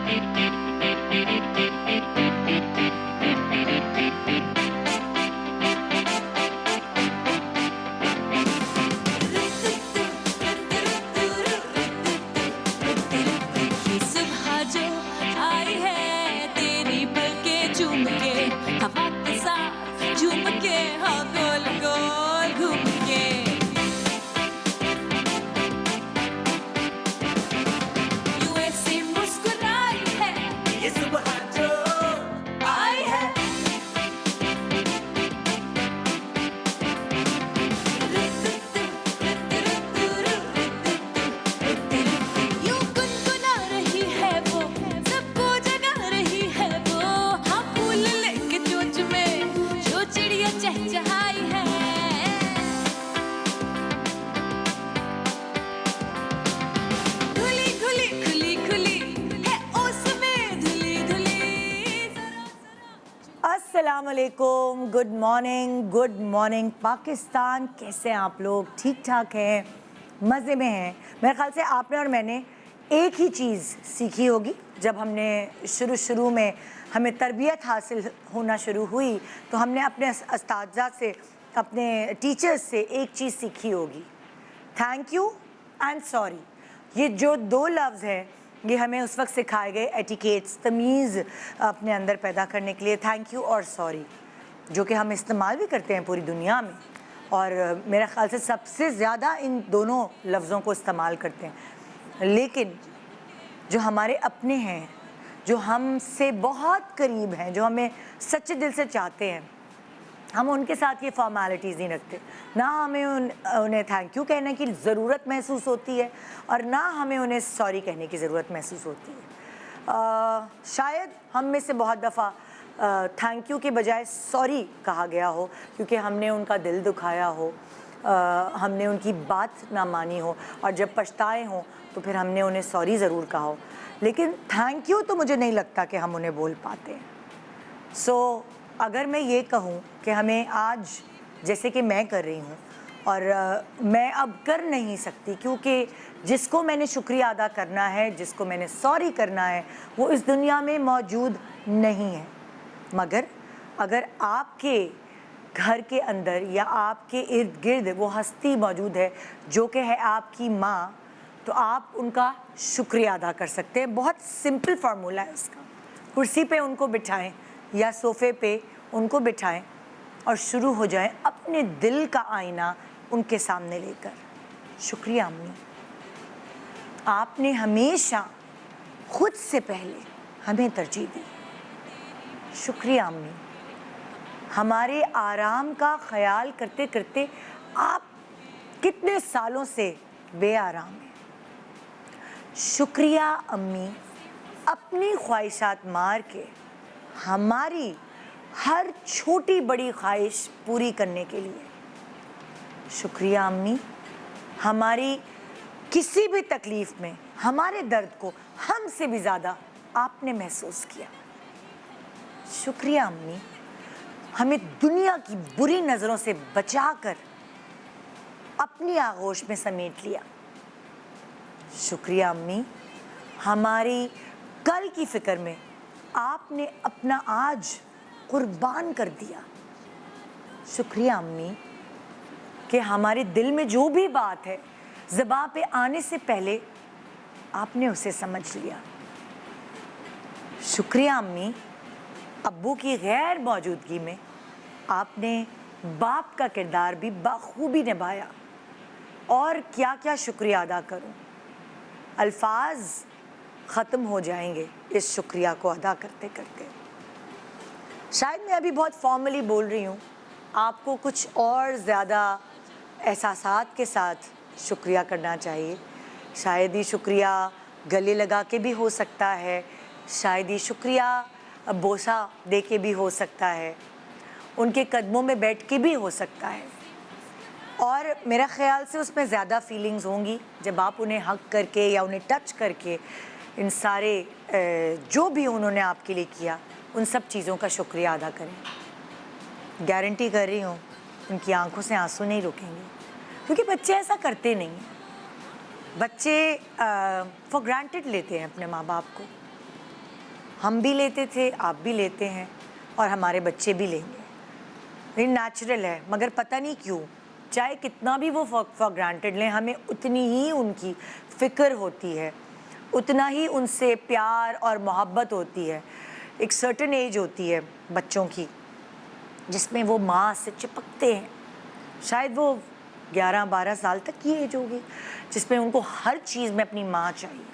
सुबह जो आई है तेरी पलकें चूम के हवा के साथ झूम के हाँ गोल गोल घूम के यूं ऐसी मुस्कुराई है ये सुबह जो आई है यूं गुनगुना रही है वो सबको जगा रही है वो हाँ फूल लेके चोंच में जो चिड़िया चहचहाई है धुली खुली खुली खुली है ओस में धुली धुली अस्सलाम वालेकुम, गुड मॉर्निंग पाकिस्तान। कैसे हैं आप लोग? ठीक ठाक हैं, मज़े में हैं। मेरे ख्याल से आपने और मैंने एक ही चीज़ सीखी होगी। जब हमने शुरू में हमें तरबियत हासिल होना शुरू हुई तो हमने अपने अस्ताज़ा से, अपने टीचर्स से एक चीज़ सीखी होगी, थैंक यू एंड सॉरी। ये जो दो लफ्ज़ हैं ये हमें उस वक्त सिखाए गए एटिकेट्स, तमीज़ अपने अंदर पैदा करने के लिए, थैंक यू और सॉरी, जो कि हम इस्तेमाल भी करते हैं पूरी दुनिया में। और मेरे ख़्याल से सबसे ज़्यादा इन दोनों लफ्ज़ों को इस्तेमाल करते हैं। लेकिन जो हमारे अपने हैं, जो हमसे बहुत करीब हैं, जो हमें सच्चे दिल से चाहते हैं, हम उनके साथ ये फॉर्मेलिटीज़ नहीं रखते। ना हमें उन्हें थैंक यू कहने की ज़रूरत महसूस होती है और ना हमें उन्हें सॉरी कहने की ज़रूरत महसूस होती है। शायद हम में से बहुत दफ़ा थैंक यू के बजाय सॉरी कहा गया हो क्योंकि हमने उनका दिल दुखाया हो, हमने उनकी बात ना मानी हो और जब पछताए हों तो फिर हमने उन्हें सॉरी ज़रूर कहा हो। लेकिन थैंक यू तो मुझे नहीं लगता कि हम उन्हें बोल पाते हैं। सो अगर मैं ये कहूँ कि हमें आज, जैसे कि मैं कर रही हूँ और मैं अब कर नहीं सकती क्योंकि जिसको मैंने शुक्रिया अदा करना है, जिसको मैंने सॉरी करना है, वो इस दुनिया में मौजूद नहीं है। मगर अगर आपके घर के अंदर या आपके इर्द गिर्द वो हस्ती मौजूद है जो कि है आपकी माँ, तो आप उनका शुक्रिया अदा कर सकते हैं। बहुत सिंपल फार्मूला है उसका। कुर्सी पे उनको बिठाएं या सोफ़े पे उनको बिठाएं और शुरू हो जाएं अपने दिल का आईना उनके सामने लेकर। शुक्रिया अम्मी, आपने हमेशा खुद से पहले हमें तरजीह दी। शुक्रिया अम्मी, हमारे आराम का ख्याल करते करते आप कितने सालों से बेआराम हैं। शुक्रिया अम्मी, अपनी ख्वाहिशात मार के हमारी हर छोटी बड़ी ख्वाहिश पूरी करने के लिए। शुक्रिया अम्मी, हमारी किसी भी तकलीफ़ में हमारे दर्द को हमसे भी ज़्यादा आपने महसूस किया। शुक्रिया अम्मी, हमें दुनिया की बुरी नज़रों से बचाकर अपनी आगोश में समेट लिया। शुक्रिया अम्मी, हमारी कल की फ़िक्र में आपने अपना आज कुर्बान कर दिया। शुक्रिया अम्मी कि हमारे दिल में जो भी बात है ज़बान पे आने से पहले आपने उसे समझ लिया। शुक्रिया अम्मी, अब्बू की गैर मौजूदगी में आपने बाप का किरदार भी बखूबी निभाया। और क्या क्या शुक्रिया अदा करूं, अल्फाज ख़त्म हो जाएंगे इस शुक्रिया को अदा करते करते। शायद मैं अभी बहुत फॉर्मली बोल रही हूँ, आपको कुछ और ज़्यादा एहसासात के साथ शुक्रिया करना चाहिए। शायद ये शुक्रिया गले लगा के भी हो सकता है, शायद ये शुक्रिया बोसा दे के भी हो सकता है, उनके कदमों में बैठ के भी हो सकता है। और मेरा ख़्याल से उसमें ज़्यादा फीलिंग्स होंगी जब आप उन्हें हग करके या उन्हें टच करके इन सारे जो भी उन्होंने आपके लिए किया उन सब चीज़ों का शुक्रिया अदा करें। गारंटी कर रही हूँ उनकी आंखों से आंसू नहीं रुकेंगे, क्योंकि बच्चे ऐसा करते नहीं हैं। बच्चे फॉर ग्रांटेड लेते हैं अपने माँ बाप को। हम भी लेते थे, आप भी लेते हैं और हमारे बच्चे भी लेंगे, ये नेचुरल है। मगर पता नहीं क्यों, चाहे कितना भी वो फॉर ग्रांटेड लें, हमें उतनी ही उनकी फ़िक्र होती है, उतना ही उनसे प्यार और मोहब्बत होती है। एक सर्टेन एज होती है बच्चों की जिसमें वो माँ से चिपकते हैं, शायद वो 11-12 साल तक की एज होगी जिसमें उनको हर चीज़ में अपनी माँ चाहिए।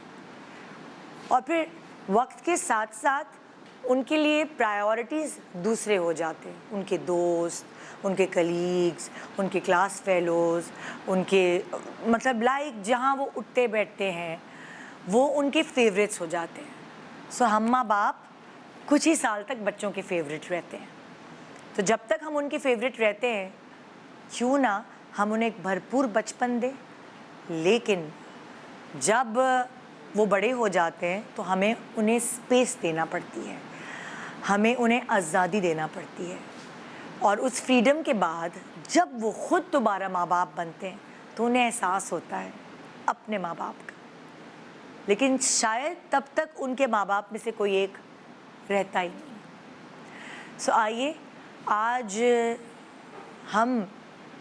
और फिर वक्त के साथ साथ उनके लिए प्रायोरिटीज़ दूसरे हो जाते हैं, उनके दोस्त, उनके कलीग्स, उनके क्लास फेलोज़, उनके मतलब लाइक जहाँ वो उठते बैठते हैं वो उनके फेवरेट्स हो जाते हैं। सो हम माँ बाप कुछ ही साल तक बच्चों के फेवरेट रहते हैं। तो जब तक हम उनके फेवरेट रहते हैं, क्यों ना हम उन्हें एक भरपूर बचपन दें, लेकिन जब वो बड़े हो जाते हैं तो हमें उन्हें स्पेस देना पड़ती है, हमें उन्हें आज़ादी देना पड़ती है। और उस फ्रीडम के बाद जब वो ख़ुद दोबारा माँ बाप बनते हैं तो उन्हें एहसास होता है अपने माँ बाप का, लेकिन शायद तब तक उनके माँ बाप में से कोई एक रहता ही नहीं। सो आइए आज हम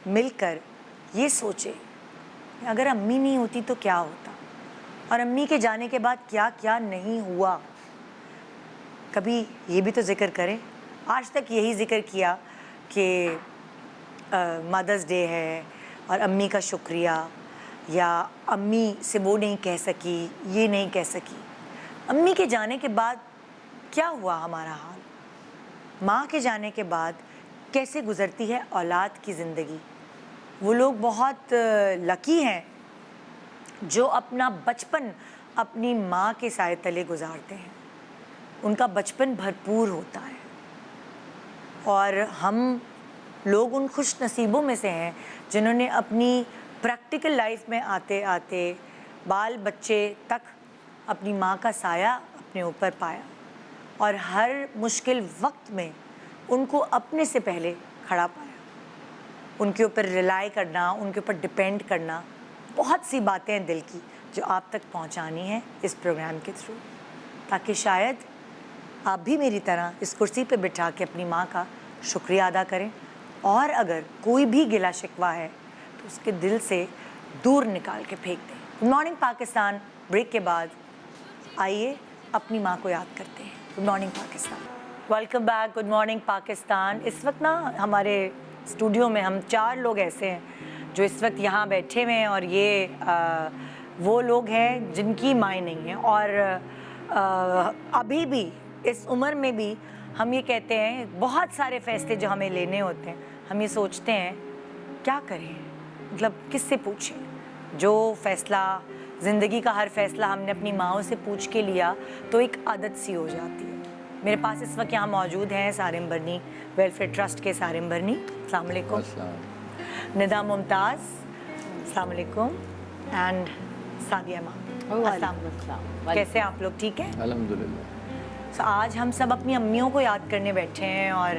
मिलकर ये सोचें अगर अम्मी नहीं होती तो क्या होता, और अम्मी के जाने के बाद क्या क्या नहीं हुआ। कभी ये भी तो ज़िक्र करें, आज तक यही ज़िक्र किया कि मदर्स डे है और अम्मी का शुक्रिया, या अम्मी से वो नहीं कह सकी, ये नहीं कह सकी। अम्मी के जाने के बाद क्या हुआ हमारा हाल, माँ के जाने के बाद कैसे गुज़रती है औलाद की ज़िंदगी। वो लोग बहुत लकी हैं जो अपना बचपन अपनी माँ के साए तले गुजारते हैं, उनका बचपन भरपूर होता है। और हम लोग उन खुश नसीबों में से हैं जिन्होंने अपनी प्रैक्टिकल लाइफ में आते आते बाल बच्चे तक अपनी माँ का साया अपने ऊपर पाया, और हर मुश्किल वक्त में उनको अपने से पहले खड़ा पाया। उनके ऊपर रिलाई करना, उनके ऊपर डिपेंड करना, बहुत सी बातें हैं दिल की जो आप तक पहुंचानी है इस प्रोग्राम के थ्रू, ताकि शायद आप भी मेरी तरह इस कुर्सी पे बिठा के अपनी माँ का शुक्रिया अदा करें, और अगर कोई भी गिला शिकवा है तो उसके दिल से दूर निकाल के फेंक दें। गुड मॉर्निंग पाकिस्तान ब्रेक के बाद आइए अपनी माँ को याद करते हैं। Good morning Pakistan, welcome back. Good morning Pakistan. इस वक्त ना हमारे स्टूडियो में हम 4 लोग ऐसे हैं जो इस वक्त यहाँ बैठे हुए हैं, और ये वो लोग हैं जिनकी माएँ नहीं हैं, और अभी भी इस उम्र में भी हम ये कहते हैं बहुत सारे फ़ैसले जो हमें लेने होते हैं, हम ये सोचते हैं क्या करें, मतलब किससे पूछें। जो फ़ैसला ज़िंदगी का हर फ़ैसला हमने अपनी माँओं से पूछ के लिया तो एक आदत सी हो जाती है। मेरे पास इस वक्त यहाँ मौजूद हैं सारिम बरनी वेलफेयर ट्रस्ट के सारिम बरनी, अस्सलाम वालेकुम। निदा मुमताज़, अस्सलाम वालेकुम। एंड सादिया माँ, अस्सलाम वालेकुम। कैसे आप लोग, ठीक हैं? अल्हम्दुलिल्लाह। तो आज हम सब अपनी अम्मियों को याद करने बैठे हैं, और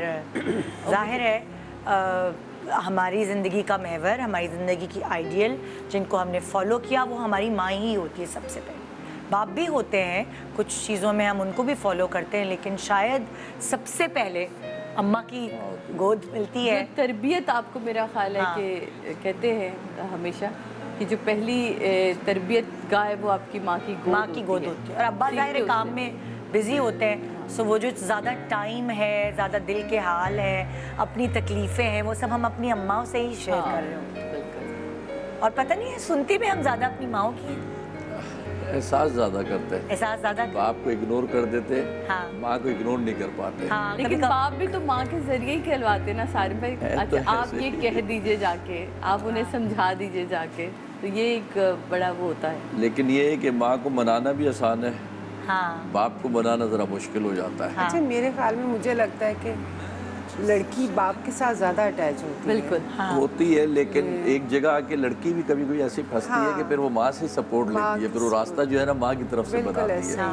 ज़ाहिर है हमारी ज़िंदगी का महवर, हमारी ज़िंदगी की आइडियल जिनको हमने फॉलो किया वो हमारी माँ ही होती है सबसे पहले। बाप भी होते हैं, कुछ चीज़ों में हम उनको भी फॉलो करते हैं, लेकिन शायद सबसे पहले अम्मा की गोद मिलती है। तरबियत आपको मेरा ख्याल है हाँ। कि कहते हैं हमेशा कि जो पहली तरबियत गाह है वो आपकी माँ की गोद होती है। और अब्बा ज़ाहिर है काम में बिज़ी होते हैं, सो वो जो ज़्यादा टाइम है, ज़्यादा दिल के हाल है, अपनी तकलीफ़ें हैं, वो सब हम अपनी अम्माओं से ही शेयर कर रहे होते। और पता नहीं है, सुनती भी हम ज़्यादा अपनी माँओं की हैं, एहसास ज़्यादा करते हैं, एहसास ज़्यादा। बाप को इग्नोर कर देते, हाँ। माँ को इग्नोर नहीं कर पाते। हाँ, लेकिन बाप भी तो माँ के जरिए ही कहलवाते ना सारे भाई। तो अच्छा आप ऐसे ये कह दीजिए जाके, आप उन्हें समझा दीजिए जाके, तो ये एक बड़ा वो होता है। लेकिन ये है कि माँ को मनाना भी आसान है, हाँ, बाप को मनाना ज़रा मुश्किल हो जाता है। हाँ। अच्छा, मेरे ख्याल में मुझे लगता है कि लड़की बाप के साथ ज़्यादा अटैच होती है। बिल्कुल। हाँ। होती है, लेकिन एक जगह आके लड़की भी कभी कभी ऐसी फंसती है कि फिर वो माँ से सपोर्ट लेती है, फिर वो रास्ता जो है ना माँ की तरफ से बिल्कुल बनाती ऐसे है। ही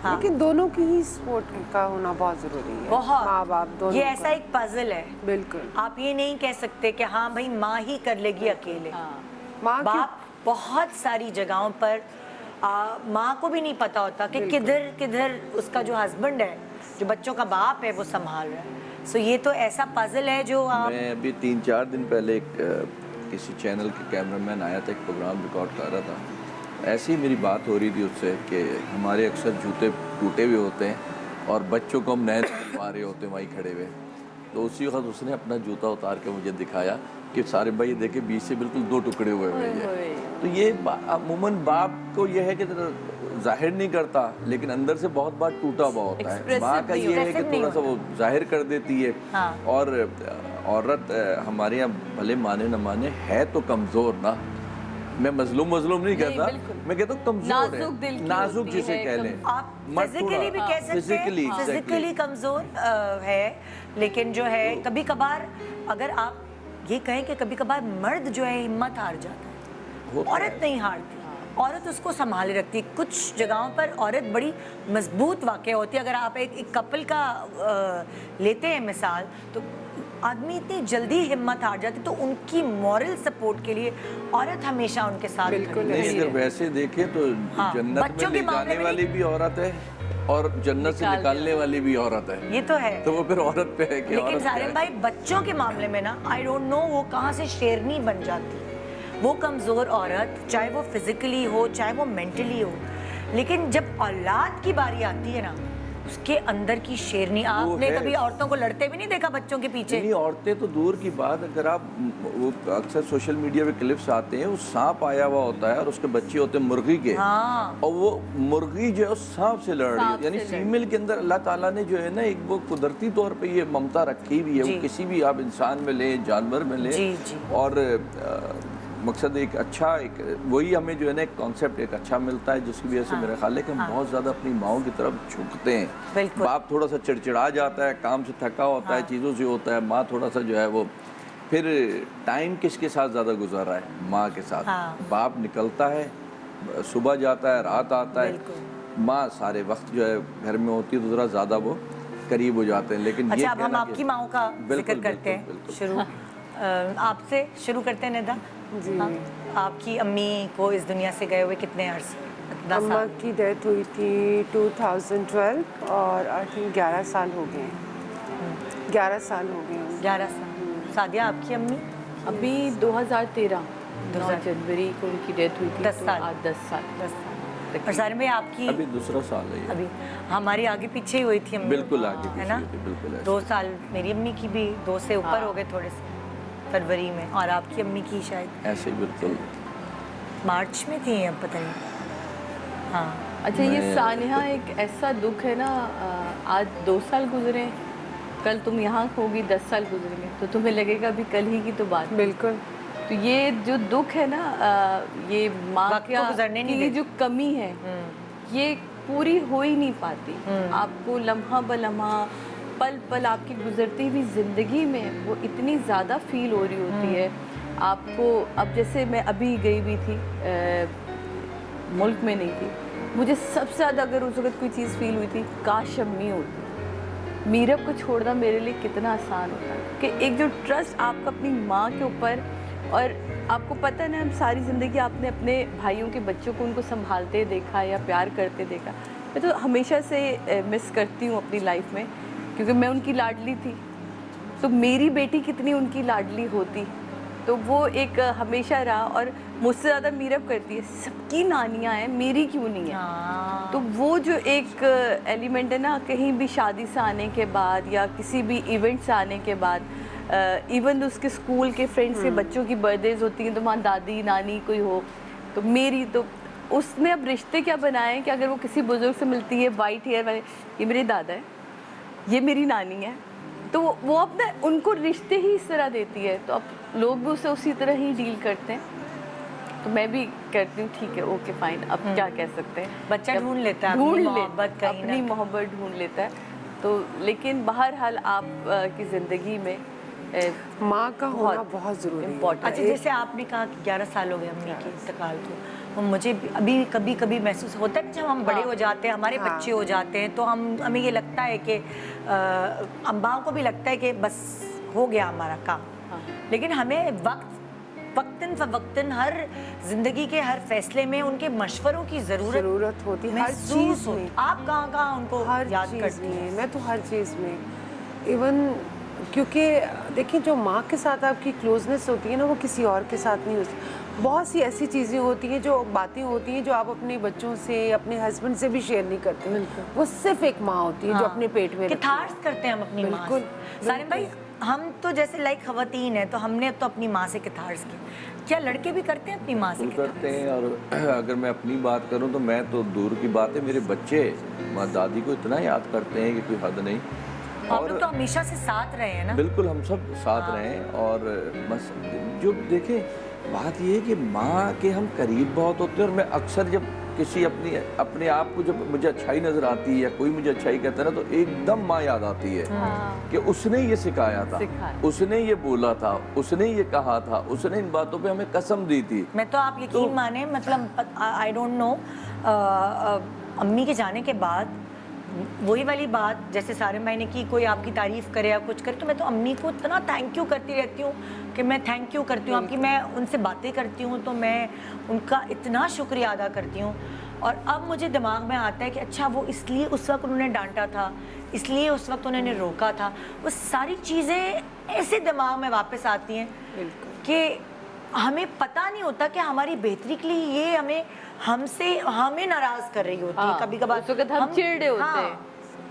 है। लेकिन दोनों की ही सपोर्ट का होना बहुत ज़रूरी है, बहुत। माँ बाप दोनों ये का। ऐसा एक पजल है, बिल्कुल। आप ये नहीं कह सकते कि हाँ भाई माँ ही कर लेगी अकेले। हाँ। माँ की बाप बहुत सारी जगहों पर माँ को भी नहीं पता होता कि किधर किधर उसका जो हस्बैंड है, जो बच्चों का बाप है, वो संभाल रहा है। सो ये तो ऐसा पजल है जो आप मैं अभी 3-4 दिन पहले एक किसी चैनल के कैमरामैन आया था, एक प्रोग्राम रिकॉर्ड कर रहा था। ऐसी मेरी बात हो रही थी उससे कि हमारे अक्सर जूते टूटे हुए होते हैं और बच्चों को हम नए पा रहे होते हैं वहीं खड़े हुए। तो उसी वक्त उसने अपना जूता उतार के मुझे दिखाया कि सारे भाई देखे बीच से बिल्कुल 2 टुकड़े हुए हैं। तो ये अमूमन बाप को ये है कि जाहिर नहीं करता, लेकिन अंदर से बहुत बार टूटा हुआ होता है। माँ का ये है कि थोड़ा सा वो जाहिर कर देती है। और औरत हमारे यहाँ भले माने न माने है तो कमज़ोर ना, मैं मजलूम नहीं कहता, मैं कहता हूँ कमजोर है, नाजुक जिसे कह लें। आप फिजिकली भी कह सकते हैं, फिजिकली कमजोर है, लेकिन जो है कभी कभार अगर आप ये कहें कि कभी कभार मर्द जो है हिम्मत हार जाता है, औरत नहीं हारती, औरत उसको संभाले रखती है। कुछ जगहों पर औरत बड़ी मजबूत वाक़या होती है। अगर आप एक कपल का लेते हैं मिसाल, तो आदमी इतनी जल्दी हिम्मत हार जाती, तो उनकी मॉरल सपोर्ट के लिए औरत हमेशा उनके साथ नहीं, अगर वैसे देखें तो जन्नत में ले जाने वाली भी औरत है और जन्नत से निकालने वाली भी औरत है। ये तो है, तो वो फिर औरत पे है कि लेकिन सारे भाई बच्चों के मामले में ना, आई डोंट नो वो कहाँ से शेरनी बन जाती है। वो कमज़ोर औरत, चाहे वो फिजिकली हो चाहे वो मेंटली हो, लेकिन जब औलाद की बारी आती है ना, उसके अंदर की शेरनी। आपने कभी औरतों को लड़ते भी नहीं देखा बच्चों के पीछे? नहीं, औरतें तो दूर की बात, अगर आप वो अक्सर सोशल मीडिया पे क्लिप्स आते हैं, वो सांप आया हुआ होता है और उसके बच्चे होते हैं मुर्गी के। और वो मुर्गी जो है उस सांप से लड़ रही है। यानी फीमेल के अंदर अल्लाह ताला ने जो है ना एक वो कुदरती तौर पे ये ममता रखी हुई है। वो किसी भी आप इंसान में ले, जानवर में ले, और मकसद एक अच्छा, एक वही हमें जो है ना एक कॉन्सेप्ट एक अच्छा मिलता है, जिसकी वजह से मेरा ख्याल है कि हम बहुत ज़्यादा अपनी माओं की तरफ झुकते हैं। बाप थोड़ा सा चिड़चिड़ा जाता है, काम से थका होता है, चीज़ों से होता है, माँ थोड़ा सा जो है वो, फिर टाइम किसके साथ ज़्यादा गुजर रहा है? माँ के साथ। बाप निकलता है, सुबह जाता है, रात आता है, माँ सारे वक्त जो है घर में होती है, तो ज़रा ज़्यादा वो करीब हो जाते हैं। लेकिन अच्छा, अब हम आपकी माओं का जिक्र करते हैं। शुरू आपसे शुरू करते हैं निदा जी। आपकी अम्मी को इस दुनिया से गए हुए कितने अरसे? अम्मा की डेथ हुई थी 2012 और आई थिंक 11 साल हो गए हैं। 11 साल हो गए हैं। 11 साल। सादिया, आपकी अम्मी? अभी 2013 9 जनवरी को उनकी डेथ हुई थी। 10 साल। 10 साल। और सारे में आपकी अभी दूसरा साल है ये। अभी हमारी आगे पीछे ही हुई थी अम्मी। बिल्कुल आगे है ना? बिल्कुल 2 साल मेरी अम्मी की भी, 2 से ऊपर हो गए थोड़े से, फरवरी में। और आपकी अम्मी की शायद ऐसे बिल्कुल मार्च में थी, अब पता नहीं। हाँ, अच्छा, ये सानिया एक ऐसा दुख है ना, आज 2 साल गुजरे, कल तुम यहाँ होगी 10 साल गुजरेंगे, तो तुम्हें लगेगा अभी कल ही की तो बात। बिल्कुल। तो ये जो दुख है ना, ये माँ की जो कमी है, ये पूरी हो ही नहीं पाती। आपको लम्हा ब लम्हा, पल पल आपकी गुजरती हुई ज़िंदगी में वो इतनी ज़्यादा फील हो रही होती है आपको। अब जैसे मैं अभी गई हुई थी, मुल्क में नहीं थी, मुझे सबसे ज़्यादा अगर उस वक्त कोई चीज़ फील हुई थी, काश अम्मी होती। मीरब को छोड़ना मेरे लिए कितना आसान होता है कि एक जो ट्रस्ट आपका अपनी माँ के ऊपर, और आपको पता है ना, हम सारी ज़िंदगी आपने अपने भाइयों के बच्चों को उनको संभालते देखा या प्यार करते देखा। मैं तो हमेशा से मिस करती हूँ अपनी लाइफ में, क्योंकि मैं उनकी लाडली थी, तो मेरी बेटी कितनी उनकी लाडली होती, तो वो एक हमेशा रहा। और मुझसे ज़्यादा मीरब करती है, सबकी नानियाँ हैं, मेरी क्यों नहीं है? तो वो जो एक एलिमेंट है ना, कहीं भी शादी से आने के बाद या किसी भी इवेंट से आने के बाद, इवन उसके स्कूल के फ्रेंड्स के बच्चों की बर्थडेज होती हैं, तो वहाँ दादी नानी कोई हो, तो मेरी तो उसने अब रिश्ते क्या बनाए हैं कि अगर वो किसी बुजुर्ग से मिलती है, वाइट हेयर वाले, ये मेरे दादा है, ये मेरी नानी है, तो वो अपना उनको रिश्ते ही इस तरह देती है, तो अब लोग भी उसे उसी तरह ही डील करते हैं। तो मैं भी करती हूँ, ठीक है, ओके फाइन, अब क्या कह सकते हैं, बच्चा ढूंढ लेता है, अपनी मोहब्बत ढूंढ लेता है। तो लेकिन बहरहाल आप की ज़िंदगी में माँ का होना बहुत ज़रूरी है। अच्छा, जैसे आपने कहा कि 11 साल हो गए अम्मी की इंतकाल को, तो मुझे अभी कभी कभी महसूस होता है जब हम बड़े हो जाते हैं, हमारे बच्चे हो जाते हैं, तो हमें ये लगता है कि अम्माओं को भी लगता है कि बस हो गया हमारा काम। लेकिन हमें वक्त वक्तन फ़वक्तन हर ज़िंदगी के हर फैसले में उनके मशवरों की ज़रूरत होती है हर महसूस चीज़ होती। में। आप कहाँ उनको हर याद चीज़ करती हैं? में, मैं तो हर चीज़ में, इवन क्योंकि देखिए जो माँ के साथ आपकी क्लोजनेस होती है ना वो किसी और के साथ नहीं होती। बहुत सी ऐसी चीज़ें होती हैं, जो बातें होती हैं जो आप अपने बच्चों से, अपने हस्बैंड से भी शेयर नहीं करते हैं। वो सिर्फ एक माँ होती है जो अपने पेट में रखती है। किथार्स करते हैं हम अपनी माँ बिल्कुल, से। सानिम भाई, हम तो जैसे लाइक खवातीन है तो हमने तो अपनी माँ से किथार्स की, क्या लड़के भी करते हैं अपनी माँ से बिल्कुल करते हैं। और अगर मैं अपनी बात करूं तो मैं तो दूर की बात है, मेरे बच्चे माँ दादी को इतना याद करते हैं कि कोई हद नहीं। आप लोग तो हमेशा से साथ रहे हैं ना? बिल्कुल, हम सब साथ रहे हैं। और बस जो देखें, बात ये है कि माँ के हम करीब बहुत होते हैं। और मैं अक्सर जब किसी अपने आप को जब मुझे अच्छाई नज़र आती है या कोई मुझे अच्छाई कहता है ना, तो एकदम माँ याद आती है कि उसने ये सिखाया था, उसने ये बोला था, उसने ये कहा था, उसने इन बातों पे हमें कसम दी थी। मैं तो आप यकीन माने, मतलब आई डोंट नो, अम्मी के जाने के बाद वही वाली बात जैसे सारे भाई ने की, कोई आपकी तारीफ़ करे या कुछ करे तो मैं तो अम्मी को इतना थैंक यू करती रहती हूँ कि मैं थैंक यू करती हूँ आपकी। मैं उनसे बातें करती हूँ तो मैं उनका इतना शुक्रिया अदा करती हूँ। और अब मुझे दिमाग में आता है कि अच्छा वो इसलिए उस वक्त उन्होंने डांटा था, इसलिए उस वक्त उन्होंने रोका था। वो सारी चीज़ें ऐसे दिमाग में वापस आती हैं कि हमें पता नहीं होता कि हमारी बेहतरी के लिए ये हमें नाराज कर रही होती है। कभी कभार हम चिढ़े होते हैं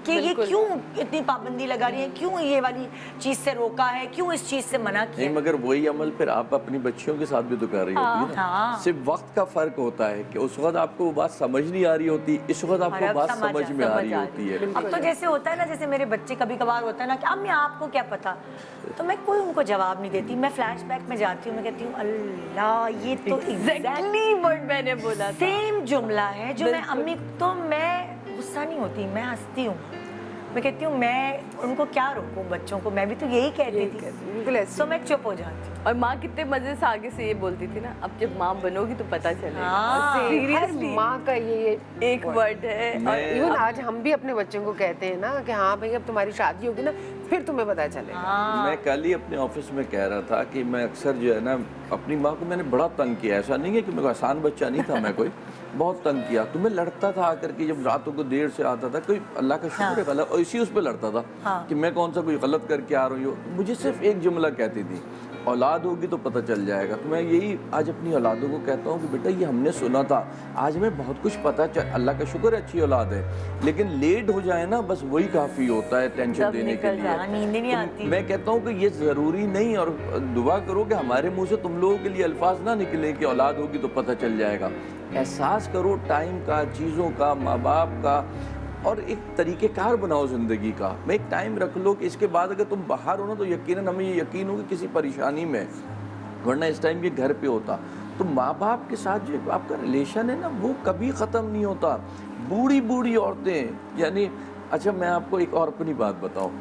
कि ये क्यों इतनी पाबंदी लगा रही है, क्यों ये वाली चीज से रोका है, क्यों इस चीज से मना किया। नहीं, मगर वही अमल फिर आप अपनी बच्चियों के साथ भी तो कर रही होती है ना। सिर्फ वक्त का फर्क होता है कि उस वक्त आपको वो बात समझ नहीं आ रही होती, इस वक्त आपको बात समझ में आ रही होती है। अब तो जैसे होता है ना, जैसे मेरे बच्चे कभी कभार होता है ना कि अम्मी आपको क्या पता, तो मैं कोई उनको जवाब नहीं देती। मैं फ्लैशबैक में जाती हूँ, मैं कहती हूँ अल्लाह ये तो एग्जैक्टली वर्ड मैंने बोला, सेम जुमला है जो मैं अम्मी, तो मैं गुस्सा नहीं होती, मैं हंसती हूँ। मैं कहती हूँ मैं उनको क्या रोकूं बच्चों को, मैं भी तो यही कहती थी। सो मैं चुप हो जाती हूँ। और माँ कितने मजे से आगे से ये बोलती थी ना, अब जब माँ बनोगी तो पता चलेगा। सीरियसली माँ का ये एक वर्ड है। और इवन आज हम भी अपने बच्चों को कहते हैं ना कि हाँ भाई अब तुम्हारी शादी होगी ना फिर तुम्हें पता चलेगा। मैं कल ही अपने ऑफिस में कह रहा था कि मैं अक्सर जो है ना अपनी माँ को मैंने बड़ा तंग किया। ऐसा नहीं है कि मैं आसान बच्चा नहीं था, मैं कोई बहुत तंग किया। तो मैं लड़ता था आकर के, जब रातों को देर से आता था, कोई अल्लाह का शुक्र है गलत, और इसी उस पर लड़ता था कि मैं कौन सा कोई गलत करके आ रही हूँ। मुझे सिर्फ एक जुमला कहती थी, औलाद होगी तो पता चल जाएगा। तो मैं यही आज अपनी औलादों को कहता हूँ कि बेटा ये हमने सुना था, आज हमें बहुत कुछ पता चल, अल्लाह का शुक्र है अच्छी औलाद है, लेकिन लेट हो जाए ना बस वही काफ़ी होता है टेंशन देने के लिए। नींद नहीं आती। मैं कहता हूँ कि ये ज़रूरी नहीं, और दुआ करो कि हमारे मुंह से तुम लोगों के लिए अल्फाज ना निकले कि औलाद होगी तो पता चल जाएगा। एहसास करो टाइम का, चीज़ों का, माँ बाप का, और एक तरीक़ेकार बनाओ ज़िंदगी का। मैं एक टाइम रख लो कि इसके बाद अगर तुम बाहर हो ना तो यकीनन हमें ये यकीन हो कि किसी परेशानी में, वरना इस टाइम ये घर पे होता। तो माँ बाप के साथ जो आपका रिलेशन है ना वो कभी ख़त्म नहीं होता। बूढ़ी बूढ़ी औरतें, यानी अच्छा मैं आपको एक और अपनी बात बताऊँ,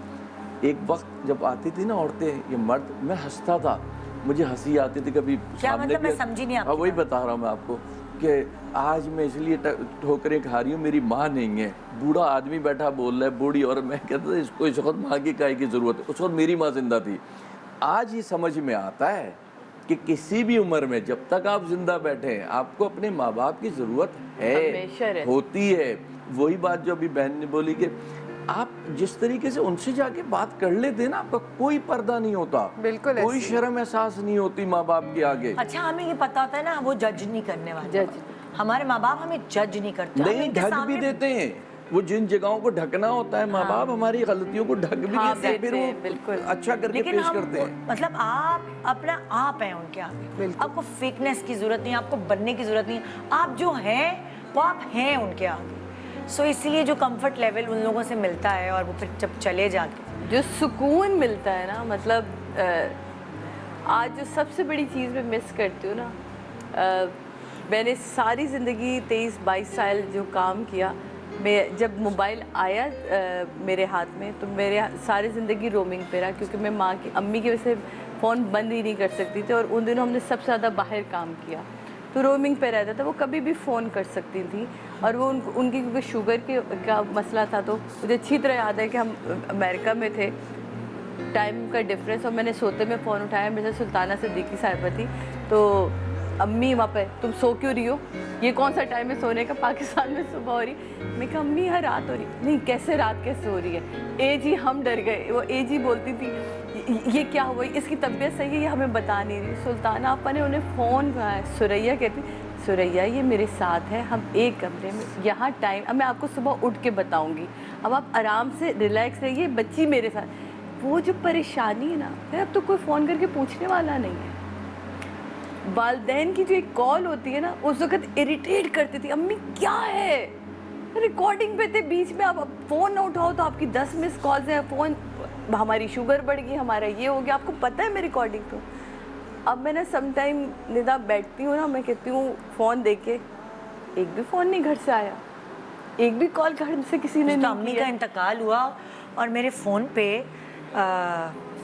एक वक्त जब आती थी ना औरतें, ये मर्द, मैं हंसता था, मुझे हंसी आती थी कभी सामने। मतलब मैं समझी नहीं आपकी वही बता रहा हूँ मैं आपको कि आज मैं इसलिए ठोकरें खा रही हूँ, मेरी माँ नहीं है। बूढ़ा आदमी बैठा बोल रहा है बूढ़ी, और मैं कहता था इसको इस वक्त माँ की काय की ज़रूरत है। उस वक्त मेरी माँ जिंदा थी। आज ये समझ में आता है कि किसी भी उम्र में जब तक आप जिंदा बैठे हैं आपको अपने माँ बाप की ज़रूरत है, होती है। वही बात जो अभी बहन ने बोली कि आप जिस तरीके से उनसे जाके बात कर लेते हैं ना, आपका कोई पर्दा नहीं होता, बिल्कुल कोई शर्म एहसास नहीं होती माँ बाप के आगे। अच्छा हमें ये पता होता है ना वो जज नहीं करने वाले, हमारे माँ बाप हमें जज नहीं करते, नहीं ढक भी देते हैं। वो जिन जगहों को ढकना होता है माँ बाप हमारी गलतियों को ढक भी देते हैं, फिर वो अच्छा करके पेश करते हैं। मतलब आप अपना आप हैं उनके आगे, आपको फेकनेस की जरूरत नहीं, आपको बनने की जरूरत नहीं, आप जो हैं वो आप हैं उनके आगे। सो इसीलिए जो कंफर्ट लेवल उन लोगों से मिलता है, और वो फिर जब चले जाते जो सुकून मिलता है ना, मतलब आज जो सबसे बड़ी चीज़ मैं मिस करती हूँ ना, मैंने सारी ज़िंदगी 23-22 साल जो काम किया, मैं जब मोबाइल आया मेरे हाथ में तो मेरे सारी ज़िंदगी रोमिंग पे रहा, क्योंकि मैं माँ की अम्मी की वजह से फ़ोन बंद ही नहीं कर सकती थी। और उन दिनों हमने सबसे ज़्यादा बाहर काम किया तो रोमिंग पे रहता था, वो कभी भी फ़ोन कर सकती थी। और वो उनकी क्योंकि शुगर का मसला था, तो मुझे अच्छी तरह याद है कि हम अमेरिका में थे, टाइम का डिफरेंस, और मैंने सोते में फ़ोन उठाया, मेरे साथ सुल्ताना सिद्दीकी साहिबा थी, تو امی وہاں پہ تم سو کیوں رہی ہو, یہ کون سا ٹائم ہے سونے کا, پاکستان میں صبح ہو رہی. میں کہا امی ہر رات ہو رہی. نہیں کیسے رات کیسے ہو رہی ہے, اے جی ہم ڈر گئے. وہ اے جی بولتی تھی یہ کیا ہوا, اس کی طبیعت صحیح ہے, یہ ہمیں بتا نہیں رہی. سلطانہ آپا نے انہیں فون کہا, سریا کہتی سریا یہ میرے ساتھ ہے, ہم ایک کمرے میں, یہاں ٹائم, اب میں آپ کو صبح اٹھ کے بتاؤں گی, اب آپ آرام سے ریلیکس رہیے, بچی میرے ساتھ. وہ جو پریشانی ہے نا, اب تو کوئی فون کر کے پوچھنے والا نہیں ہے. والدین کی جو ایک کال ہوتی ہے نا, اس وقت اریٹیٹ کرتی تھی, امی کیا ہے, ریکارڈنگ پہ تھے بیچ میں, آپ فون نہ اٹھاؤ تو آپ کی 10 مس کالز ہیں, فون ہماری شوگر بڑھ گئی, ہمارا یہ ہو گیا, آپ کو پتہ ہے میں ریکارڈنگ تو. اب میں نا سم ٹائم ندا بیٹھتی ہوں نا, میں کہتی ہوں فون دیکھ کے, ایک بھی فون نہیں گھر سے آیا, ایک بھی کال گھر سے کسی نے نہیں. امی کا انتقال ہوا اور میرے فون پہ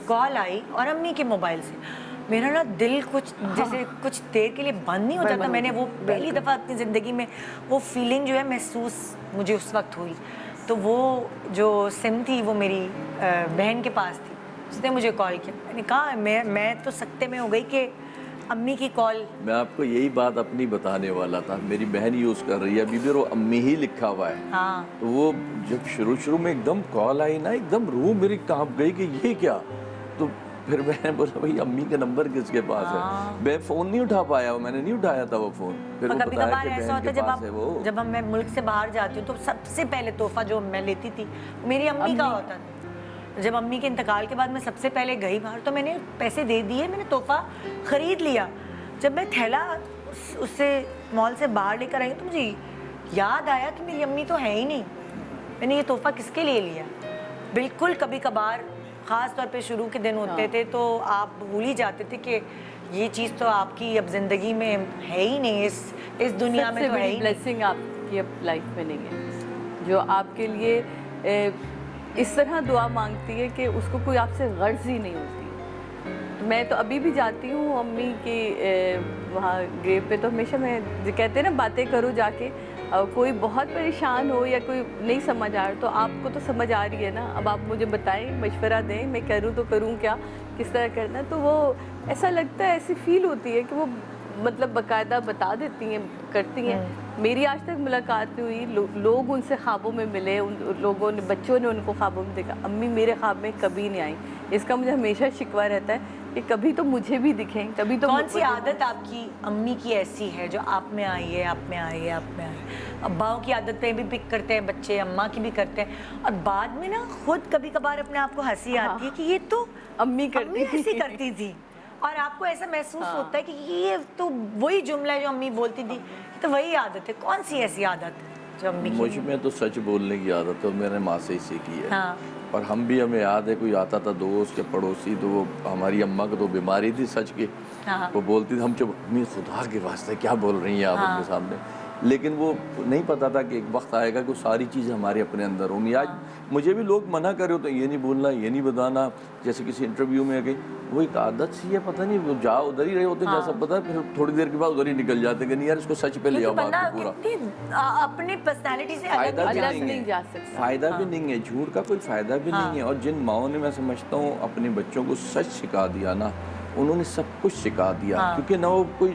کال آئی اور امی کے موبائل سے, میرا نا دل کچھ جیسے کچھ دیر کے لیے بند نہیں ہو جاتا. میں نے وہ پہلی دفعہ اپنی زندگی میں وہ فیلنگ جو ہے محسوس مجھے اس وقت ہوئی. تو وہ جو سم تھی وہ میری بہن کے پاس تھی, اس نے مجھے کال کیا. میں نے کہا میں تو سکتے میں ہو گئی کہ امی کی کال. میں آپ کو یہی بات اپنی بتانے والا تھا, میری بہن یوز کر رہی ہے ابھی بھی, وہ امی ہی لکھا ہوا ہے. ہاں وہ جب شروع میں ایک دم کال آئی نا, ایک دم روح میری کانپ گئی کہ یہ کیا. تو پھر میں نے بولا بھائی امی کا نمبر کس کے پاس ہے, میں فون نہیں اٹھا پایا, میں نے نہیں اٹھایا تھا وہ فون. پھر وہ کبھی بتایا کبھار کہ ایسا بہن ہوتا کے ہے پاس ہے وہ. جب میں ملک سے باہر جاتی ہوں تو سب سے پہلے تحفہ جو میں لیتی تھی میری امی کا ہوتا تھا. جب امی کے انتقال کے بعد میں سب سے پہلے گئی باہر تو میں نے پیسے دے دیے, میں نے تحفہ خرید لیا. جب میں تھیلا اس سے مال سے باہر لے کر آئی تو مجھے یاد آیا کہ میری امی تو ہے ہی نہیں, میں نے یہ تحفہ کس کے لیے لیا. بالکل کبھی کبھار خاص طور پہ شروع کے دن ہوتے تھے تو آپ بھول ہی جاتے تھے کہ یہ چیز تو آپ کی اب زندگی میں ہے ہی نہیں, اس دنیا میں تو ہے ہی نہیں. بلیسنگ آپ کی اب لائف میں نہیں ہے, جو آپ کے لیے اس طرح دعا مانگتی ہے کہ اس کو کوئی آپ سے غرض ہی نہیں ہوتی. میں تو ابھی بھی جاتی ہوں امی کی وہاں گریو پہ, تو ہمیشہ میں کہتے ہیں نا باتیں کرو جا کے, کوئی بہت پریشان ہو یا کوئی نہیں سمجھ آ رہا تو آپ کو تو سمجھ آ رہی ہے نا, اب آپ مجھے بتائیں, مشورہ دیں, میں کروں تو کروں کیا, کس طرح کرنا. تو وہ ایسا لگتا ہے, ایسی فیل ہوتی ہے کہ وہ مطلب باقاعدہ بتا دیتی ہیں, کرتی ہیں. میری آج تک ملاقات نہیں ہوئی, لوگ ان سے خوابوں میں ملے, ان لوگوں نے, بچوں نے ان کو خوابوں میں دیکھا, امی میرے خواب میں کبھی نہیں آئیں. اس کا مجھے ہمیشہ شکوہ رہتا ہے کہ کبھی تو مجھے بھی دکھیں, کبھی تو. کون سی عادت آپ کی امی کی ایسی ہے جو آپ میں آئی ہے, آپ میں آئی ہے, آپ میں آئی ہے؟ اباؤں کی عادت پہ بھی پک کرتے ہیں بچے, اماں کی بھی کرتے ہیں, اور بعد میں نا خود کبھی کبھار اپنے آپ کو ہنسی آتی ہے کہ یہ تو امی ایسی کرتی تھی, اور آپ کو ایسا محسوس ہوتا ہے کہ یہ تو وہی جملہ ہے جو امی بولتی تھی, تو وہی عادت ہے. کون سی ایسی عادت جو امی کی؟ مجھ میں تو سچ بولنے کی عادت ہے, میں نے ماں سے ہی سیکھی ہے. ہاں, اور ہم بھی, ہمیں یاد ہے کوئی آتا تھا دوست یا پڑوسی, تو وہ ہماری اماں کو تو بیماری تھی سچ کی, وہ بولتی تھی, ہم جب امی خدا کے واسطے کیا بول رہی ہیں آپ ان کے سامنے, لیکن وہ نہیں پتا تھا کہ ایک وقت آئے گا کہ ساری چیزیں ہمارے اپنے اندر ہوں گی. آج مجھے بھی لوگ منع کرے ہوتے ہیں, یہ نہیں بولنا, یہ نہیں بتانا, جیسے کسی انٹرویو میں گئی, وہ ایک عادت سی ہے, پتہ نہیں وہ جا ادھر ہی رہے ہوتے ہیں جیسا پتہ ہے, پھر تھوڑی دیر کے بعد ادھر ہی نکل جاتے ہیں کہ نہیں یار اس کو سچ پہ لے آؤ بات کو پورا. اپنی پرسنالٹی سے فائدہ بھی نہیں جا سکتا, فائدہ بھی نہیں ہے, جھوٹ کا کوئی فائدہ بھی نہیں ہے. اور جن ماؤں نے, میں سمجھتا ہوں, اپنے بچوں کو سچ سکھا دیا نا, انہوں نے سب کچھ سکھا دیا. کیونکہ نہ وہ کوئی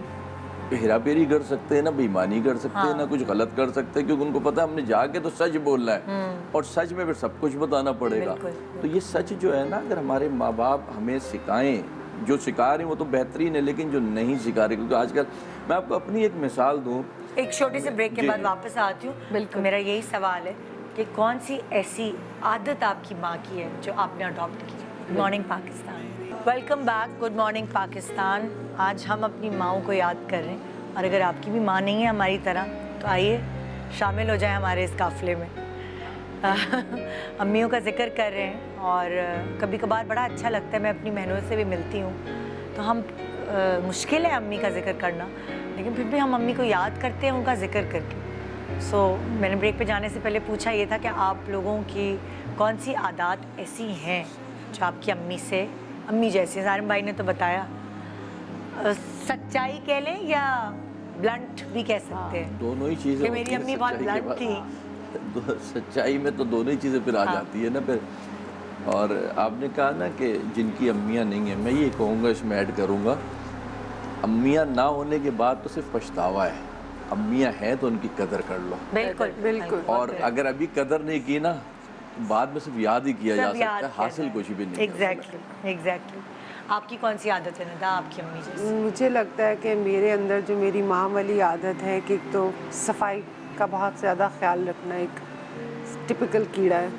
ہیرا پھیری کر سکتے ہیں, نہ بےایمانی کر سکتے ہیں, نہ کچھ غلط کر سکتے ہیں, کیونکہ ان کو پتہ ہے ہم نے جا کے تو سچ بولنا ہے, اور سچ میں پھر سب کچھ بتانا پڑے گا. تو یہ سچ جو ہے نا, اگر ہمارے ماں باپ ہمیں سکھائیں, جو سکھا رہے ہیں وہ تو بہترین ہے, لیکن جو نہیں سکھا رہے, کیونکہ آج کل میں آپ کو اپنی ایک مثال دوں. ایک چھوٹے سے بریک کے بعد واپس آتی ہوں. بالکل, میرا یہی سوال ہے کہ کون سی ایسی عادت آپ کی ماں کی ہے جو آپ نے اڈاپٹ کی. Good morning Pakistan, welcome back. Good morning Pakistan. آج ہم اپنی ماؤں کو یاد کر رہے ہیں, اور اگر آپ کی بھی ماں نہیں ہے ہماری طرح تو آئیے شامل ہو جائیں ہمارے اس قافلے میں. امیوں کا ذکر کر رہے ہیں, اور کبھی کبھار بڑا اچھا لگتا ہے, میں اپنی بہنوں سے بھی ملتی ہوں تو ہم مشکل ہے امی کا ذکر کرنا, لیکن پھر بھی ہم امی کو یاد کرتے ہیں ان کا ذکر کر کے. میں نے بریک پہ جانے سے پہلے پوچھا یہ تھا کہ آپ لوگوں کی کون سی عادات ایسی ہیں جو آپ کی امی سے, امی جیسی, سارم بھائی نے تو بتایا, سچائی کہہ لیں یا بلنٹ بھی کہہ سکتے ہیں, دونوں ہی چیزیں, کہ میری امی بہت بلنٹ تھی. سچائی میں تو دونوں ہی چیزیں پھر آ جاتی ہے نا پھر. اور آپ نے کہا نا کہ جن کی امیاں نہیں ہیں, میں یہ کہوں گا, اس میں ایڈ کروں گا امیاں نہ ہونے کے بعد تو صرف پچھتاوا ہے. امیاں ہیں تو ان کی قدر کر لو, بالکل بالکل. اور اگر ابھی قدر نہیں کی نا بعد میں صرف یاد ہی کیا جا سکتا ہے, حاصل کچھ بھی نہیں. Exactly exactly. آپ کی کون سی عادت ہے ندا آپ کی امی جیسی؟ مجھے لگتا ہے کہ میرے اندر جو میری ماں والی عادت ہے کہ ایک تو صفائی کا بہت زیادہ خیال رکھنا ایک ٹپکل کیڑا ہے,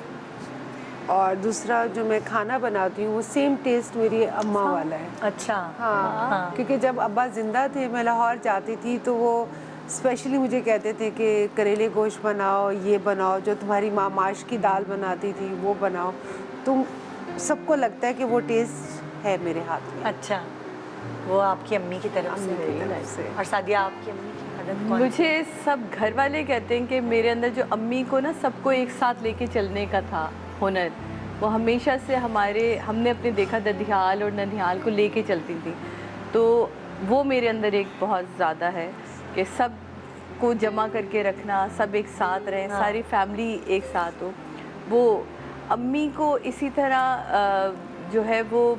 اور دوسرا جو میں کھانا بناتی ہوں وہ سیم ٹیسٹ میری اماں والا ہے. اچھا. ہاں, کیونکہ جب ابا زندہ تھے میں لاہور جاتی تھی تو وہ اسپیشلی مجھے کہتے تھے کہ کریلے گوشت بناؤ, یہ بناؤ, جو تمہاری ماں ماش کی دال بناتی تھی وہ بناؤ. تم سب کو لگتا ہے کہ وہ ٹیسٹ ہے میرے ہاتھ میں. اچھا, وہ آپ کی امی کی طرف سے. اور سعدیہ آپ کی امی کی عادت کون؟ مجھے سب گھر والے کہتے ہیں کہ میرے اندر جو امی کو نا سب کو ایک ساتھ لے کے چلنے کا تھا ہنر, وہ ہمیشہ سے ہم نے اپنے دیکھا ددھیال اور ننھیال کو لے کے چلتی تھی, تو وہ میرے اندر ایک بہت زیادہ ہے کہ سب کو جمع کر کے رکھنا, سب ایک ساتھ رہیں, ساری فیملی ایک ساتھ ہو. وہ امی کو اسی طرح جو ہے وہ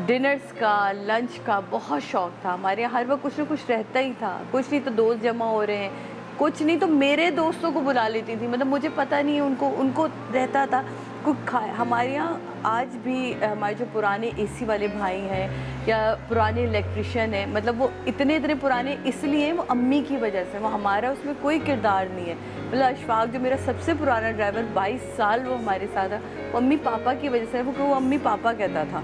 ڈنرز کا, لنچ کا بہت شوق تھا. ہمارے یہاں ہر وقت کچھ نہ کچھ رہتا ہی تھا, کچھ نہیں تو دوست جمع ہو رہے ہیں, کچھ نہیں تو میرے دوستوں کو بلا لیتی تھی, مطلب مجھے پتہ نہیں ان کو رہتا تھا کچھ. ہمارے یہاں آج بھی ہمارے جو پرانے اے سی والے بھائی ہیں یا پرانے الیکٹریشین ہیں, مطلب وہ اتنے پرانے اس لیے وہ امی کی وجہ سے, وہ ہمارا اس میں کوئی کردار نہیں ہے. مطلب اشفاق جو میرا سب سے پرانا ڈرائیور 22 سال وہ ہمارے ساتھ ہے, وہ امی پاپا کی وجہ سے, وہ امی پاپا کہتا تھا,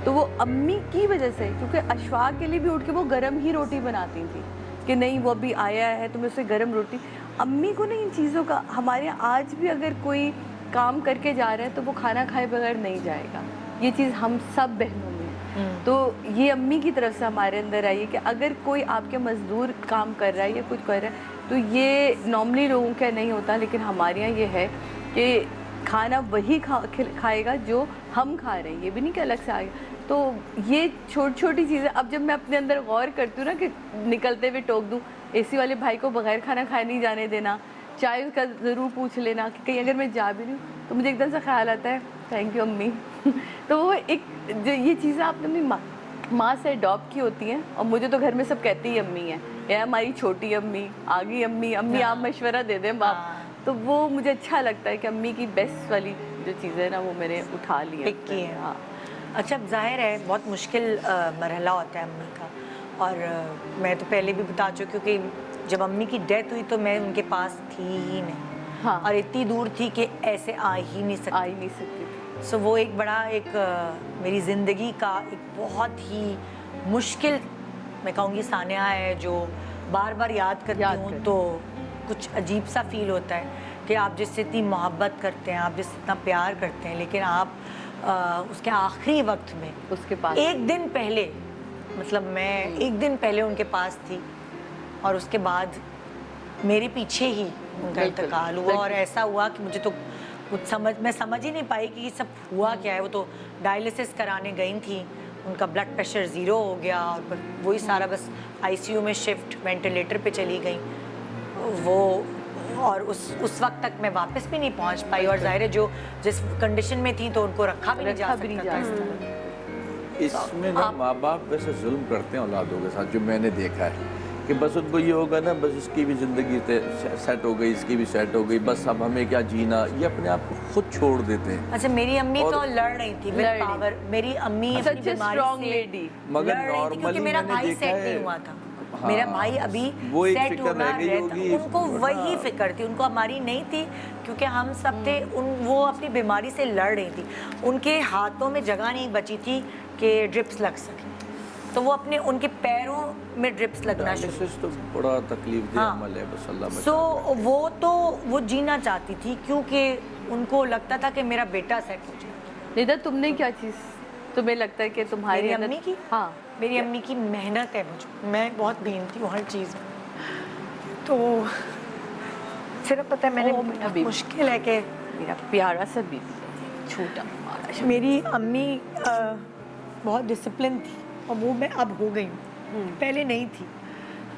تو وہ امی کی وجہ سے, کیونکہ اشفاق کے لیے بھی اٹھ کے وہ گرم ہی روٹی بناتی تھی کہ نہیں وہ ابھی آیا ہے تو میں اسے گرم روٹی. امی کو نہیں ان چیزوں کا, ہمارے یہاں آج بھی اگر کوئی کام کر کے جا رہا ہے تو وہ کھانا کھائے بغیر نہیں جائے گا. یہ چیز ہم سب بہنوں میں, تو یہ امی کی طرف سے ہمارے اندر آئی ہے کہ اگر کوئی آپ کے مزدور کام کر رہا ہے یا کچھ کر رہا ہے تو یہ نارملی لوگوں کا نہیں ہوتا, لیکن ہمارے یہاں یہ ہے کہ کھانا وہی کھائے گا جو ہم کھا رہے ہیں, یہ بھی نہیں کہ الگ سے آئے گا. تو یہ چھوٹی چیزیں اب جب میں اپنے اندر غور کرتی ہوں نا کہ نکلتے ہوئے ٹوک دوں, اے سی والے بھائی کو بغیر کھانا کھائے نہیں جانے دینا, چائے اس کا ضرور پوچھ لینا کہ کہیں اگر میں جا بھی رہی ہوں تو مجھے ایک دم سے خیال آتا ہے تھینک یو امی. تو وہ ایک جو یہ چیزیں آپ نے اپنی ماں سے اڈاپٹ کی ہوتی ہیں, اور مجھے تو گھر میں سب کہتے ہی امی ہیں, یا ہماری چھوٹی امی, آگی امی آپ مشورہ دے دیں باپ. تو وہ مجھے اچھا لگتا ہے کہ امی کی بیسٹ والی جو چیزیں نا وہ میں نے اٹھا لی ہیں. ہاں اچھا, ظاہر ہے بہت مشکل مرحلہ ہوتا ہے امی کا, اور میں تو پہلے بھی بتا چکی ہوں کہ جب امی کی ڈیتھ ہوئی تو میں ان کے پاس تھی ہی نہیں, اور اتنی دور تھی کہ ایسے آ ہی نہیں سکتی. سو وہ ایک بڑا ایک میری زندگی کا ایک بہت ہی مشکل میں کہوں گی سانحہ ہے جو بار بار یاد کرتی ہوں تو کچھ عجیب سا فیل ہوتا ہے کہ آپ جس سے اتنی محبت کرتے ہیں, آپ جس سے اتنا پیار کرتے ہیں, لیکن آپ اس کے آخری وقت میں اس کے پاس ایک دن پہلے, مطلب میں ایک دن پہلے ان کے پاس تھی, اور اس کے بعد میرے پیچھے ہی ان کا انتقال ہوا. اور ایسا ہوا کہ مجھے تو کچھ میں سمجھ ہی نہیں پائی کہ یہ سب ہوا کیا ہے. وہ تو ڈائلسس کرانے گئی تھیں, ان کا بلڈ پریشر 0 ہو گیا, اور پھر وہی سارا بس آئی سی یو میں شفٹ, وینٹیلیٹر پہ چلی گئیں وہ, اور اس وقت تک میں واپس بھی نہیں پہنچ پائی. اور ظاہر ہے جو جس کنڈیشن میں تھیں تو ان کو رکھا بھی نہیں جا سکتا تھا. اس میں نا ماں باپ ویسے ظلم کرتے ہیں اولادوں کے ساتھ, جو میں نے دیکھا ہے کہ بس ان کو یہ ہوگا نا بس اس کی بھی زندگی سیٹ ہو گئی, اس کی بھی سیٹ ہو گئی, بس اب ہمیں کیا جینا, یہ اپنے آپ کو خود چھوڑ دیتے ہیں. اچھا, میری امی تو لڑ رہی تھی ول پاور, میری امی اپنی بیماری سے مگر لڑ رہی تھی کیونکہ میرا بھائی سیٹ نہیں ہوا تھا. میرا بھائی ابھی سیٹ ہونا رہتا, ان کو وہی فکر تھی, ان کو ہماری نہیں تھی کیونکہ ہم سب تھے. وہ اپنی بیماری سے لڑ رہی تھی, ان کے ہاتھوں میں جگہ نہیں بچی تھی کہ ڈرپس لگ سکے, تو وہ اپنے ان کے پیروں میں ڈرپس لگنا شروع. تو بڑا تکلیف دہ عمل ہے, بس اللہ بچائے. سو وہ جینا چاہتی تھی کیونکہ ان کو لگتا تھا کہ میرا بیٹا سیٹ ہو جائے. ندا تم نے کیا چیز تمہیں لگتا ہے کہ تمہاری امی کی؟ ہاں, میری امی کی محنت ہے. میں بہت محنتی ہوں ہر چیز میں, تو صرف پتہ ہے میں نے مشکل ہے کہ میرا پیارا سا بیبی چھوٹا, میری امی بہت ڈسپلن تھی, اور وہ میں اب ہو گئی ہوں, پہلے نہیں تھی.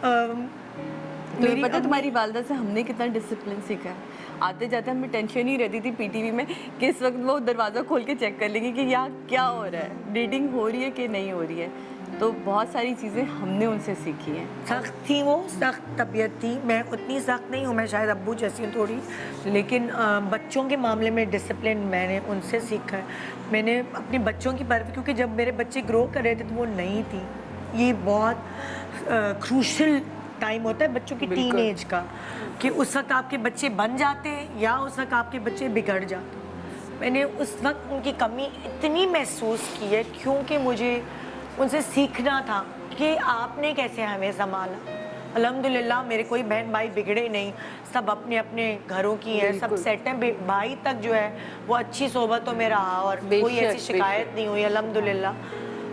تمہیں پتہ تمہاری والدہ سے ہم نے کتنا ڈسپلن سیکھا ہے. آتے جاتے ہمیں ٹینشن ہی رہتی تھی پی ٹی وی میں کہ اس وقت وہ دروازہ کھول کے چیک کر لیں گے کہ یہاں کیا ہو رہا ہے, بلیڈنگ ہو رہی ہے کہ نہیں ہو رہی ہے. تو بہت ساری چیزیں ہم نے ان سے سیکھی ہیں. سخت تھی وہ, سخت طبیعت تھی. میں اتنی سخت نہیں ہوں, میں شاید ابو جیسی ہوں تھوڑی, لیکن بچوں کے معاملے میں ڈسپلن میں نے ان سے سیکھا ہے. میں نے اپنے بچوں کی پرورش, کیونکہ جب میرے بچے گرو کر رہے تھے تو وہ نہیں تھی. یہ بہت کروشل ٹائم ہوتا ہے بچوں کی ٹین ایج کا, کہ اس وقت آپ کے بچے بن جاتے ہیں یا اس وقت آپ کے بچے بگڑ جاتے ہیں. میں نے اس وقت ان کی کمی اتنی محسوس کی ہے, کیونکہ مجھے ان سے سیکھنا تھا کہ آپ نے کیسے ہمیں سنبھالا. الحمدللہ میرے کوئی بہن بھائی بگڑے نہیں, سب اپنے اپنے گھروں کی ہیں, سب سیٹ ہیں. بھائی تک جو ہے وہ اچھی صحبتوں میں رہا اور کوئی ایسی شکایت نہیں ہوئی الحمدللہ.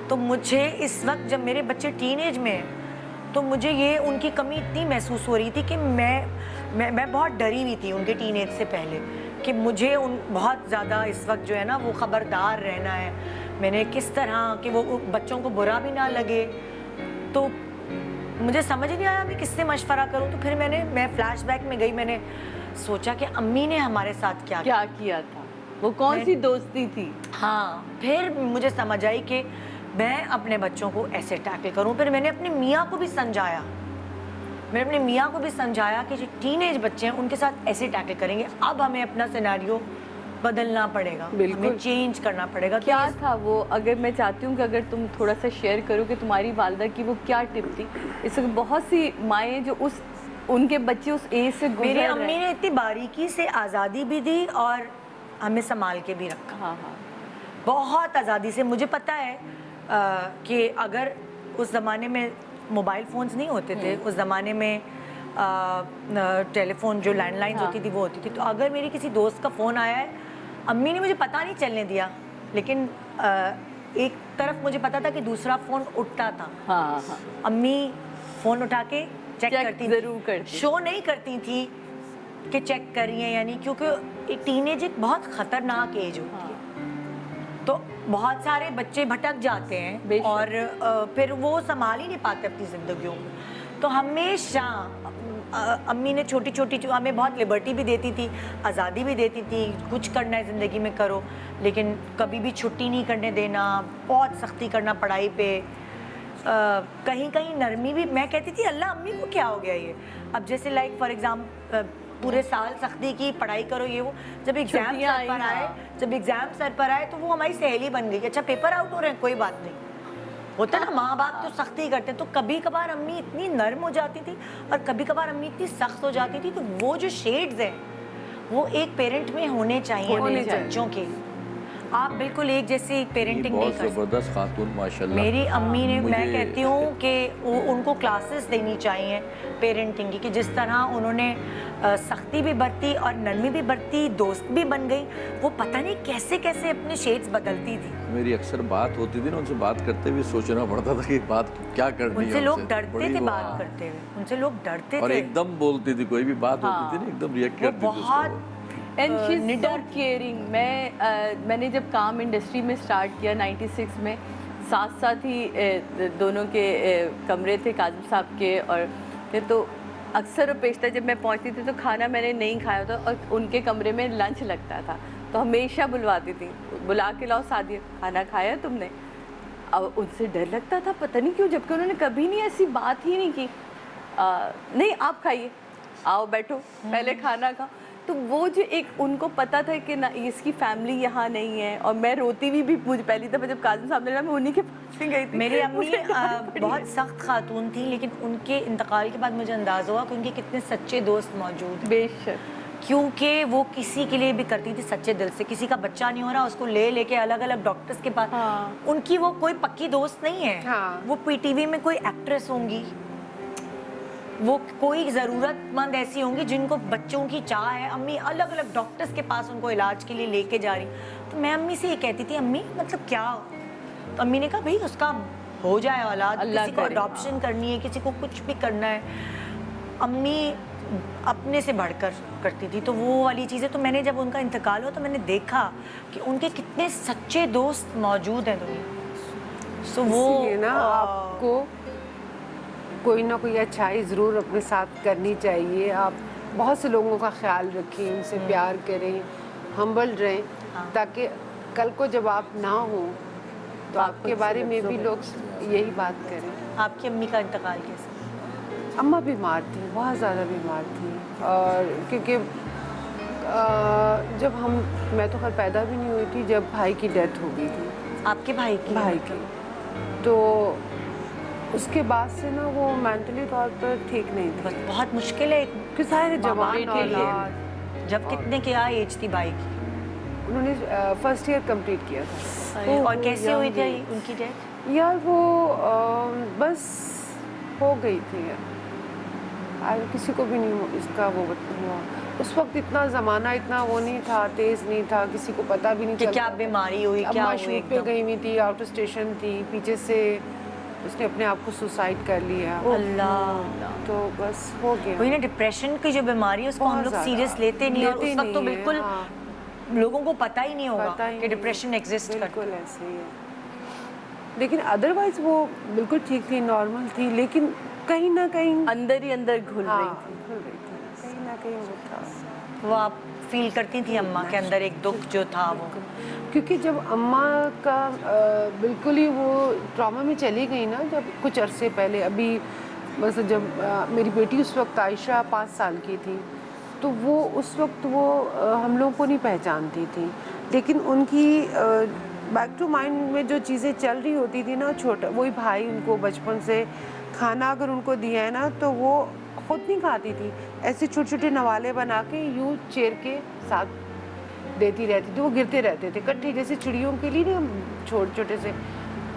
تو مجھے اس وقت جب میرے بچے ٹین ایج میں ہیں تو مجھے یہ ان کی کمی اتنی محسوس ہو رہی تھی کہ میں بہت ڈری ہوئی تھی ان کے ٹین ایج سے پہلے, کہ مجھے بہت زیادہ اس وقت جو ہے نا وہ خبردار رہنا ہے. میں نے کس طرح کہ وہ بچوں کو برا بھی نہ لگے, تو مجھے سمجھ نہیں آیا میں کس سے مشورہ کروں. تو پھر میں فلیش بیک میں گئی, میں نے سوچا کہ امی نے ہمارے ساتھ کیا کیا تھا, وہ کون سی دوستی تھی. ہاں, پھر مجھے سمجھ آئی کہ میں اپنے بچوں کو ایسے ٹیکل کروں. پھر میں نے اپنے میاں کو بھی سمجھایا, کہ جو ٹین ایج بچے ہیں ان کے ساتھ ایسے ٹیکل کریں گے. اب ہمیں اپنا سیناریو بدلنا پڑے گا, ہمیں چینج کرنا پڑے گا. کیا تھا وہ, اگر میں چاہتی ہوں کہ اگر تم تھوڑا سا شیئر کرو کہ تمہاری والدہ کی وہ کیا ٹپ تھی. اس وقت بہت سی مائیں جو ان کے بچے اس ایج سے گزر رہے ہیں. میری امی نے اتنی باریکی سے آزادی بھی دی اور ہمیں سنبھال کے بھی رکھا. ہاں, بہت آزادی سے. مجھے پتا ہے کہ اگر اس زمانے میں موبائل فونز نہیں ہوتے تھے, اس زمانے میں ٹیلی فون جو لینڈ لائنز ہوتی تھی وہ ہوتی تھی, تو اگر میری کسی دوست کا فون آیا ہے, امی نے مجھے پتہ نہیں چلنے دیا, لیکن ایک طرف مجھے پتا تھا کہ دوسرا فون اٹھتا تھا. امی فون اٹھا کے چیک کرتی, ضرور کرتی, شو نہیں کرتی تھی کہ چیک کر رہی ہیں یا نہیں, کیونکہ ایک ٹین ایج ایک بہت خطرناک ایج ہوتی ہے. تو بہت سارے بچے بھٹک جاتے ہیں اور پھر وہ سنبھال ہی نہیں پاتے اپنی زندگیوں کو. تو ہمیشہ امی نے چھوٹی چھوٹی ہمیں بہت لبرٹی بھی دیتی تھی, آزادی بھی دیتی تھی, کچھ کرنا ہے زندگی میں کرو, لیکن کبھی بھی چھٹی نہیں کرنے دینا, بہت سختی کرنا پڑھائی پہ, کہیں کہیں نرمی بھی. میں کہتی تھی اللہ امی کو کیا ہو گیا یہ. اب جیسے لائک فار ایگزامپل پورے سال سختی کی, پڑھائی کرو یہ وہ, جب ایگزام سر پر آئے تو وہ ہماری سہیلی بن گئی. اچھا پیپر آؤٹ ہو رہے ہیں, کوئی بات نہیں, ہوتا ہے نا, ماں باپ تو سختی کرتے ہیں. تو کبھی کبھار امی اتنی نرم ہو جاتی تھی اور کبھی کبھار امی اتنی سخت ہو جاتی تھی. تو وہ جو شیڈز ہیں وہ ایک پیرنٹ میں ہونے چاہیے بچوں کے. آپ بالکل ایک جیسی پیرنٹنگ نہیں کر سکتے. بہت زبردست خاتون ماشاءاللہ. میری امی نے, میں کہتی ہوں کہ ان کو کلاسز دینی چاہیے پیرنٹنگ کی, کہ جس طرح انہوں نے سختی بھی برتی اور نرمی بھی برتی, دوست بھی بن گئی. وہ پتہ نہیں کیسے کیسے اپنے شیڈز بدلتی تھی. میری اکثر بات ہوتی تھی نا, ان سے بات کرتے ہوئے سوچنا پڑتا تھا کہ بات کیا کرنی ہے. ان سے لوگ ڈرتے تھے بات کرتے ہوئے, ان سے لوگ ڈرتے تھے اور ایک دم بولتی تھی, کوئی بھی بات ہوتی تھی نا ایک دم ریئیکٹ کرتی تھی. بہت and she is so caring. میں نے جب کام انڈسٹری میں اسٹارٹ کیا 96 میں, ساتھ ساتھ ہی دونوں کے کمرے تھے کاظم صاحب کے, اور تو اکثر و بیشتر جب میں پہنچتی تھی تو کھانا میں نے نہیں کھایا ہوتا اور ان کے کمرے میں لنچ لگتا تھا, تو ہمیشہ بلواتی تھی, بلا کے لاؤ سعدیہ کھانا کھایا تم نے. اب ان سے ڈر لگتا تھا پتہ نہیں کیوں, جبکہ انہوں نے کبھی نہیں ایسی بات ہی نہیں کی, نہیں آپ کھائیے, آؤ بیٹھو پہلے کھانا کھاؤ. تو وہ جو ایک ان کو پتہ تھا کہ نہ اس کی فیملی یہاں نہیں ہے. اور میں روتی بھی مجھے پہلی دفعہ جب کاظم صاحب نے, میں انہیں کے پاس گئی تھی. میری امی بہت سخت خاتون تھیں, لیکن ان کے انتقال کے بعد مجھے اندازہ ہوا کہ ان کے کتنے سچے دوست موجود ہیں. بے شک, کیونکہ وہ کسی کے لیے بھی کرتی تھی سچے دل سے. کسی کا بچہ نہیں ہو رہا, اس کو لے کے الگ الگ ڈاکٹرز کے پاس. ان کی وہ کوئی پکی دوست نہیں ہے. وہ پی ٹی وی میں کوئی ایکٹریس ہوں گی, وہ کوئی ضرورت مند ایسی ہوں گی جن کو بچوں کی چاہ ہے, امی الگ الگ ڈاکٹرز کے پاس ان کو علاج کے لیے لے کے جا رہی. تو میں امی سے یہ کہتی تھی امی مطلب کیا ہو, تو امی نے کہا بھائی اس کا ہو جائے اولاد, کسی کو اڈاپشن کرنی ہے, کسی کو کچھ بھی کرنا ہے. امی اپنے سے بڑھ کر کرتی تھی. تو وہ والی چیزیں, تو میں نے جب ان کا انتقال ہوا تو میں نے دیکھا کہ ان کے کتنے سچے دوست موجود ہیں دنیا. سو وہ نا آپ کو کوئی نہ کوئی اچھائی ضرور اپنے ساتھ کرنی چاہیے. آپ بہت سے لوگوں کا خیال رکھیں, ان سے پیار کریں, ہمبل رہیں, تاکہ کل کو جب آپ نہ ہوں तो आपके बारे में भी लोग यही बात करें। आपकी अम्मी का इंतकाल कैसे? अम्मा बीमार थी, बहुत ज़्यादा बीमार थी, और क्योंकि जब मैं तो खैर पैदा भी नहीं हुई थी जब भाई की डेथ हो गई थी। आपके भाई की? तो उसके बाद से ना वो मेंटली तौर पर ठीक नहीं थी। बहुत मुश्किल है कि सारे जवान औलाद। जब कितने क्या एज थी भाई की? उन्होंने फर्स्ट ईयर कंप्लीट किया था। और कैसे हुई थी उनकी डेथ? यार वो बस हो गई थी यार, किसी को भी नहीं इसका वो हुआ। उस वक्त इतना ज़माना इतना वो नहीं था, तेज़ नहीं था, किसी को पता भी नहीं कि क्या बीमारी हुई, क्या हुई? शूट पे गई हुई थी, आउट स्टेशन थी, पीछे से उसने अपने आप को सुसाइड कर लिया। अल्लाह। तो बस हो गया। वही ना, डिप्रेशन की जो बीमारी है उसको हम लोग सीरियस लेते नहीं, और उस वक्त तो बिल्कुल लोगों को पता ही नहीं होगा कि डिप्रेशन एग्जिस्ट करता है। बिल्कुल ऐसे ही है। लेकिन अदरवाइज वो बिल्कुल ठीक थी, नॉर्मल थी, लेकिन कहीं ना कहीं अंदर ही अंदर घुल रही थी। कहीं ना कहीं वो था। वो आप फील करती थी अम्मा के अंदर एक दुख जो था वो? क्योंकि जब अम्मा का बिल्कुल ही वो ट्रॉमा में चली गई ना, जब कुछ अरसे पहले, अभी बस जब मेरी बेटी उस वक्त आयशा 5 साल की थी, तो वो उस वक्त वो हम लोगों को नहीं पहचानती थी, लेकिन उनकी बैक टू माइंड में जो चीज़ें चल रही होती थी ना, छोटा वही भाई उनको बचपन से खाना अगर उनको दिया है ना तो वो खुद नहीं खाती थी, ऐसे छोटे छोटे नवाले बना के यूँ चेयर के साथ देती रहती थी। वो गिरते रहते थे इकट्ठे, जैसे चिड़ियों के लिए ना छोटे छोटे से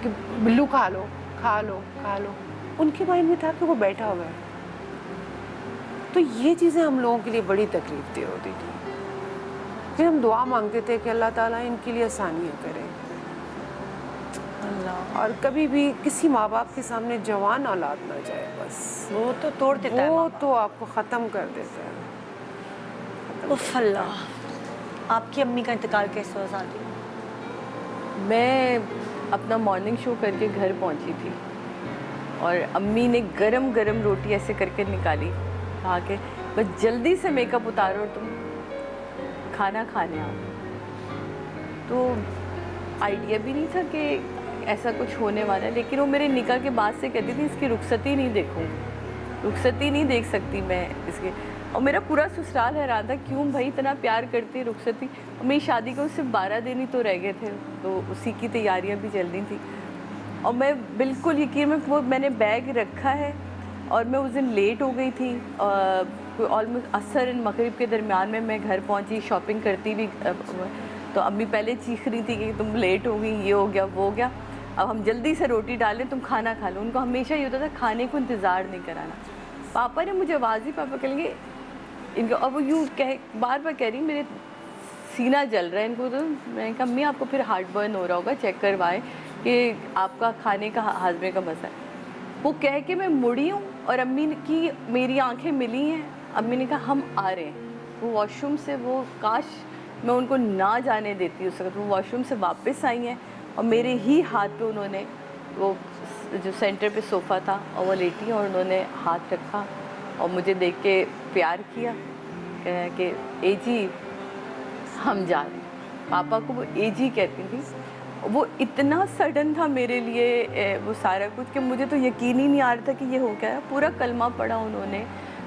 कि बिल्लू खा लो खा लो खा लो, उनके माइंड में था कि वो बैठा हुआ है। तो ये चीज़ें हम लोगों के लिए बड़ी तकलीफ दे होती थी। फिर हम दुआ मांगते थे कि अल्लाह ताला इनके लिए आसानियाँ करे, और कभी भी किसी माँ बाप के सामने जवान औलाद ना जाए, बस वो तो तोड़ देता है, वो तो आपको ख़त्म कर देता है। उफ़ अल्लाह। आपकी अम्मी का इंतकाल कैसे हुआ साथी? मैं अपना मॉर्निंग शो करके घर पहुंची थी, और अम्मी ने गरम गरम रोटी ऐसे करके निकाली, कहा कि बस जल्दी से मेकअप उतारो, तुम खाना खाने आओ। तो आइडिया भी नहीं था कि ऐसा कुछ होने वाला है, लेकिन वो मेरे निकाह के बाद से कहती थी इसकी रुखसती नहीं देखूँ, रुखसती नहीं देख सकती मैं इसके। और मेरा पूरा ससुराल हैरान था, क्यों भाई इतना प्यार करती है रुखसती। और मेरी शादी को सिर्फ 12 दिन ही तो रह गए थे, तो उसी की तैयारियां भी चल रही थी। और मैं बिल्कुल यकीन में वो मैंने बैग रखा है, और मैं उस दिन लेट हो गई थी, ऑलमोस्ट असर एंड मगरिब के दरमियान में मैं घर पहुंची, शॉपिंग करती भी। तो अम्मी पहले चीख रही थी कि तुम लेट हो गई, ये हो गया वो हो गया, अब हम जल्दी से रोटी डालें, तुम खाना खा लो। उनको हमेशा ये होता था खाने को इंतज़ार नहीं कराना। पापा ने मुझे आवाज़ दी, पापा कहेंगे इनको, अब वो यूँ बार बार कह रही मेरे सीना जल रहा है इनको। तो मैंने कहा अम्मी आपको फिर हार्ट बर्न हो रहा होगा, चेक करवाएं कि आपका खाने का हाजमे का मसला है। वो कह के मैं मुड़ी हूँ, और अम्मी की मेरी आंखें मिली हैं। अम्मी ने कहा हम आ रहे हैं। वो वॉशरूम से, वो काश मैं उनको ना जाने देती उस वक्त, वो वॉशरूम से वापस आई हैं, और मेरे ही हाथ पे उन्होंने, वो जो सेंटर पे सोफ़ा था और वो लेटी, और उन्होंने हाथ रखा और मुझे देख के प्यार किया, कहा कि ए जी हम जा रहे हैं। पापा को वो ए जी कहती थी। वो इतना सडन था मेरे लिए वो सारा कुछ, कि मुझे तो यकीन ही नहीं आ रहा था कि ये हो गया। पूरा कलमा पढ़ा उन्होंने,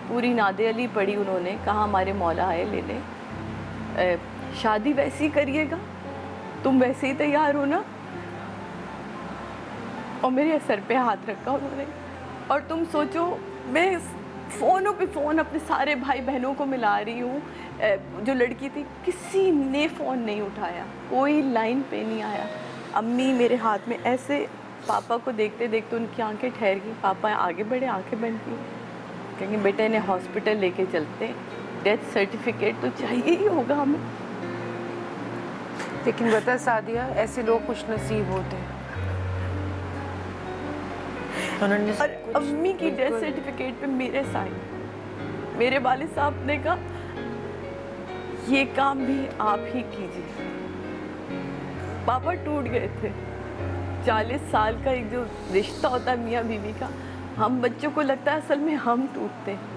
पूरी नादे अली पढ़ी उन्होंने, कहा हमारे मौला आए ले लें, शादी वैसी करिएगा, तुम वैसे ही तैयार हो ना। और मेरे सर पे हाथ रखा उन्होंने। और तुम सोचो, मैं फ़ोनों पे फ़ोन अपने सारे भाई बहनों को मिला रही हूँ, जो लड़की थी किसी ने फ़ोन नहीं उठाया, कोई लाइन पे नहीं आया। अम्मी मेरे हाथ में ऐसे, पापा को देखते देखते उनकी आंखें ठहर गई। पापा आगे बढ़े, आंखें बंद की, कहेंगे बेटा इन्हें हॉस्पिटल लेके चलते, डेथ सर्टिफिकेट तो चाहिए ही होगा हमें। लेकिन बता सादिया, ऐसे लोग खुश नसीब होते हैं। और अम्मी की डेथ सर्टिफिकेट पे मेरे साइन। मेरे वालिद साहब ने कहा ये काम भी आप ही कीजिए। पापा टूट गए थे। 40 साल का एक जो रिश्ता होता है मियाँ बीवी का, हम बच्चों को लगता है असल में हम टूटते हैं।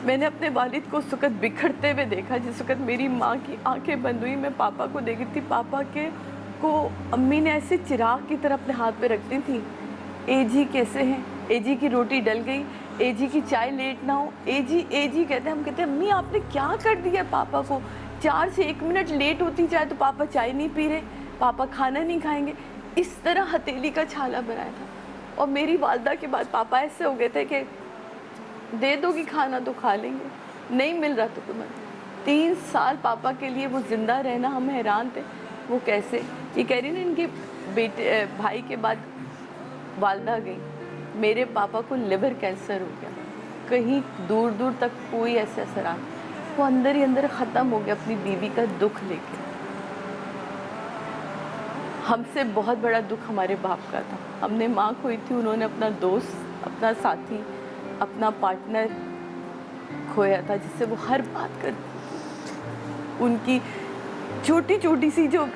मैंने अपने वालिद को उस वक़्त बिखरते हुए देखा, जिस वक़्त मेरी माँ की आंखें बंद हुई। मैं पापा को देख रही थी, पापा के को अम्मी ने ऐसे चिराग की तरह अपने हाथ पे रखती थी। ए जी कैसे हैं, ए जी की रोटी डल गई, ए जी की चाय लेट ना हो, ए जी कहते हैं। हम कहते हैं अम्मी आपने क्या कर दिया पापा को, 4 से 1 मिनट लेट होती चाय तो पापा चाय नहीं पी रहे, पापा खाना नहीं खाएंगे। इस तरह हथेली का छाला बनाया था। और मेरी वालदा के बाद पापा ऐसे हो गए थे कि दे दोगी खाना तो खा लेंगे, नहीं मिल रहा तो तुम्हें। 3 साल पापा के लिए वो जिंदा रहना, हम हैरान थे वो कैसे। ये कह रही ना इनके बेटे भाई के बाद वालदा गई, मेरे पापा को लिवर कैंसर हो गया, कहीं दूर दूर तक कोई ऐसे असर वो अंदर ही अंदर ख़त्म हो गया अपनी बीवी का दुख लेके। हमसे बहुत बड़ा दुख हमारे बाप का था। हमने माँ खोई थी, उन्होंने अपना दोस्त, अपना साथी, अपना पार्टनर खोया था जिससे वो हर बात करती। उनकी छोटी छोटी सी जो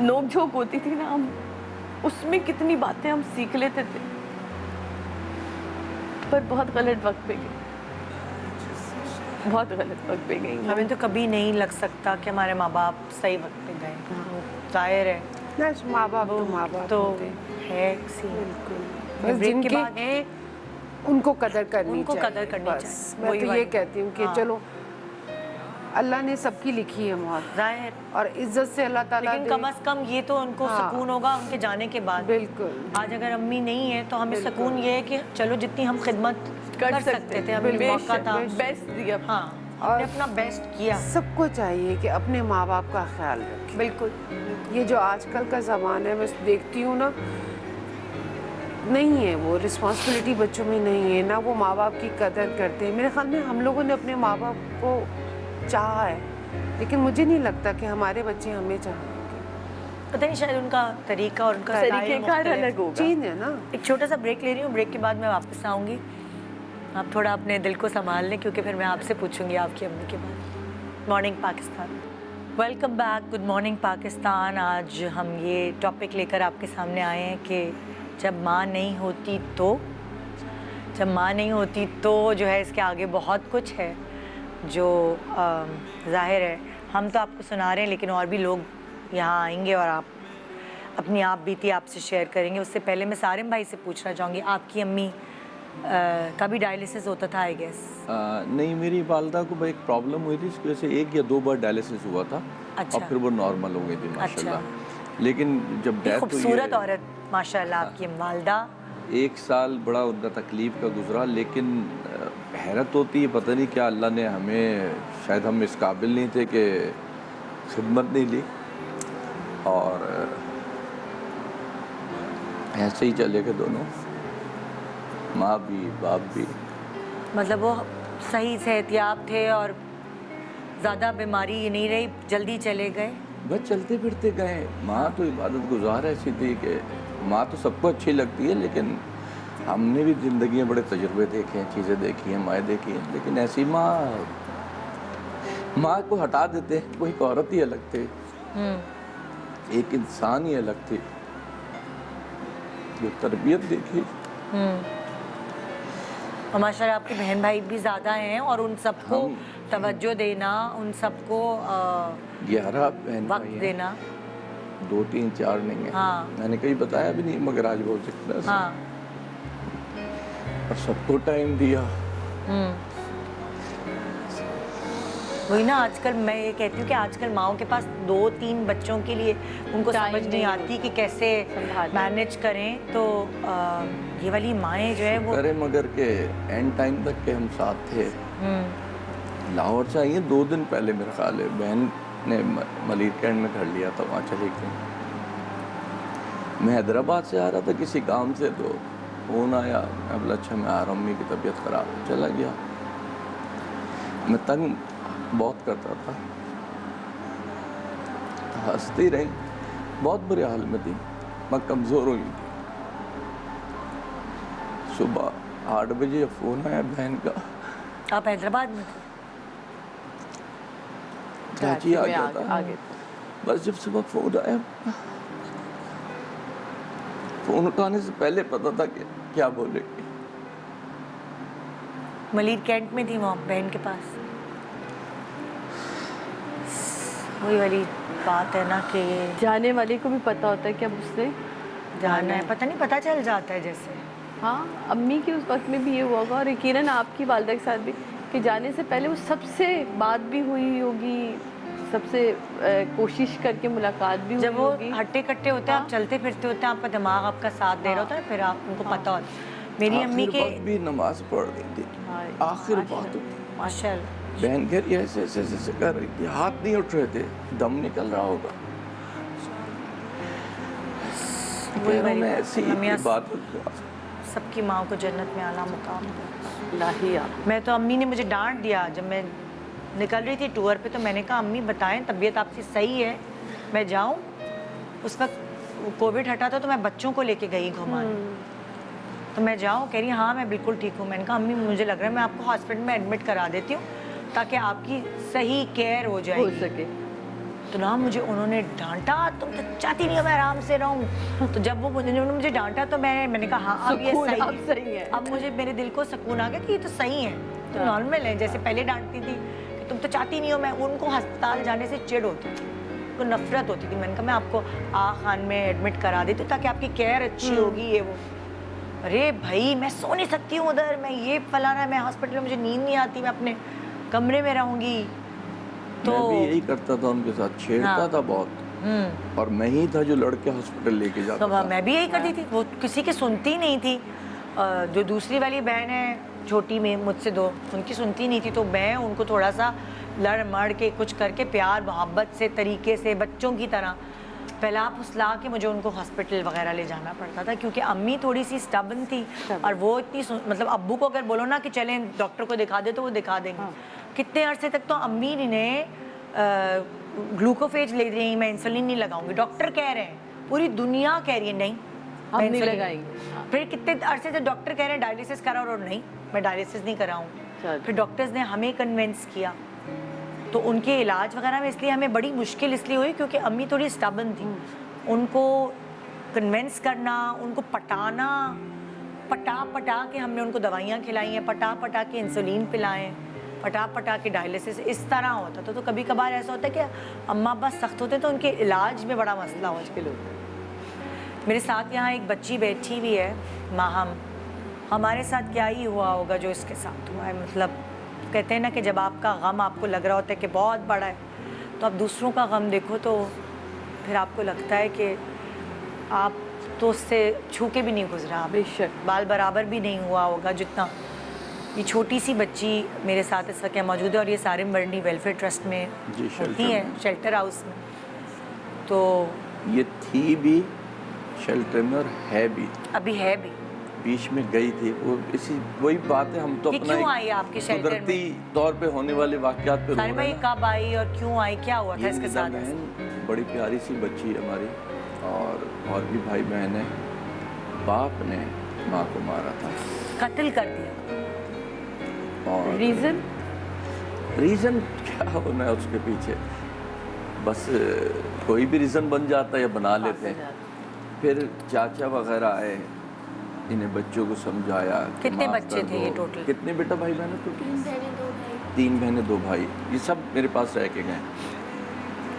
नोक झोंक होती थी ना, हम उसमें कितनी बातें हम सीख लेते थे, पर बहुत गलत वक्त पे गई, बहुत गलत वक्त पे गई। हमें तो कभी नहीं लग सकता कि हमारे माँ बाप सही वक्त पे गए। जाहिर है माँ बाप तो माँ बाप तो होते हैं। है बस जिनके हैं उनको कदर करनी चाहिए। कदर करनी बस चाहिए। मैं वही तो ये वाली। कहती हूँ कि हाँ। चलो अल्लाह ने सबकी लिखी है मौत, जाहिर, और इज्जत से अल्लाह ताला लेकिन दे। कम से कम ये तो उनको हाँ। सुकून होगा उनके जाने के बाद। बिल्कुल। आज अगर अम्मी नहीं है तो हमें सुकून ये है कि चलो जितनी हम खिदमत कर सकते थे, हमें मौका था, बेस्ट दिया। हाँ, हमने अपना बेस्ट किया। सबको चाहिए कि अपने माँ बाप का ख्याल रखें। बिल्कुल। ये जो आजकल का ज़माना है, मैं देखती हूँ ना, नहीं है वो रिस्पॉन्सिबिलिटी बच्चों में, नहीं है ना वो माँ बाप की कदर करते हैं। मेरे ख्याल में हम लोगों ने अपने माँ बाप को चाहा है, लेकिन मुझे नहीं लगता कि हमारे बच्चे हमें चाहेंगे। पता नहीं, शायद उनका तरीका और उनका तरीक़ेकार अलग होगा। चीज़ है ना। एक छोटा सा ब्रेक ले रही हूँ, ब्रेक के बाद मैं वापस आऊँगी। आप थोड़ा अपने दिल को संभाल लें, क्योंकि फिर मैं आपसे पूछूंगी आपकी अम्मी के बारे। Morning Pakistan, welcome back, good morning Pakistan. आज हम ये टॉपिक लेकर आपके सामने आए हैं कि जब माँ नहीं होती तो, जब माँ नहीं होती तो जो है इसके आगे बहुत कुछ है जो ज़ाहिर है हम तो आपको सुना रहे हैं, लेकिन और भी लोग यहाँ आएंगे और आप अपनी आप बीती आपसे शेयर करेंगे। उससे पहले मैं सारिम भाई से पूछना चाहूँगी, आपकी अम्मी का भी डायलिसिस होता था आई गेस? नहीं, मेरी वालदा को एक प्रॉब्लम हुई थी, इसकी वजह से 1 या 2 बार डायलिसिस हुआ था। अच्छा। और फिर वो नॉर्मल हो गई थी माशाल्लाह। लेकिन जब डेथ हुई, खूबसूरत औरत माशाल्लाह आपकी वालदा। 1 साल बड़ा उनका तकलीफ का गुजरा, लेकिन हैरत होती है, पता नहीं क्या अल्लाह ने हमें, शायद हम इस काबिल नहीं थे कि खिदमत नहीं ली, और ऐसे ही चले गए दोनों, माँ भी बाप भी। मतलब वो सही सेहतियाब थे और ज़्यादा बीमारी नहीं रही, जल्दी चले गए? बस चलते फिरते गए। माँ तो इबादत गुजार ऐसी थी कि माँ तो सबको अच्छी लगती है, लेकिन हमने भी ज़िंदगी में बड़े तजुर्बे देखे हैं, चीज़ें देखी हैं, माएँ देखी हैं, लेकिन ऐसी माँ को हटा देते हैं, वो एक औरत ही अलग थी, एक इंसान ही अलग थी, जो तरबियत देखी। और माशाल्लाह आपके बहन भाई भी ज़्यादा हैं, और उन सबको तवज्जो देना, उन सबको 11 बहन वक्त भाई हैं। देना। 2, 3, 4 नहीं है। हाँ। मैंने कहीं बताया भी नहीं, मगर आज बोल सकता है। हाँ। और सबको टाइम दिया। वही ना, आजकल मैं ये कहती हूँ कि आजकल माओं के पास 2-3 बच्चों के लिए उनको टाइम समझ नहीं आती कि कैसे मैनेज करें। तो ये वाली माएँ जो है वो करे, मगर के एंड टाइम तक के हम साथ थे। लाहौर से आई हैं 2 दिन पहले मेरा ख्याल है, बहन ने मलिर कैंट में घर लिया था, वहाँ चली गई। मैं हैदराबाद से आ रहा था किसी काम से, तो फ़ोन आया, मैं बोला अच्छा मैं आ रहा हूँ, अम्मी की तबीयत ख़राब, चला गया। मैं तंग बहुत करता था, हंसती रही, बहुत बुरे हाल में थी, मैं कमज़ोर हो गई थी। सुबह 8 बजे फ़ोन आया बहन का। आप हैदराबाद में थे? कराची आ गया था। बस जब सुबह फ़ोन आया, फ़ोन उठाने से पहले पता था कि क्या बोलेगी। मलिर कैंट में थी वहाँ बहन के पास? वही वाली बात है ना कि जाने वाले को भी पता होता है कि अब उसने जाना है, पता नहीं, पता चल जाता है जैसे। हाँ, अम्मी के उस वक्त में भी ये हुआ होगा और यकीनन आपकी वालिदा के साथ भी, कि जाने से पहले वो सबसे बात भी हुई होगी, सबसे कोशिश करके मुलाकात भी हुई जब वो होगी। हट्टे कट्टे होते हैं, आप चलते फिरते होते हैं, आपका दिमाग आपका साथ दे रहा होता है, फिर आप उनको पता होता है। मेरी अम्मी के वक्त भी नमाज पढ़ रही थी, आखिर बात माशाल्लाह बहन कह रही है ऐसे ऐसे ऐसे कर रही थी, हाथ नहीं उठ रहे थे, दम निकल रहा होगा। वही वाली ऐसी अम्मियाँ बात सबकी माँ को जन्नत में आला मुकाम दे। लाहिया। मैं तो अम्मी ने मुझे डांट दिया जब मैं निकल रही थी टूर पे, तो मैंने कहा अम्मी बताएं तबीयत आपकी सही है, मैं जाऊं। उस वक्त कोविड हटा था तो मैं बच्चों को लेके गई घुमाने, तो मैं जाऊं, कह रही हाँ मैं बिल्कुल ठीक हूँ। मैंने कहा अम्मी मुझे लग रहा है मैं आपको हॉस्पिटल में एडमिट करा देती हूँ ताकि आपकी सही केयर हो जाए हो सके। तो ना मुझे उन्होंने डांटा, तुम तो चाहती नहीं हो मैं आराम से रहूं। तो जब वो उन्होंने मुझे डांटा तो मैंने कहा हाँ अब ये सुकून, सही अब सही है। अब मुझे मेरे दिल को सुकून आ गया कि ये तो सही है, तो नॉर्मल है। जैसे पहले डांटती थी कि तुम तो चाहती नहीं हो, मैं उनको अस्पताल जाने से चिढ़ होती थी, उनको नफरत होती थी। मैंने कहा मैं आपको खान में एडमिट करा देती हूँ ताकि आपकी केयर अच्छी होगी, ये वो। अरे भाई मैं सो नहीं सकती हूँ उधर, मैं ये फलाना, मैं हॉस्पिटल में मुझे नींद नहीं आती, मैं अपने कमरे में रहूँगी। तो मैं भी यही करता था उनके साथ, छेड़ता था बहुत, और मैं ही था जो लड़के हॉस्पिटल लेके जाता था। मैं भी यही करती थी, वो किसी की सुनती नहीं थी। जो दूसरी वाली बहन है छोटी में मुझसे दो, उनकी सुनती नहीं थी, तो मैं उनको थोड़ा सा लड़ मड़ के कुछ करके प्यार मोहब्बत से तरीके से बच्चों की तरह पहला फुसला के मुझे उनको हॉस्पिटल वगैरह ले जाना पड़ता था, क्योंकि अम्मी थोड़ी सी स्टबन थी और वो इतनी मतलब अब्बू को अगर बोलो ना कि चलें डॉक्टर को दिखा दे तो वो दिखा देंगे। कितने अरसे तक तो अम्मी ने ग्लूकोफेज ले रही, मैं इंसुलिन नहीं लगाऊंगी, डॉक्टर कह रहे हैं, पूरी दुनिया कह रही है नहीं हम मैं नहीं insulin- लगाएंगे। फिर कितने अरसे से डॉक्टर कह रहे हैं डायलिसिस कराओ, और नहीं मैं डायलिसिस नहीं कराऊँ। फिर डॉक्टर्स ने हमें कन्विंस किया, तो उनके इलाज वगैरह में इसलिए हमें बड़ी मुश्किल इसलिए हुई क्योंकि अम्मी थोड़ी स्टबन थी। उनको कन्विंस करना, उनको पटाना, पटा के हमने उनको दवाइयाँ खिलाई हैं, पटा के इंसुलिन पिलाएं, पटा के डायलिसिस, इस तरह होता था। तो कभी कभार ऐसा होता है कि अम्मा अब्बा सख्त होते तो उनके इलाज में बड़ा मसला हो मुश्किल होता है। मेरे साथ यहाँ एक बच्ची बैठी हुई है माहम, हमारे साथ क्या ही हुआ होगा जो इसके साथ हुआ है। मतलब कहते हैं ना कि जब आपका गम आपको लग रहा होता है कि बहुत बड़ा है, तो आप दूसरों का गम देखो तो फिर आपको लगता है कि आप तो उससे छू के भी नहीं गुजरा, बेशक बाल बराबर भी नहीं हुआ होगा जितना। ये छोटी सी बच्ची मेरे साथ इस वक्त मौजूद है और ये सारे मरनी वेलफेयर ट्रस्ट में होती है, शेल्टर हाउस में। तो ये थी भी शेल्टर में और है भी, अभी है भी, बीच में गई थी वो। इसी वही बात है, हम तो अपना क्यों आई आपके शेल्टर में? कुदरती तौर पे होने वाले वाकयात पे रो सारे रहे भाई हैं। कब आई और क्यों आई, क्या हुआ था इसके साथ? बहन बड़ी प्यारी सी बच्ची है हमारी, और भी भाई बहन है। बाप ने माँ को मारा था, कत्ल कर दिया। और रीज़न क्या होना है उसके पीछे, बस कोई भी रीज़न बन जाता है या बना लेते हैं। फिर चाचा वगैरह आए, इन्हें बच्चों को समझाया। कितने बच्चे थे ये टोटल? कितने बेटा भाई बहन टोटल? 3 बहनें 2 भाई। ये सब मेरे पास रह के गए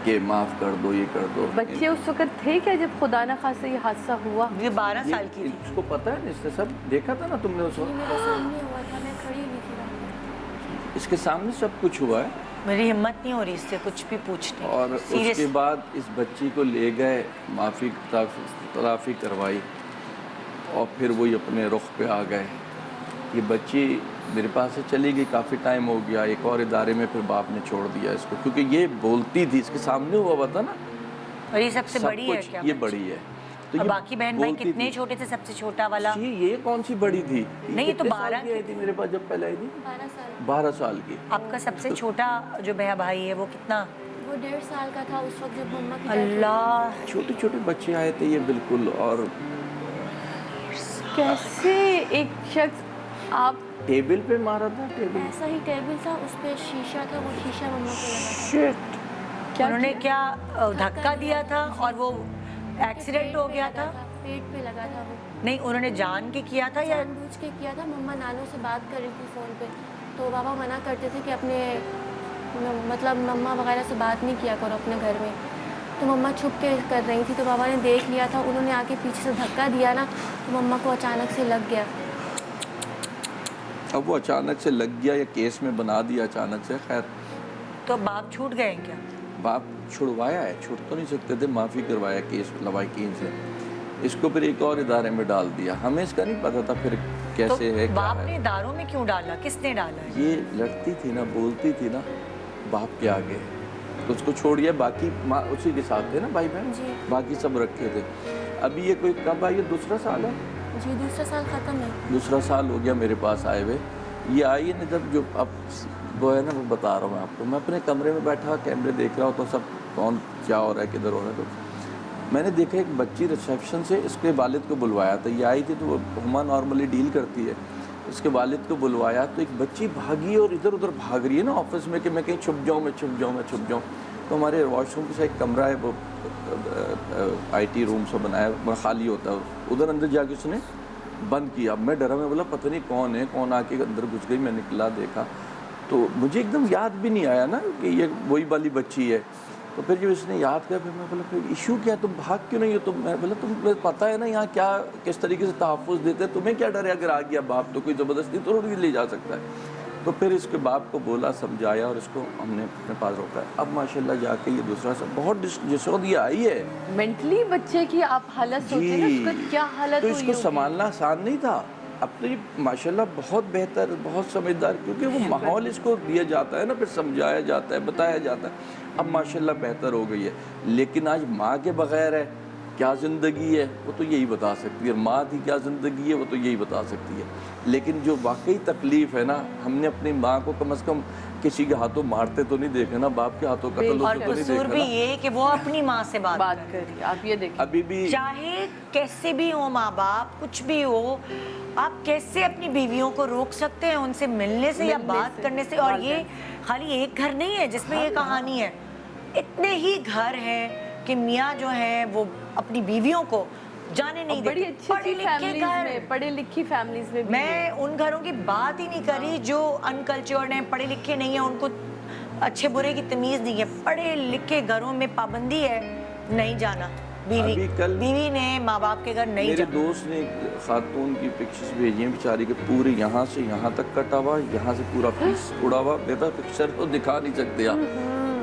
कि माफ़ कर दो, ये कर दो। बच्चे उस वक्त थे क्या जब खुदा न खास्ता ये हादसा हुआ? ये 12 साल की थी। इसको पता है, इसने सब देखा था ना तुमने उस वक्त? मेरे सामने हुआ था, मैं खड़ी हुई थी वहाँ पे। इसके सामने सब कुछ हुआ है। मेरी हिम्मत नहीं हो रही इससे कुछ भी पूछने। और उसके बाद इस बच्ची को ले गए, माफ़ी तलाफ़ी करवाई, और फिर वही अपने रुख पे आ गए। ये बच्ची मेरे पास से चली गई, काफ़ी टाइम हो गया। एक और इदारे में फिर बाप ने छोड़ दिया इसको, क्योंकि ये बोलती थी, इसके सामने हुआ था ना। और ये सबसे सब बड़ी है कुछ क्या? ये बड़ी है। तो और ये बाकी बहन भाई बोलती कितने थी। छोटे थे? सबसे छोटा वाला ये कौन सी बड़ी थी? नहीं, ये तो कितने साल 12 की आई थी मेरे पास जब पहले आई थी? 12 साल। 12 साल की। आपका सबसे छोटा जो भैया भाई है वो कितना? वो 1.5 साल का था उस वक्त जब मम्मा की death हुई। अल्लाह, छोटे छोटे बच्चे आए थे ये बिल्कुल। और कैसे एक शख्स आप टेबल पे मारा था? टेबल ऐसा ही टेबल था, उस पे शीशा था, वो शीशा मम्मा को लगा था। क्या उन्होंने क्या धक्का दिया था और वो एक्सीडेंट हो गया था? पेट पे लगा था वो। नहीं, उन्होंने जान के किया था या? जानबूझ के किया था। मम्मा नानू से बात कर रही थी फ़ोन पे, तो पापा मना करते थे कि अपने मतलब मम्मा वगैरह से बात नहीं किया करो अपने घर में। तो मम्मा छुप के कर रही थी, तो पापा ने देख लिया था, उन्होंने आके पीछे से धक्का दिया ना, तो मम्मा को अचानक से लग गया। अब वो अचानक से लग गया या केस में बना दिया अचानक से, खैर। तो बाप छूट गए क्या? बाप छुड़वाया है, छुड़ तो नहीं सकते थे, माफ़ी करवाया केस लवाकिन से। इसको फिर एक और इदारे में डाल दिया, हमें इसका नहीं पता था फिर कैसे तो है क्या बाप है। ने इदारों में क्यों डाला, किसने डाला है? ये लड़ती थी ना, बोलती थी ना बाप के आगे, तो उसको छोड़िए, बाकी माँ उसी के साथ थे ना, भाई बहन, बाकी सब रखे थे। अभी ये कोई कब आई है, दूसरा साल है? जी दूसरा साल ख़त्म है। दूसरा साल हो गया मेरे पास आए हुए। ये आई है ना जब, जो अब वो है ना, वो बता रहा हूँ मैं आपको, मैं अपने कमरे में बैठा कैमरे देख रहा हूँ तो सब कौन क्या हो रहा है, किधर हो रहा है, तो मैंने देखा एक बच्ची रिसेप्शन से इसके वालिद को बुलवाया था। ये आई थी तो वो हुमा नॉर्मली डील करती है, इसके वालिद को बुलवाया तो एक बच्ची भागी और इधर उधर भाग रही है ना ऑफिस में कि मैं कहीं छुप जाऊँ, मैं छुप जाऊँ, मैं छुप जाऊँ। तो हमारे वॉशरूम के साथ एक कमरा है, वो IT रूम से बनाया, वहाँ खाली होता है, उधर अंदर जाके उसने बंद किया। अब मैं डरा, मैं बोला पता नहीं कौन है, कौन आके अंदर घुस गई। मैं निकला देखा तो मुझे एकदम याद भी नहीं आया ना कि ये वही वाली बच्ची है। तो फिर जब इसने याद किया, फिर मैं बोला फिर इशू क्या, तुम भाग क्यों नहीं हो? तो मैं बोला तुम्हें पता है ना यहाँ क्या किस तरीके से तहफ़्फ़ुज़ देते हैं, तुम्हें क्या डर है, अगर आ गया बाप तो कोई ज़बरदस्ती तो नहीं ले जा सकता है। तो फिर इसके बाप को बोला, समझाया और इसको हमने अपने पास रोका है। अब माशाल्लाह जाके ये दूसरा सब बहुत जिसोदिया आई है। मेंटली बच्चे की आप हालत सोचिए ना, उसका क्या हालत तो हुई इसको होगी। संभालना आसान नहीं था। अब तो ये माशाल्लाह बहुत बेहतर, बहुत समझदार, क्योंकि वो माहौल इसको दिया जाता है ना, फिर समझाया जाता है, बताया जाता है। अब माशाल्लाह बेहतर हो गई है। लेकिन आज माँ के बग़ैर है क्या ज़िंदगी है, वो तो यही बता सकती है। माँ की क्या ज़िंदगी है, वो तो यही बता सकती है। लेकिन जो वाकई तकलीफ़ है ना, हमने अपनी माँ को कम से कम किसी के हाथों मारते तो नहीं देखे ना, बाप के हाथों कत्ल और होते तो नहीं कसूर देखा भी ना। ये कि वो अपनी माँ से बात करिए। आप ये देखिए, अभी भी चाहे कैसे भी हो माँ बाप, कुछ भी हो, आप कैसे अपनी बीवियों को रोक सकते हैं उनसे मिलने से या बात करने से? और ये खाली एक घर नहीं है जिसमें ये कहानी है, इतने ही घर हैं कि मियाँ जो हैं वो अपनी बीवियों को जाने नहीं देते। बड़ी अच्छी फैमिलीज में, पढ़े लिखी फैमिलीज में भी मैं उन घरों की बात ही नहीं कर रही जो अनकल्चर्ड हैं, पढ़े लिखे नहीं हैं, उनको अच्छे बुरे की तमीज़ नहीं है। पढ़े लिखे घरों में पाबंदी है नहीं जाना, बीवी ने माँ बाप के घर नहीं मेरे जाना। दोस्त ने एक खातून की पिक्चर्स भेजी हैं बेचारी के, पूरे यहाँ से यहाँ तक कटा हुआ, यहाँ से पूरा पीस उड़ा हुआ। बेटा पिक्चर तो दिखा नहीं सकते आप,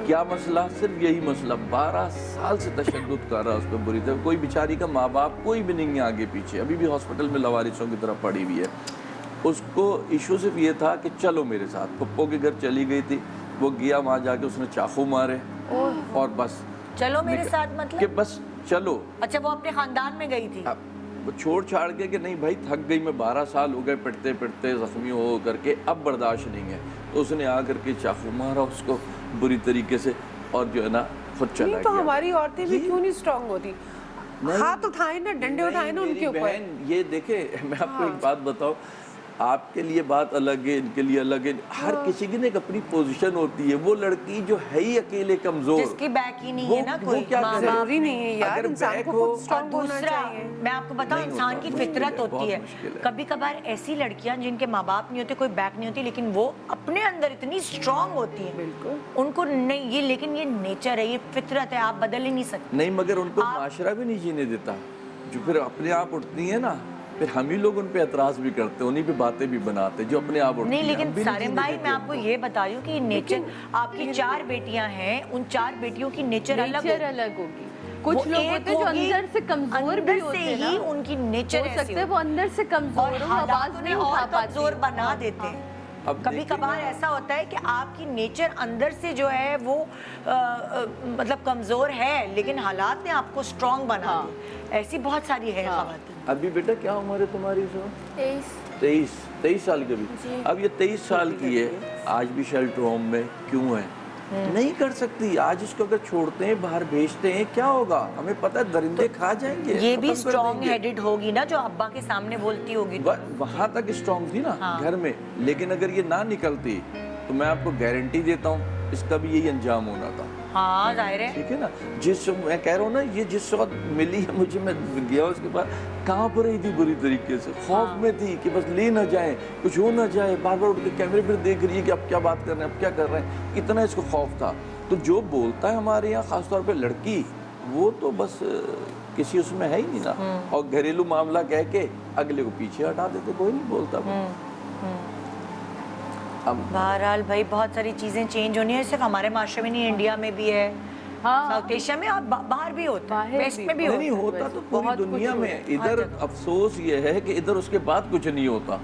क्या मसला, सिर्फ यही मसला। 12 साल से तशद्दुद कर रहा है उस पर बुरी तरह। कोई बेचारी का माँ बाप कोई भी नहीं है आगे पीछे, अभी भी हॉस्पिटल में लवारिसों की तरह पड़ी हुई है। उसको इशू सिर्फ ये था कि चलो मेरे साथ। पप्पो के घर चली गई थी, वो गया, वहाँ जाके उसने चाकू मारे और बस चलो मेरे साथ मतलब कि बस चलो। अच्छा, वो अपने खानदान में गई थी? वो छोड़ छाड़ के कि नहीं भाई थक गई मैं, 12 साल हो गए पिटते पिटते ज़ख्मी हो करके, अब बर्दाश्त नहीं है। तो उसने आ करके चाकू मारा उसको बुरी तरीके से और जो है ना खुद चला गया। तो हमारी औरतें भी क्यों नहीं स्ट्रांग होती? हाथ उठाए ना, डंडे उठाए ना उनके ऊपर। ये देखे, मैं आपको एक बात बताऊं, आपके लिए बात अलग है, इनके लिए अलग है। हर किसी की एक अपनी पोजीशन होती है। वो लड़की जो है ही अकेले कमजोर, जिसकी बैक ही नहीं है ना कोई, क्या जरूरी नहीं है यार, इंसान को खुद स्ट्रांग होना दूसरा चाहिए। मैं आपको बताऊं, इंसान की फितरत होती है। कभी कभार ऐसी लड़कियां जिनके माँ बाप नहीं होते, कोई बैक नहीं होती, लेकिन वो अपने अंदर इतनी स्ट्रांग होती है, बिल्कुल उनको नहीं ये, लेकिन ये नेचर है, ये फितरत है, आप बदल ही नहीं सकते। नहीं, मगर उनको माशरा भी नहीं जीने देता, जो फिर अपने आप उठती है ना, फिर हम ही लोग उन पे एतराज भी करते हैं, उन्हीं पे बातें भी बनाते हैं जो अपने आप उठती नहीं। हैं। लेकिन सारिम भाई, मैं आपको ये बता रही हूँ कि नेचर, आपकी 4 बेटियां हैं, उन 4 बेटियों की नेचर अलग होगी। कुछ लोग होते हैं जो अंदर से कमजोर भी होते हैं ना, उनकी नेचर हो सकता है वो अंदर से कमजोर हो, आवाज नहीं उठा पाती, कमजोर बना देते हैं। कभी कभार ऐसा होता है कि आपकी नेचर अंदर से जो है वो मतलब कमजोर है, लेकिन हालात ने आपको स्ट्रांग बना दिया। ऐसी बहुत सारी है खवातीन। अभी बेटा क्या उम्र है तुम्हारी? 23 साल की भी। अब ये 23 साल की है, आज भी शेल्टर होम में क्यों है? नहीं कर सकती। आज इसको अगर छोड़ते हैं, बाहर भेजते हैं, क्या होगा हमें पता है, दरिंदे खा जाएंगे। ये भी स्ट्रांग हेडेड होगी ना, जो अब्बा के सामने बोलती होगी। वहां तक स्ट्रांग थी ना घर में, लेकिन अगर ये ना निकलती तो मैं आपको गारंटी देता हूँ इसका भी यही अंजाम होना था। हाँ जाहिर है। ठीक है ना, जिस मैं कह रहा हूँ ना, ये जिस वक्त मिली है मुझे, मैं गया उसके बाद कांप रही थी बुरी तरीके से, खौफ में थी कि बस ले ना जाए, कुछ हो ना जाए, बार बार उठ के कैमरे पर देख रही है कि अब क्या बात कर रहे हैं, अब क्या कर रहे हैं, इतना इसको खौफ था। तो जो बोलता है हमारे यहाँ खासतौर पे लड़की, वो तो बस किसी उसमें है ही नहीं ना, और घरेलू मामला कह के अगले को पीछे हटा देते, कोई नहीं बोलता। बहरहाल भाई बहुत सारी चीज़ें चेंज होनी है, सिर्फ हमारे माशरे में नहीं, इंडिया में भी है, साउथ एशिया में और बाहर भी होता है, वेस्ट में भी नहीं होता तो पूरी दुनिया में। इधर अफसोस ये है कि इधर उसके बाद कुछ नहीं होता,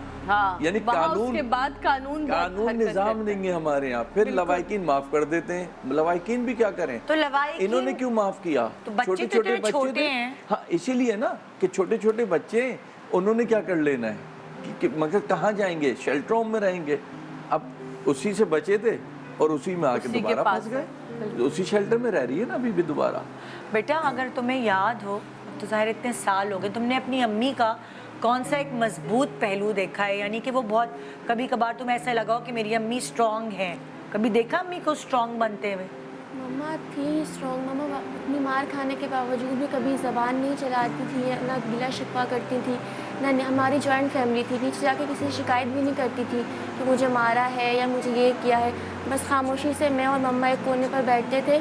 यानी कानून उसके बाद कानून निजाम नहीं है हमारे यहाँ। फिर लवाकिन माफ कर देते हैं, लवाकिन भी क्या करें, तो लवाकिन इन्होंने क्यों माफ किया? छोटे छोटे बच्चे थे, हाँ इसीलिए ना कि छोटे छोटे बच्चे, उन्होंने क्या कर लेना है कि मगर कहाँ जाएंगे, शेल्टर होम में रहेंगे। अब उसी से बचे थे और उसी में आके दोबारा फंस गए, उसी शेल्टर में रह रही है ना अभी भी दोबारा। बेटा अगर तुम्हें याद हो, तो ज़ाहिर इतने साल हो गए, तुमने अपनी अम्मी का कौन सा एक मजबूत पहलू देखा है, यानी कि वो बहुत, कभी कभार तुम्हें ऐसा लगा हो कि मेरी अम्मी स्ट्रॉन्ग है, कभी देखा अम्मी को स्ट्रॉन्ग बनते हुए? मम्मा थी स्ट्रॉन्ग, मम्मा अपनी मार खाने के बावजूद भी कभी ज़बान नहीं चलाती थी, ना गिला शिकवा करती थी, ना हमारी जॉइंट फैमिली थी, नीचे जाके किसी से शिकायत भी नहीं करती थी कि मुझे मारा है या मुझे ये किया है। बस खामोशी से मैं और मम्मा एक कोने पर बैठते थे।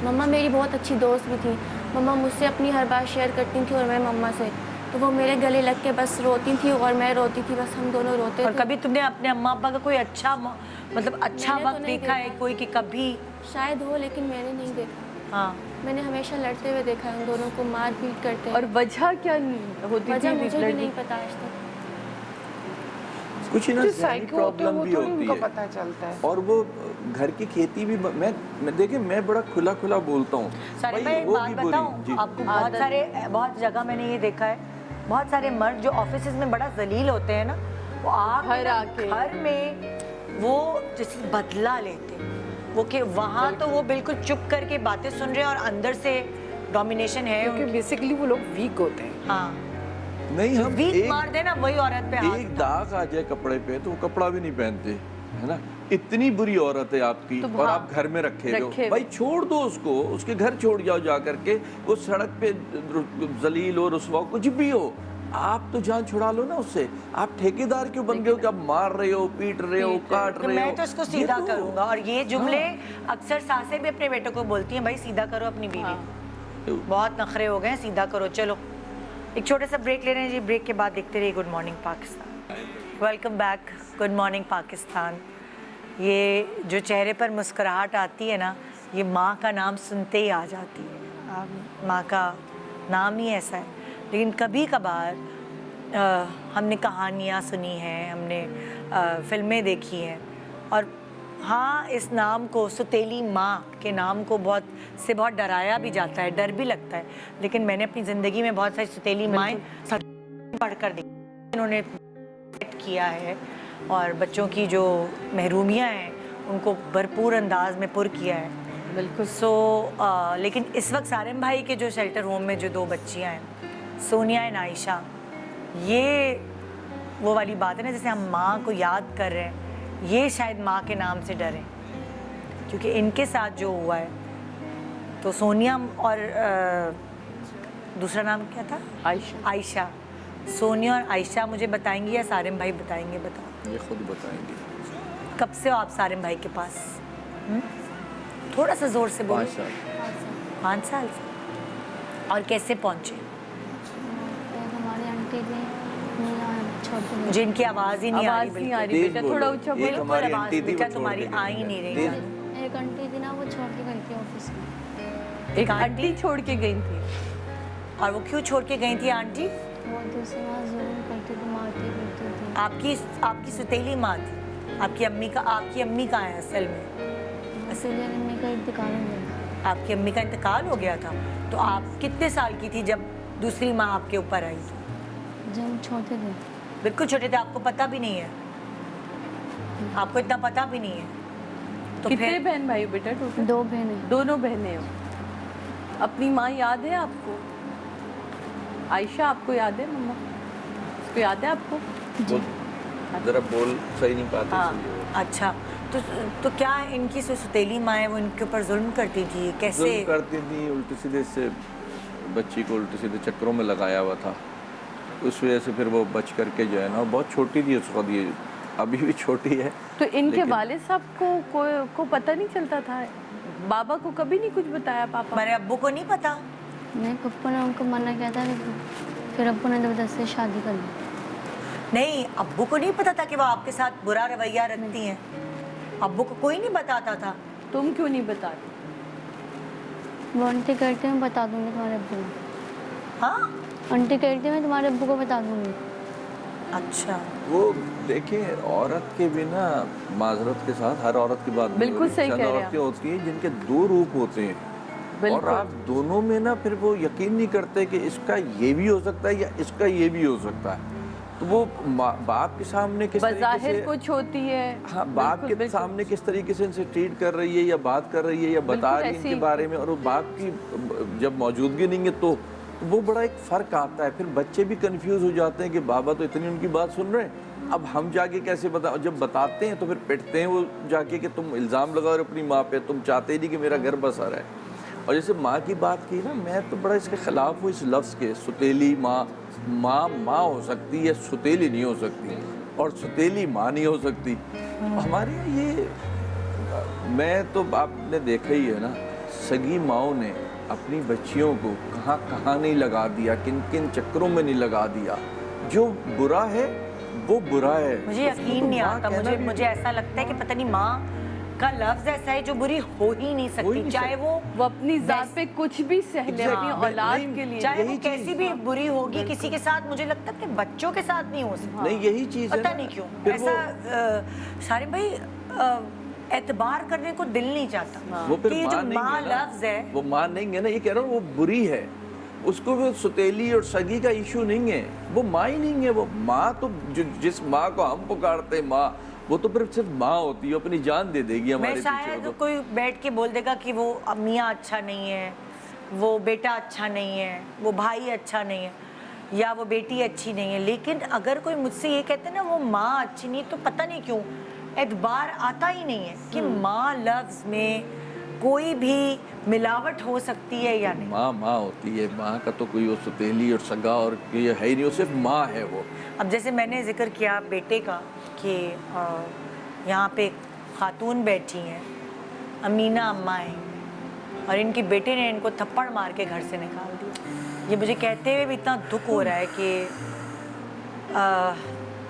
मम्मा मेरी बहुत अच्छी दोस्त भी थी, मम्मा मुझसे अपनी हर बात शेयर करती थी और मैं मम्मा से, तो वो मेरे गले लग के बस रोती थी और मैं रोती थी, बस हम दोनों रोते थे। और कभी तुमने अपने अम्मा अब्बा का कोई अच्छा मतलब अच्छा वक्त देखा है कोई, कि कभी? शायद हो, लेकिन मैंने नहीं देखा। हाँ मैंने हमेशा लड़ते हुए देखा है उन दोनों को, मार पीट करते। और वजह क्या होती थी? वजह मुझे भी नहीं पता आज तक। कुछ ना प्रॉब्लम भी होती है, पता चलता है। और वो घर की खेती भी, मैं देखिए मैं बड़ा खुला खुला बोलता हूँ। सारे मैं एक बात बताऊँ आपको, बहुत जगह मैंने ये देखा है, बहुत सारे मर्द जो ऑफिसेज में बड़ा जलील होते हैं ना, वो आके घर में वो जैसे बदला लेते, वो कि वहाँ तो वो बिल्कुल चुप करके बातें सुन रहे हैं और अंदर से डोमिनेशन है, क्योंकि बेसिकली वो लोग वीक होते हैं। हाँ नहीं, हम वीक मार देना वही औरत पे हाथ। एक दाग आ जाए कपड़े पे तो वो कपड़ा भी नहीं पहनते, है ना, इतनी बुरी औरत है आपकी, तो और आप घर में रखे हो, भाई छोड़ दो उसको, उसके घर छोड़ जाओ जा करके, वो सड़क पे जलील हो, रुसवा, कुछ भी हो, आप तो जान छुड़ा लो ना उससे। आप ठेकेदार क्यों बन गए हो कि आप मार रहे हो, पीट रहे हो, काट रहे हो? मैं तो इसको सीधा करूंगा, और ये जुमले अक्सर सासें भी अपने बेटों को बोलती हैं, भाई सीधा करो अपनी बीवी, बहुत नखरे हो गए, सीधा करो। चलो एक छोटा सा ब्रेक ले रहे हैं जी, ब्रेक के बाद देखते रहिए good morning Pakistan. Welcome back, good morning Pakistan. ये जो चेहरे पर मुस्कुराहट आती है ना, ये माँ का नाम सुनते ही आ जाती है, माँ का नाम ही ऐसा है। लेकिन कभी कभार हमने कहानियाँ सुनी हैं, हमने फिल्में देखी हैं, और हाँ इस नाम को, सुतेली माँ के नाम को बहुत डराया भी जाता है, डर भी लगता है। लेकिन मैंने अपनी ज़िंदगी में बहुत सारी सुतेली माएँ पढ़ कर देखी, इन्होंने किया है और बच्चों की जो महरूमियाँ हैं उनको भरपूर अंदाज में पुर किया है। बिल्कुल। लेकिन इस वक्त सारिम भाई के जो शेल्टर होम में जो 2 बच्चियाँ हैं, सोनिया एंड आयशा, ये वो वाली बात है ना, जैसे हम माँ को याद कर रहे हैं, ये शायद माँ के नाम से डरें, क्योंकि इनके साथ जो हुआ है। तो सोनिया और दूसरा नाम क्या था? आयशा। सोनिया और आयशा मुझे बताएंगी या सारिम भाई बताएंगे? बताओ। ये खुद बताएंगे। कब से हो आप सारिम भाई के पास? थोड़ा सा जोर से बोलो। 5 साल। 5 साल से। और कैसे पहुँचे? हमारी आंटी भी मुझे इनकी आवाज़ ही नहीं आ रही, बेटा थोड़ा ऊंचा बोलो। बेटा तुम्हारी आ ही नहीं रही। एक आंटी थी ना, वो छोड़ के गई थी ऑफिस में। एक आंटी छोड़ के गई थी। और वो क्यों छोड़ के गई थी आंटी? वो दूसरे वहाँ जुल्म करती थी, मारती पीटती थी। आपकी सुतेली माँ थी? आपकी अम्मी कहाँ है असल में? इसीलिए अम्मी का इंतकाल हो गया। आपकी अम्मी का इंतकाल हो गया था? तो आप कितने साल की थी जब दूसरी माँ आपके ऊपर आई? जब हम छोटे थे। बिल्कुल छोटे थे, आपको पता भी नहीं है? आपको इतना पता भी नहीं है? तो कितने बहन भाई बेटा टोटल? 2 बहनें। दोनों बहनें हो। अपनी माँ याद है आपको? आयशा आपको याद है? मम्मा उसको याद है आपको? जरा बोल सही नहीं पाते। हाँ, अच्छा। तो क्या इनकी जो सौतेली माँ है वो इनके ऊपर जुल्म करती थी, कैसे जुल्म करती थी, उल्टे सीधे से बच्ची को उल्टे सीधे चक्करों में लगाया हुआ था, उस वजह से फिर वो बच करके जो है ना, बहुत छोटी थी उस वक्त, ये अभी भी छोटी है। तो इनके वालिद साहब को पता नहीं चलता था? बाबा को कभी नहीं कुछ बताया? पापा हमारे अब्बू को नहीं पता? नहीं, पप्पू ने उनको मना किया था, लेकिन फिर अब्बू ने ज़बरदस्ती शादी कर ली। नहीं, अब्बू को नहीं पता था कि वो आपके साथ बुरा रवैया रखती हैं? अब्बू को कोई नहीं बताता था? तुम क्यों नहीं बताती? वो आंटी कहते हैं बता दूंगी तुम्हारे अब्बू को। हाँ, आंटी कहती है मैं तुम्हारे अब्बू को बता दूंगी। अच्छा। वो देखिए, औरत के बिना, माजरत के साथ, हर औरत की बात नहीं बिल्कुल हो रही। सही चंद कह रहे हैं औरतें होती हैं जिनके दो रूप होते हैं, और बिल्कुल। आप दोनों में ना फिर वो यकीन नहीं करते कि इसका ये भी हो सकता है या इसका ये भी हो सकता है। तो वो बाप के सामने किस तरीके बज़ाहिर से, कुछ होती है, हाँ, बाप बिल्कुल, के सामने किस तरीके से इनसे ट्रीट कर रही है या बात कर रही है या बता बिल्कुल रही है ऐसी- इनके बारे में, और वो बाप की जब मौजूदगी नहीं है तो वो बड़ा एक फ़र्क आता है। फिर बच्चे भी कंफ्यूज हो जाते हैं कि बाबा तो इतनी उनकी बात सुन रहे हैं, अब हम जाके कैसे बता, जब बताते हैं तो फिर पिटते हैं वो जाके कि तुम इल्ज़ाम लगाओ अपनी माँ पे, तुम चाहते ही नहीं कि मेरा घर बसा रहा है। और जैसे माँ की बात की ना, मैं तो बड़ा इसके ख़िलाफ़ हूँ इस लफ्ज़ के, सुतेली माँ। माँ हो सकती है, सुतेली नहीं हो सकती, और सुतेली माँ नहीं हो सकती। हमारे यहाँ ये, मैं तो आपने देखा ही है ना, सगी माओं ने अपनी बच्चियों को कहाँ कहाँ नहीं लगा दिया, किन किन चक्करों में नहीं लगा दिया। जो बुरा है वो बुरा है। मुझे यकीन नहीं आता, मुझे ऐसा लगता है कि पता नहीं माँ का लफ्ज ऐसा है जो बुरी हो ही नहीं सकती, चाहे वो अपनी जात पे कुछ भी सह ले अपनी औलाद के लिए, चाहे वो कैसी भी बुरी होगी किसी के साथ। मुझे लगता है कि बच्चों के साथ नहीं हो सकती। नहीं, यही चीज़ है, पता नहीं क्यों ऐसा। सारिम भाई, एतबार करने को दिल नहीं चाहता वो फिर कि जो नहीं माँ है ना, लफ्ज है वो माँ नहीं है ना, ये कह रहा हूँ वो बुरी है, उसको वो सुतेली और सगी का इशू नहीं है, वो माँ ही नहीं है। वो माँ तो जिस माँ को हम पुकारते हैं माँ, वो तो फिर सिर्फ माँ होती है, अपनी जान दे देगी हमारे पीछे। मैं शायद कोई बैठ के बोल देगा कि वो मियाँ अच्छा नहीं है, वो बेटा अच्छा नहीं है, वो भाई अच्छा नहीं है, या वो बेटी अच्छी नहीं है। लेकिन अगर कोई मुझसे ये कहते ना वो माँ अच्छी नहीं, तो पता नहीं क्यों एतबार आता ही नहीं है कि माँ लफ्ज में कोई भी मिलावट हो सकती है या नहीं। माँ माँ होती है, माँ का तो कोई वो सुतेली और सगा और ये है ही नहीं, वो सिर्फ माँ है वो। अब जैसे मैंने जिक्र किया बेटे का कि यहाँ पे खातून बैठी हैं, अमीना अम्मा हैं, और इनके बेटे ने इनको थप्पड़ मार के घर से निकाल दिया। ये मुझे कहते हुए भी इतना दुख हो रहा है कि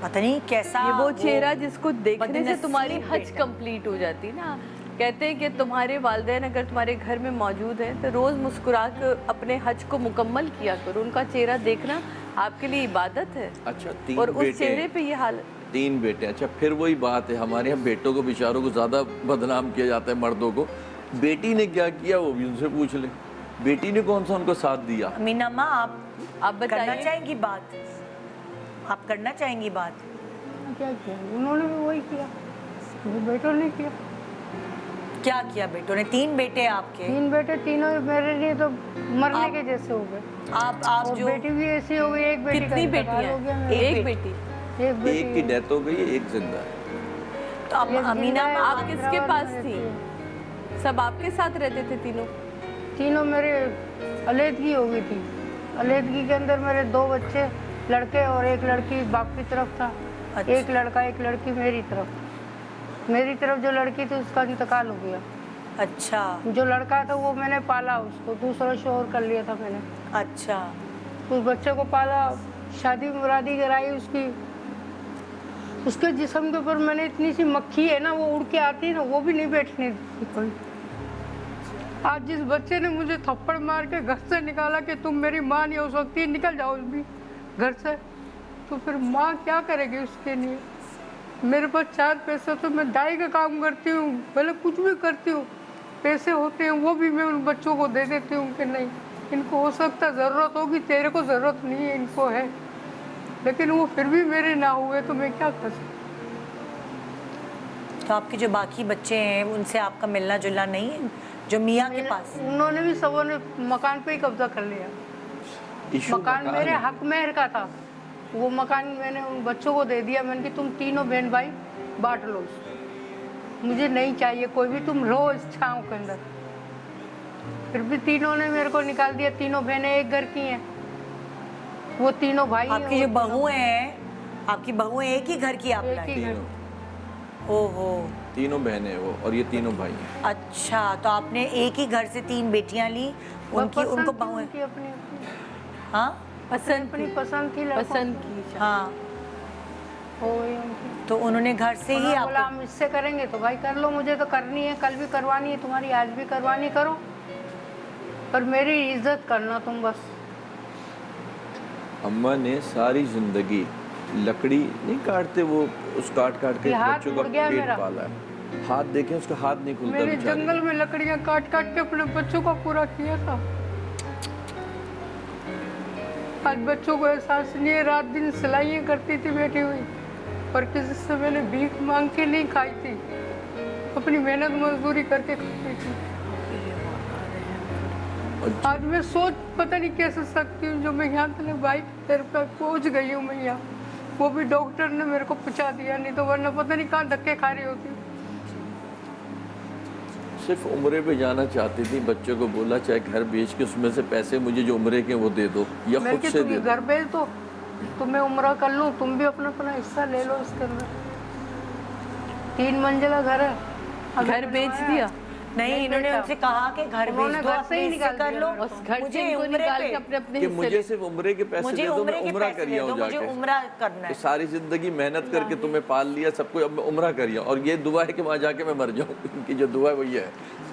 पता नहीं कैसा ये वो चेहरा जिसको देखने से बदनसीब तुम्हारी हज बेटा। कंप्लीट हो जाती ना। कहते हैं कि तुम्हारे वालिदैन अगर तुम्हारे घर में मौजूद हैं तो रोज़ मुस्कुरा कर अपने हज को मुकम्मल किया करो। उनका चेहरा देखना आपके लिए इबादत है। अच्छा, 3 और उस बेटे चेहरे पे ये हाल 3 बेटे। अच्छा, फिर वही बात है, हमारे यहाँ बेटों को बेचारों को ज़्यादा बदनाम किया जाता है मर्दों को। बेटी ने क्या किया वो भी उनसे पूछ ले, बेटी ने कौन सा उनको साथ दिया। अमीना माँ, आप करना बताइए। चाहेंगी बात? आप करना चाहेंगी बात? क्या किया उन्होंने भी वही किया, वो बेटों ने किया। क्या किया बेटों ने? 3 बेटे आपके। 3 बेटे, तीनों मेरे लिए तो मरने के जैसे हो गए। आप और जो बेटी भी ऐसी हो गई, एक बेटी का कितनी इंतकाल हो गया बेटियां? मेरा। एक बेटी। एक बेटी एक की डेथ हो गई है, एक जिंदा है। तो अब अमीना माँ, आप किसके पास थी? सब आपके साथ रहते थे तीनों? तीनों मेरे अलीदगी हो गई थी। अलीदगी के अंदर मेरे 2 बच्चे लड़के और एक लड़की बाप की तरफ था। अच्छा। एक लड़का एक लड़की मेरी तरफ। मेरी तरफ जो लड़की थी उसका इंतकाल हो गया। अच्छा जो लड़का था वो मैंने पाला, उसको दूसरा शोहर कर लिया था मैंने। अच्छा। उस बच्चे को पाला, शादी मुरादी कराई उसकी। उसके जिस्म के ऊपर मैंने इतनी सी मक्खी है ना, वो उड़ के आती है ना, वो भी नहीं बैठने दी कोई। आज जिस बच्चे ने मुझे थप्पड़ मार के घर से निकाला कि तुम मेरी माँ नहीं हो सकती, निकल जाओ भी घर से, तो फिर माँ क्या करेगी उसके लिए? मेरे पास 4 पैसे, तो मैं दाई का काम करती हूँ, भले कुछ भी करती हूँ, पैसे होते हैं वो भी मैं उन बच्चों को दे देती हूँ कि नहीं इनको हो सकता ज़रूरत होगी, तेरे को ज़रूरत नहीं है, इनको है। लेकिन वो फिर भी मेरे ना हुए तो मैं क्या कर सकती। तो आपके जो बाकी बच्चे हैं उनसे आपका मिलना जुलना नहीं है, जो मियाँ के पास? उन्होंने भी सबों ने मकान पे ही कब्जा कर लिया। इशू मकान मेरे है। हक मेहर का था, वो मकान मैंने उन बच्चों को दे दिया। मैंने कि तुम तीनों बहन भाई बांट लो उसको। मुझे नहीं चाहिए कोई भी, तुम रहो इस छाँव के अंदर। फिर भी तीनों ने मेरे को निकाल दिया। तीनों बहनें एक घर की हैं, वो तीनों भाई हैं, आपकी जो वो बहुएं हैं, आपकी बहुएं एक ही घर की आप एक लाई? ही घर। ओहो, तीनों बहनें वो, और ये तीनों भाई हैं। अच्छा, तो आपने एक ही घर से 3 बेटियां ली, उनकी उनको बहुएं? उनकी अपनी अपनी हाँ अपनी पसंद थी, पसंद की। हाँ, हो गई उनकी। तो उन्होंने घर से ही उन्होंने बोला आपको? हम इससे करेंगे तो भाई कर लो, मुझे तो करनी है, कल भी करवानी है तुम्हारी, आज भी करवानी करो, पर मेरी इज्जत करना तुम बस। अम्मा ने सारी जिंदगी लकड़ी नहीं काटते वो, उस काट काट के ये हाथ बच्चों का मुड़ गया पेट मेरा। पाला है। हाथ देखें, उसका हाथ नहीं खुलता मैंने बेचारे जंगल में लकड़ियां काट काट के अपने बच्चों का पूरा किया था। आज बच्चों को एहसास नहीं है, रात दिन सिलाइयाँ करती थी बैठी हुई, पर किसी से मैंने भीख मांग के नहीं खाई थी, अपनी मेहनत मजदूरी करके खाई थी। आज मैं सोच पता नहीं कैसे सकती हूँ, जो मैं यहाँ तक भाई तेरे पे पहुँच गई हूँ मैं यहाँ, वो भी डॉक्टर ने मेरे को पहुँचा दिया, नहीं तो वरना पता नहीं कहाँ धक्के खा रही होती। सिर्फ उम्रे पे जाना चाहती थी, बच्चों को बोला चाहे घर बेच के उसमें से पैसे मुझे जो उम्रे के वो दे दो या मैं खुद से दे दो। घर भेज दो तो मैं उम्रा कर लूँ, तुम भी अपना अपना हिस्सा ले लो इसके अंदर। 3 मंजिला घर है, घर बेच दिया? नहीं, इन्होंने उनसे कहा कि घर बेच दो, घर से ही निकाल कर लो, उस घर मुझे से इनको उम्रे निकाल पे, के अपने अपने कि हिस्से मुझे सिर्फ उम्रे के पैसे मुझे दे दो, उम्रे मैं के उम्रा पैसे करिया दे दो, हूँ मुझे जाके। उम्रा करना है। कि सारी जिंदगी मेहनत करके तुम्हें पाल लिया सब कुछ, अब मैं उम्रा करिया, और ये दुआ है कि वहाँ जाके मैं मर जाऊँ। इनकी जो दुआ है वही है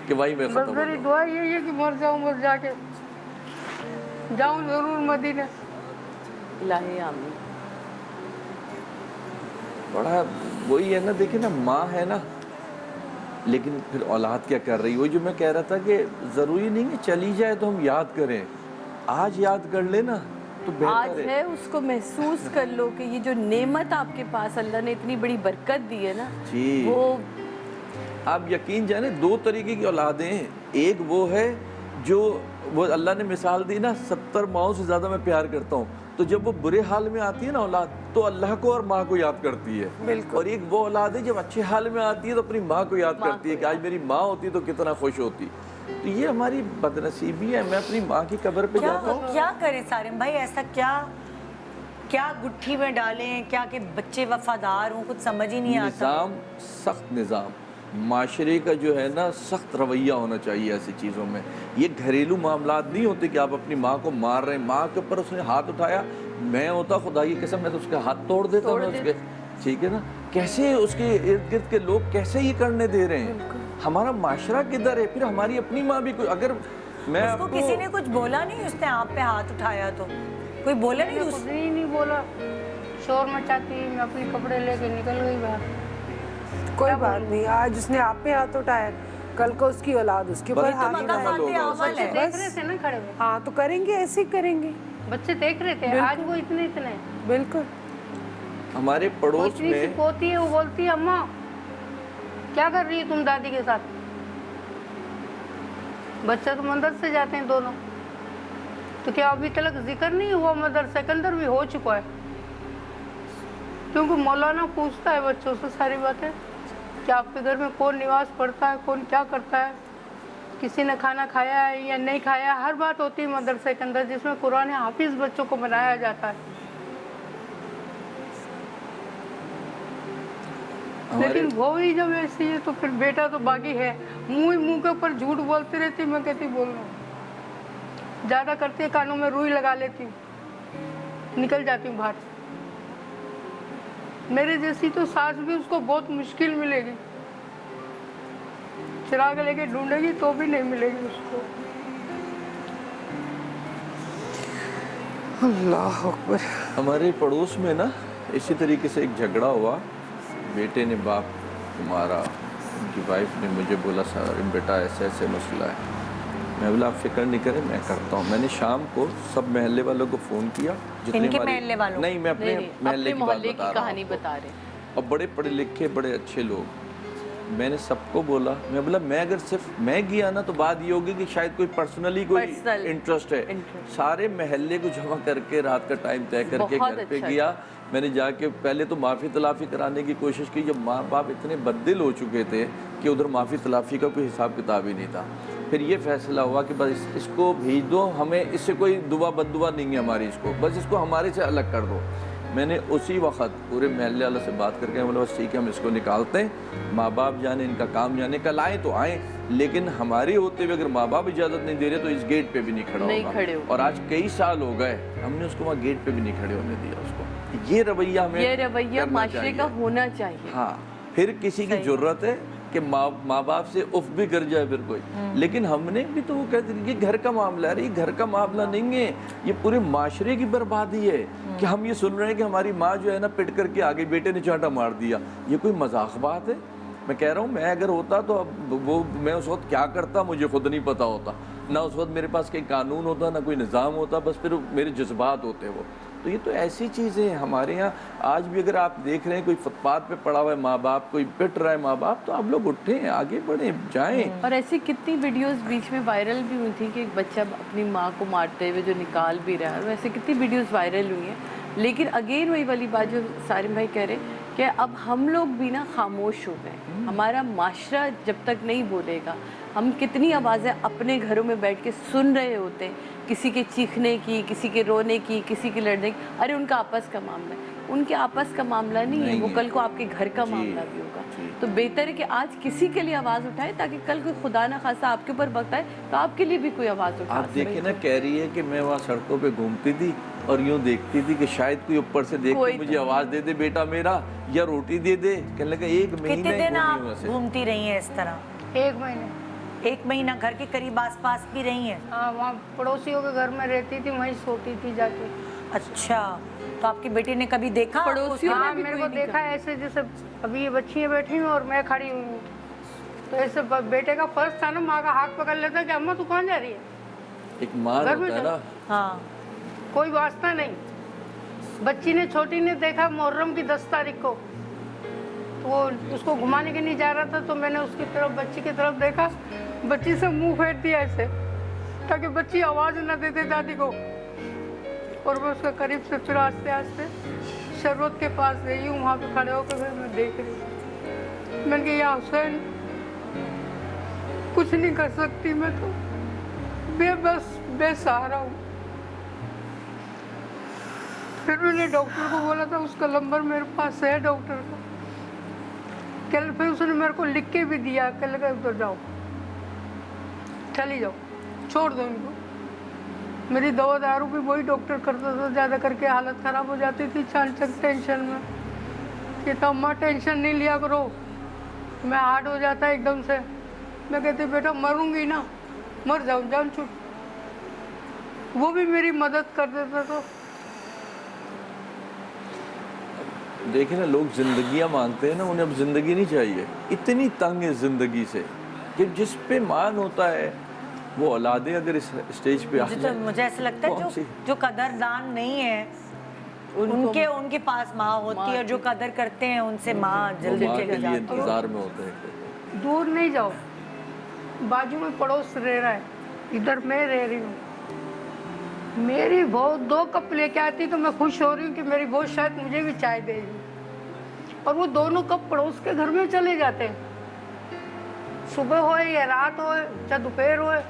कि वही मैं बस खत्म हो मेरी जाऊँ। दुआ यही है कि मर जाऊँ, बस जाके जाऊँ जरूर मदीने। इलाही आमीन। बड़ा वही है ना, देखिए ना, माँ है ना, लेकिन फिर औलाद क्या कर रही है, वही जो मैं कह रहा था कि ज़रूरी नहीं है चली जाए तो हम याद करें, आज याद कर लेना तो आज बेहतर है, उसको महसूस कर लो कि ये जो नेमत आपके पास अल्लाह ने इतनी बड़ी बरकत दी है ना, जी। वो आप यकीन जाने 2 तरीके की औलादें हैं। एक वो है जो वो अल्लाह ने मिसाल दी ना, 70 माओं से ज़्यादा मैं प्यार करता हूँ, तो जब वो बुरे हाल में आती है ना औलाद, तो अल्लाह को और माँ को याद करती है। और एक वो औलाद है जब अच्छे हाल में आती है तो अपनी माँ को याद करती है कि आज मेरी माँ होती तो कितना खुश होती। तो ये हमारी बदनसीबी है। मैं अपनी माँ की कब्र पे जाता हूँ। क्या करें सारिम भाई, ऐसा क्या क्या गुट्ठी में डालें, क्या कि बच्चे वफादार हों, कुछ समझ ही नहीं आता। निज़ाम, सख्त निज़ाम, माशरे का जो है ना सख्त रवैया होना चाहिए ऐसी चीज़ों में। ये घरेलू मामलात नहीं होते कि आप अपनी माँ को मार रहे हैं, माँ के ऊपर उसने हाथ उठाया, मैं होता खुदा की कसम मैं तो उसके हाथ तोड़ देता मैं उसके, ठीक है ना। कैसे उसके इर्द गिर्द के लोग कैसे ये करने दे रहे हैं, हमारा माशरा किधर है। फिर हमारी अपनी माँ भी कोई, अगर मैं उसको किसी ने कुछ बोला नहीं, उसने आप पे हाथ उठाया तो कोई बोला नहीं? कुछ नहीं बोला, शोर मचाती, मैं अपने कपड़े लेके निकल गई बाहर। कोई बात नहीं, आज उसने आप पे हाथ उठाया, कल को उसकी औलाद उसके ऊपर हाथ उठाएगी। बच्चे देख रहे थे ना खड़े हुए, हाँ तो करेंगे, ऐसे ही करेंगे। बच्चे देख रहे थे, आज वो इतने इतने। बिल्कुल। हमारे वो पड़ोस इतनी सी में पोती है, वो बोलती है अम्मा क्या कर रही है तुम दादी के साथ। बच्चे तो मदरसे जाते हैं दोनों, तो क्या अभी तक जिक्र नहीं हुआ मदरसे के अंदर भी हो चुका है, क्योंकि मौलाना पूछता है बच्चों से सारी बातें कि आपके घर में कौन निवास पढ़ता है, कौन क्या करता है, किसी ने खाना खाया है या नहीं खाया, हर बात होती है मदरसे के अंदर, जिसमें कुरान हाफिज बच्चों को बनाया जाता है। लेकिन वो ही जब ऐसी है तो फिर बेटा तो बागी है, मुंह के ऊपर झूठ बोलती रहती, मैं कहती बोल रहा हूँ, ज्यादा करती है, कानों में रुई लगा लेती हूँ, निकल जाती हूँ बाहर। मेरे जैसी तो सास भी उसको बहुत मुश्किल मिलेगी, चिराग लेके ढूंढेगी तो भी नहीं मिलेगी उसको। अल्लाह अकबर। हमारे पड़ोस में ना इसी तरीके से एक झगड़ा हुआ, बेटे ने बाप को मारा, उनकी वाइफ ने मुझे बोला सर बेटा ऐसे ऐसे मसला है। मैं बोला आप फिक्र नहीं करें, मैं करता हूँ। मैंने शाम को सब महल्ले वालों को फ़ोन किया, जितने इनके हमारे महल्ले वालों? नहीं, मैं अपने महल्ले की बात बता रहा कहानी हूँ। बता रहे हैं। और बड़े पढ़े लिखे बड़े अच्छे लोग, میں نے سب کو بولا, میں بولا میں اگر صرف میں گیا نا تو بات یہ ہوگی کہ شاید کوئی پرسنلی کوئی انٹرسٹ ہے. سارے محلے کو جمع کر کے رات کا ٹائم طے کر کے گھر پہ گیا. میں نے جا کے پہلے تو معافی تلافی کرانے کی کوشش کی, جب ماں باپ اتنے بددل ہو چکے تھے کہ ادھر معافی تلافی کا کوئی حساب کتاب ہی نہیں تھا. پھر یہ فیصلہ ہوا کہ بس اس کو بھیج دو, ہمیں اس سے کوئی دعا بد دعا نہیں ہے ہماری, اس کو بس اس کو ہمارے سے الگ کر دو. میں نے اسی وقت پورے محلے والوں سے بات کر کے بولا بس ٹھیک ہے ہم اس کو نکالتے ہیں, ماں باپ جانے ان کا کام جانے, کل آئیں تو آئیں, لیکن ہماری ہوتے ہوئے اگر ماں باپ اجازت نہیں دے رہے تو اس گیٹ پہ بھی نہیں کھڑا ہوگا. اور آج کئی سال ہو گئے ہم نے اس کو وہاں گیٹ پہ بھی نہیں کھڑے ہونے دیا. اس کو یہ رویہ ہمیں, یہ رویہ معاشرے کا ہونا چاہیے. ہاں, پھر کسی کی ضرورت ہے کہ ماں باپ سے اف بھی کر جائے پھر کوئی, لیکن ہم نے بھی تو وہ کہتے ہیں یہ گھر کا معاملہ ہے. یہ گھر کا معاملہ نہیں ہے, یہ پورے معاشرے کی بربادی ہے کہ ہم یہ سن رہے ہیں کہ ہماری ماں جو ہے نا پٹ کر کے آگے بیٹے نے چانٹا مار دیا. یہ کوئی مذاق بات ہے؟ میں کہہ رہا ہوں میں اگر ہوتا تو وہ میں اس وقت کیا کرتا مجھے خود نہیں پتا ہوتا. نہ اس وقت میرے پاس کوئی قانون ہوتا, نہ کوئی نظام ہوتا, بس پھر میرے جذبات ہوتے وہ. تو یہ تو ایسی چیزیں ہیں ہمارے یہاں آج بھی. اگر آپ دیکھ رہے ہیں کوئی فٹ پاتھ پہ پڑا ہوا ہے ماں باپ, کوئی پٹ رہا ہے ماں باپ, تو آپ لوگ اٹھیں, آگے بڑھیں, جائیں. اور ایسی کتنی ویڈیوز بیچ میں وائرل بھی ہوئی تھی کہ ایک بچہ اپنی ماں کو مارتے ہوئے جو نکال بھی رہا ہے, ویسے کتنی ویڈیوز وائرل ہوئی ہیں. لیکن اگین وہی والی بات جو سارم بھائی کہہ رہے ہیں کہ اب ہم لوگ بھی نا خاموش ہو گئے. ہمارا معاشرہ جب تک نہیں بولے گا, ہم کتنی آوازیں اپنے گھروں میں بیٹھ کے سن رہے ہوتے ہیں, کسی کے چیخنے کی, کسی کے رونے کی, کسی کے لڑنے کی. ارے ان کا آپس کا معاملہ ہے, ان کے آپس کا معاملہ نہیں ہے, وہ کل کو آپ کے گھر کا معاملہ بھی ہوگا. تو بہتر ہے کہ آج کسی کے لیے آواز اٹھائے تاکہ کل کوئی خدا نہ خواستہ آپ کے اوپر وقت آئے تو آپ کے لیے بھی کوئی آواز اٹھا. آپ دیکھیں نا, کہہ رہی ہے کہ میں وہاں سڑکوں پہ گھومتی تھی اور یوں دیکھتی تھی کہ شاید کوئی اوپر سے دیکھ کے مجھے آواز دے دے بیٹا میرا, یا روٹی دے دے. کہنے لگا ایک مہینے کتنے دن آپ گھومتی رہی ہیں اس طرح؟ 1 مہینے. 1 مہینہ گھر کے قریب آس پاس بھی رہی ہیں؟ ہاں, وہاں پڑوسیوں کے گھر میں رہتی تھی, وہیں سوتی تھی جا کے. اچھا, تو آپ کی بیٹی نے کبھی دیکھا پڑوسیوں ہاں, میرے کو دیکھا ایسے جیسے ابھی یہ بچیاں بیٹھی ہیں اور میں کھڑی ہوئی ہوں, تو ایسے بیٹے کا فرض تھا نا ماں کا ہاتھ پکڑ لیتا کہ اماں تو کہاں جا رہی ہے. ایک ماں ہوتا ہے نا. ہاں, کوئی واسطہ نہیں. بچی نے, چھوٹی نے دیکھا محرم کی 10 تاریخ کو, تو وہ اس کو گھمانے کے لیے جا رہا تھا, تو میں نے اس کی طرف, بچی کی طرف دیکھا, بچی سے منہ پھیر دیا ایسے تاکہ بچی آواز نہ دے دے دادی کو. اور میں اس کے قریب سے پھر آستے آستے شربت کے پاس گئی ہوں, وہاں پہ کھڑے ہو کے میں دیکھ رہی ہوں. میں نے کہا یا حسین کچھ نہیں کر سکتی, میں تو بس بے سہارا ہوں. پھر میں نے ڈاکٹر کو بولا تھا, اس کا نمبر میرے پاس ہے ڈاکٹر کا. کل پھر اس نے میرے کو لکھ کے بھی دیا, کل لگا ادھر جاؤ, چلی جاؤ, چھوڑ دو ان کو. میری دوا دارو بھی وہی ڈاکٹر کرتا تھا, زیادہ کر کے حالت خراب ہو جاتی تھی چانچک ٹینشن میں. کہتا اماں ٹینشن نہیں لیا کرو, میں ہارڈ ہو جاتا ایک دم سے. میں کہتی بیٹا مروں گی نا, مر جاؤں, جان چھوٹ. وہ بھی میری مدد کر دیتا. تو دیکھیں نا, لوگ زندگیاں مانگتے ہیں نا, انہیں اب زندگی نہیں چاہیے. اتنی تنگ ہے زندگی سے کہ جس پہ مان ہوتا ہے وہ اولادیں اگر اس اسٹیج پہ آ جائیں. مجھے ایسا لگتا ہے جو قدردان نہیں ہے ان کے پاس ماں ہوتی ہے, اور جو قدر کرتے ہیں ان سے ماں جلدی چلے جاتی ہے. انتظار میں ہوتے ہیں. دور نہیں جاؤ, بازو میں پڑوس رہ رہا ہے, ادھر میں رہ رہی ہوں. میری بہو 2 کپ لے کے آتی تو میں خوش ہو رہی ہوں کہ میری بہو شاید مجھے بھی چائے دے گی, اور وہ دونوں کپ پڑوس کے گھر میں چلے جاتے ہیں. صبح ہوئے یا رات ہوئے چاہے دوپہر ہوئے,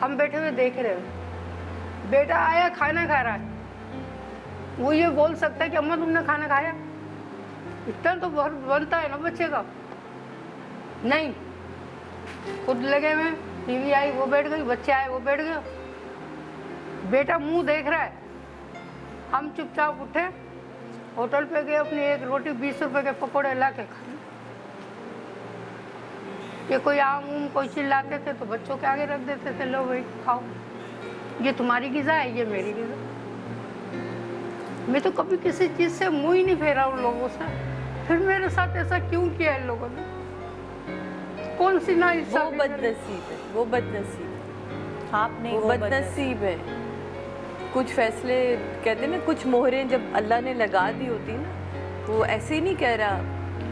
ہم بیٹھے ہوئے دیکھ رہے ہیں. بیٹا آیا کھانا کھا رہا ہے, وہ یہ بول سکتا ہے کہ اماں تم نے کھانا کھایا؟ اتنا تو بنتا ہے نا بچے کا. نہیں, خود لگے ہوئے, ٹی وی آئی وہ بیٹھ گئی, بچے آئے وہ بیٹھ گئے. بیٹا منہ دیکھ رہا ہے. ہم چپ چاپ اٹھے, ہوٹل پہ گئے, اپنی 1 روٹی 20 روپے کے پکوڑے لا کے کھائے. کہ کوئی آم کوئی چیز لاتے تھے تو بچوں کے آگے رکھ دیتے تھے, لو بھائی کھاؤ, یہ تمہاری غذا ہے, یہ میری غذا. میں تو کبھی کسی چیز سے منہ ہی نہیں پھیرا ان لوگوں سے. پھر میرے ساتھ ایسا کیوں کیا ان لوگوں نے؟ کون سی نا وہ بد نصیب ہے, وہ بد نصیب, آپ نہیں, وہ بد نصیب ہے. کچھ فیصلے کہتے ہیں نا, کچھ مہریں جب اللہ نے لگا دی ہوتی نا, وہ ایسے ہی نہیں کہہ رہا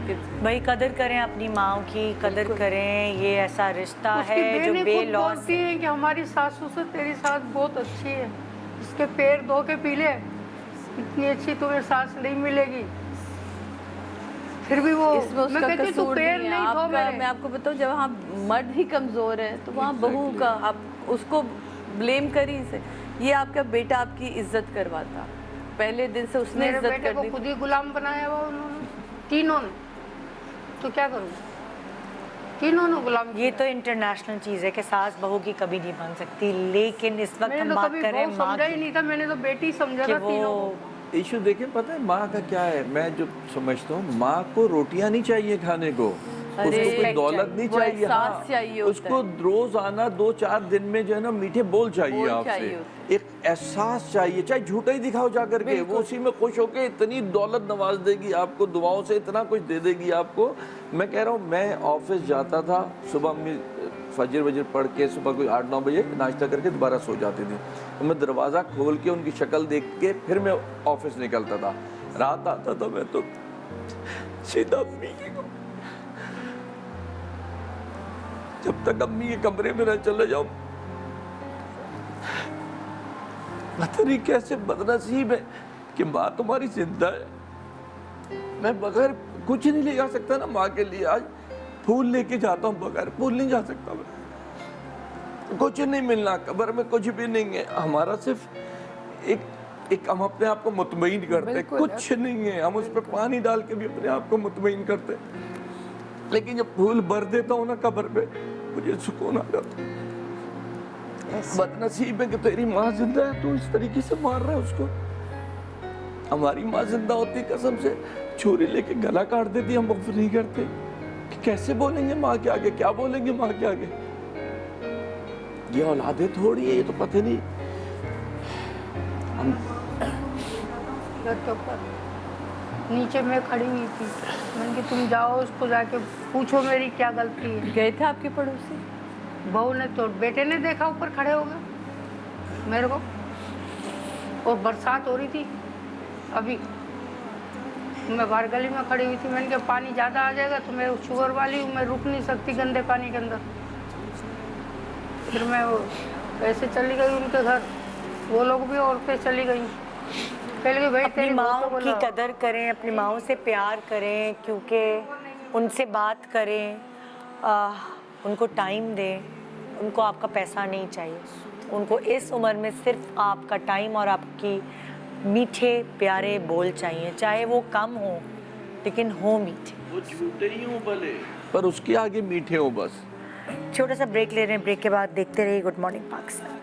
मुश्किल से। भाई कदर करें अपनी माँ की, कदर करें, ये ऐसा रिश्ता उसकी है जो बहनें बे खुद लॉस बोलती हैं कि हमारी सासू से तेरी सास बहुत अच्छी है, इसके पैर धो के पी ले, इतनी अच्छी तुम्हें सास नहीं मिलेगी। फिर भी वो इसमें उसका मैं कहती हूँ, तू कसूर पैर नहीं है नहीं धो आपका। मेरे। मैं आपको बताऊं, जब वहाँ मर्द ही कमज़ोर है तो वहाँ बहू का आप उसको ब्लेम करी से। ये आपका बेटा आपकी इज्जत करवाता, पहले दिन से उसने मेरे इज्जत बेटे कर को दी। खुद ही गुलाम बनाया हुआ उन्होंने, तीनों ने। तो क्या करूँ, तीनों ने गुलाम ये तो इंटरनेशनल चीज़ है कि सास बहू की कभी नहीं बन सकती, लेकिन इस वक्त मैंने हम तो बात कभी करें बहू माँ समझा ही की नहीं था, मैंने तो बेटी समझा कि था वो तीनों को। इशू देखें, पता है माँ का क्या है, मैं जो समझता हूँ माँ को रोटियां नहीं चाहिए खाने को, उसको कोई दौलत नहीं वो चाहिए, एहसास हाँ चाहिए होता उसको रोज आना 2-4 दिन में जो है ना मीठे बोल चाहिए बोल आपसे, चाहिए होते एक एहसास चाहिए, चाहे झूठा ही दिखाओ जा करके, वो उसी में खुश होके इतनी दौलत नवाज देगी आपको, दुआओं से इतना कुछ दे देगी आपको। मैं कह रहा हूँ, मैं ऑफिस जाता था सुबह, अम्मी फजर वजर पढ़ के सुबह कोई 8-9 बजे नाश्ता करके दोबारा सो जाती थी, तो मैं दरवाज़ा खोल के उनकी शक्ल देख के फिर मैं ऑफिस निकलता था। रात आता था मैं तो सीधा अम्मी के जब तक अम्मी के कमरे में न चले जाओ, पता नहीं कैसे बदनसीब है कि माँ तुम्हारी जिंदा है। मैं बगैर कुछ नहीं ले जा सकता ना माँ के लिए, आज फूल लेके जाता हूँ, बगैर फूल नहीं जा सकता मैं, कुछ नहीं मिलना, कब्र में कुछ भी नहीं है हमारा, सिर्फ एक हम अपने आप को मुतमईन करते हैं, कुछ नहीं है, हम उस पर पानी डाल के भी अपने आप को मुतमईन करते हैं, लेकिन जब फूल भर देता हूँ ना कब्र पे, मुझे सुकून आ जाता है। बदनसीब है कि तेरी माँ जिंदा है, तू इस तरीके से मार रहा है उसको। हमारी माँ जिंदा होती कसम से छुरी लेके गला काट देती, हम माफ नहीं करते। कैसे बोलेंगे माँ के आगे, क्या बोलेंगे माँ के आगे? ये औलादे थोड़ी है, ये तो पता नहीं। हम घर के ऊपर नीचे मैं खड़ी हुई थी, मैंने कि तुम जाओ उसको जाके पूछो मेरी क्या गलती है। गए थे आपके पड़ोसी? बहू ने तो बेटे ने देखा ऊपर खड़े हो गए मेरे को, और बरसात हो रही थी अभी, मैं बाहर गली में खड़ी हुई थी, मैंने कहा पानी ज़्यादा आ जाएगा तो मैं शुगर वाली हूँ, मैं रुक नहीं सकती गंदे पानी के अंदर। फिर मैं ऐसे चली गई उनके घर, वो लोग भी औरतें चली गई, पहले भाई अपनी माँओं की कदर करें, अपनी माँओं से प्यार करें, क्योंकि उनसे बात करें, उनको टाइम दें, उनको आपका पैसा नहीं चाहिए, उनको इस उम्र में सिर्फ आपका टाइम और आपकी मीठे प्यारे बोल चाहिए, चाहे वो कम हो लेकिन हो मीठे, वो झूठे ही हो भले पर उसके आगे मीठे हो बस। छोटा सा ब्रेक ले रहे हैं, ब्रेक के बाद देखते रहिए good morning Pakistan.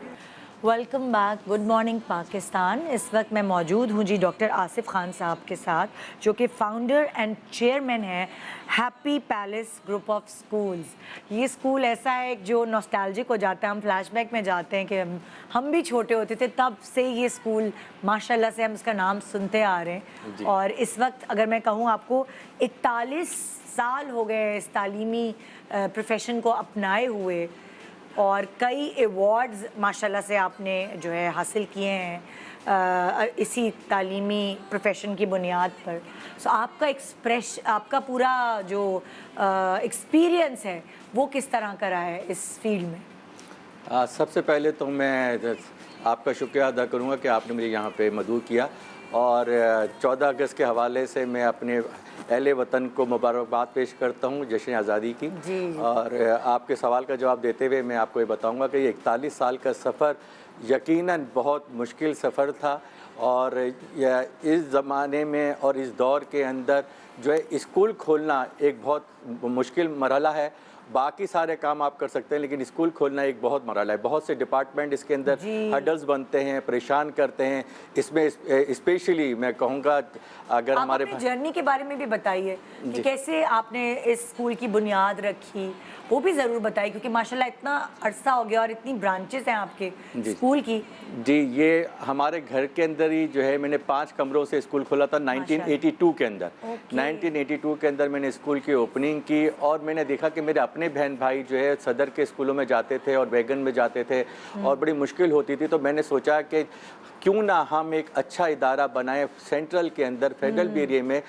Welcome back, good morning Pakistan. इस वक्त मैं मौजूद हूँ जी डॉक्टर आसिफ खान साहब के साथ, जो कि फाउंडर एंड चेयरमैन हैं happy palace group of schools. ये स्कूल ऐसा है जो नॉस्टैल्जिक हो जाता है, हम फ्लैशबैक में जाते हैं कि हम भी छोटे होते थे, तब से ये स्कूल माशाल्लाह से हम इसका नाम सुनते आ रहे हैं। और इस वक्त अगर मैं कहूँ आपको 41 साल हो गए इस तालीमी प्रोफेशन को अपनाए हुए, और कई अवार्ड्स माशाल्लाह से आपने जो है हासिल किए हैं इसी तालीमी प्रोफेशन की बुनियाद पर। सो आपका पूरा जो एक्सपीरियंस है वो किस तरह का रहा है इस फील्ड में? सबसे पहले तो मैं आपका शुक्रिया अदा करूंगा कि आपने मुझे यहाँ पे मदऊ किया, और 14 अगस्त के हवाले से मैं अपने अहले वतन को मुबारकबाद पेश करता हूँ जश्न आज़ादी की। और आपके सवाल का जवाब देते हुए मैं आपको ये बताऊँगा कि 41 साल का सफ़र यकीनन बहुत मुश्किल सफ़र था, और इस ज़माने में और इस दौर के अंदर जो है स्कूल खोलना एक बहुत मुश्किल मरहला है। बाकी सारे काम आप कर सकते हैं, लेकिन स्कूल खोलना एक बहुत मरहला है। बहुत से डिपार्टमेंट इसके अंदर हर्डल्स बनते हैं, परेशान करते हैं। इसमें स्पेशली मैं कहूँगा अगर हमारे जर्नी के बारे में भी बताइए कि कैसे आपने इस स्कूल की बुनियाद रखी वो भी ज़रूर बताइए, क्योंकि माशाल्लाह इतना अरसा हो गया और इतनी ब्रांचेस हैं आपके स्कूल की। जी, ये हमारे घर के अंदर ही जो है मैंने 5 कमरों से स्कूल खोला था 1982 के अंदर। 1982 के अंदर मैंने स्कूल की ओपनिंग की और मैंने देखा कि मेरे अपने बहन भाई जो है सदर के स्कूलों में जाते थे और वैगन में जाते थे और बड़ी मुश्किल होती थी। तो मैंने सोचा कि क्यों ना हम एक अच्छा इदारा बनाएं सेंट्रल के अंदर, फेडरल एरिया में,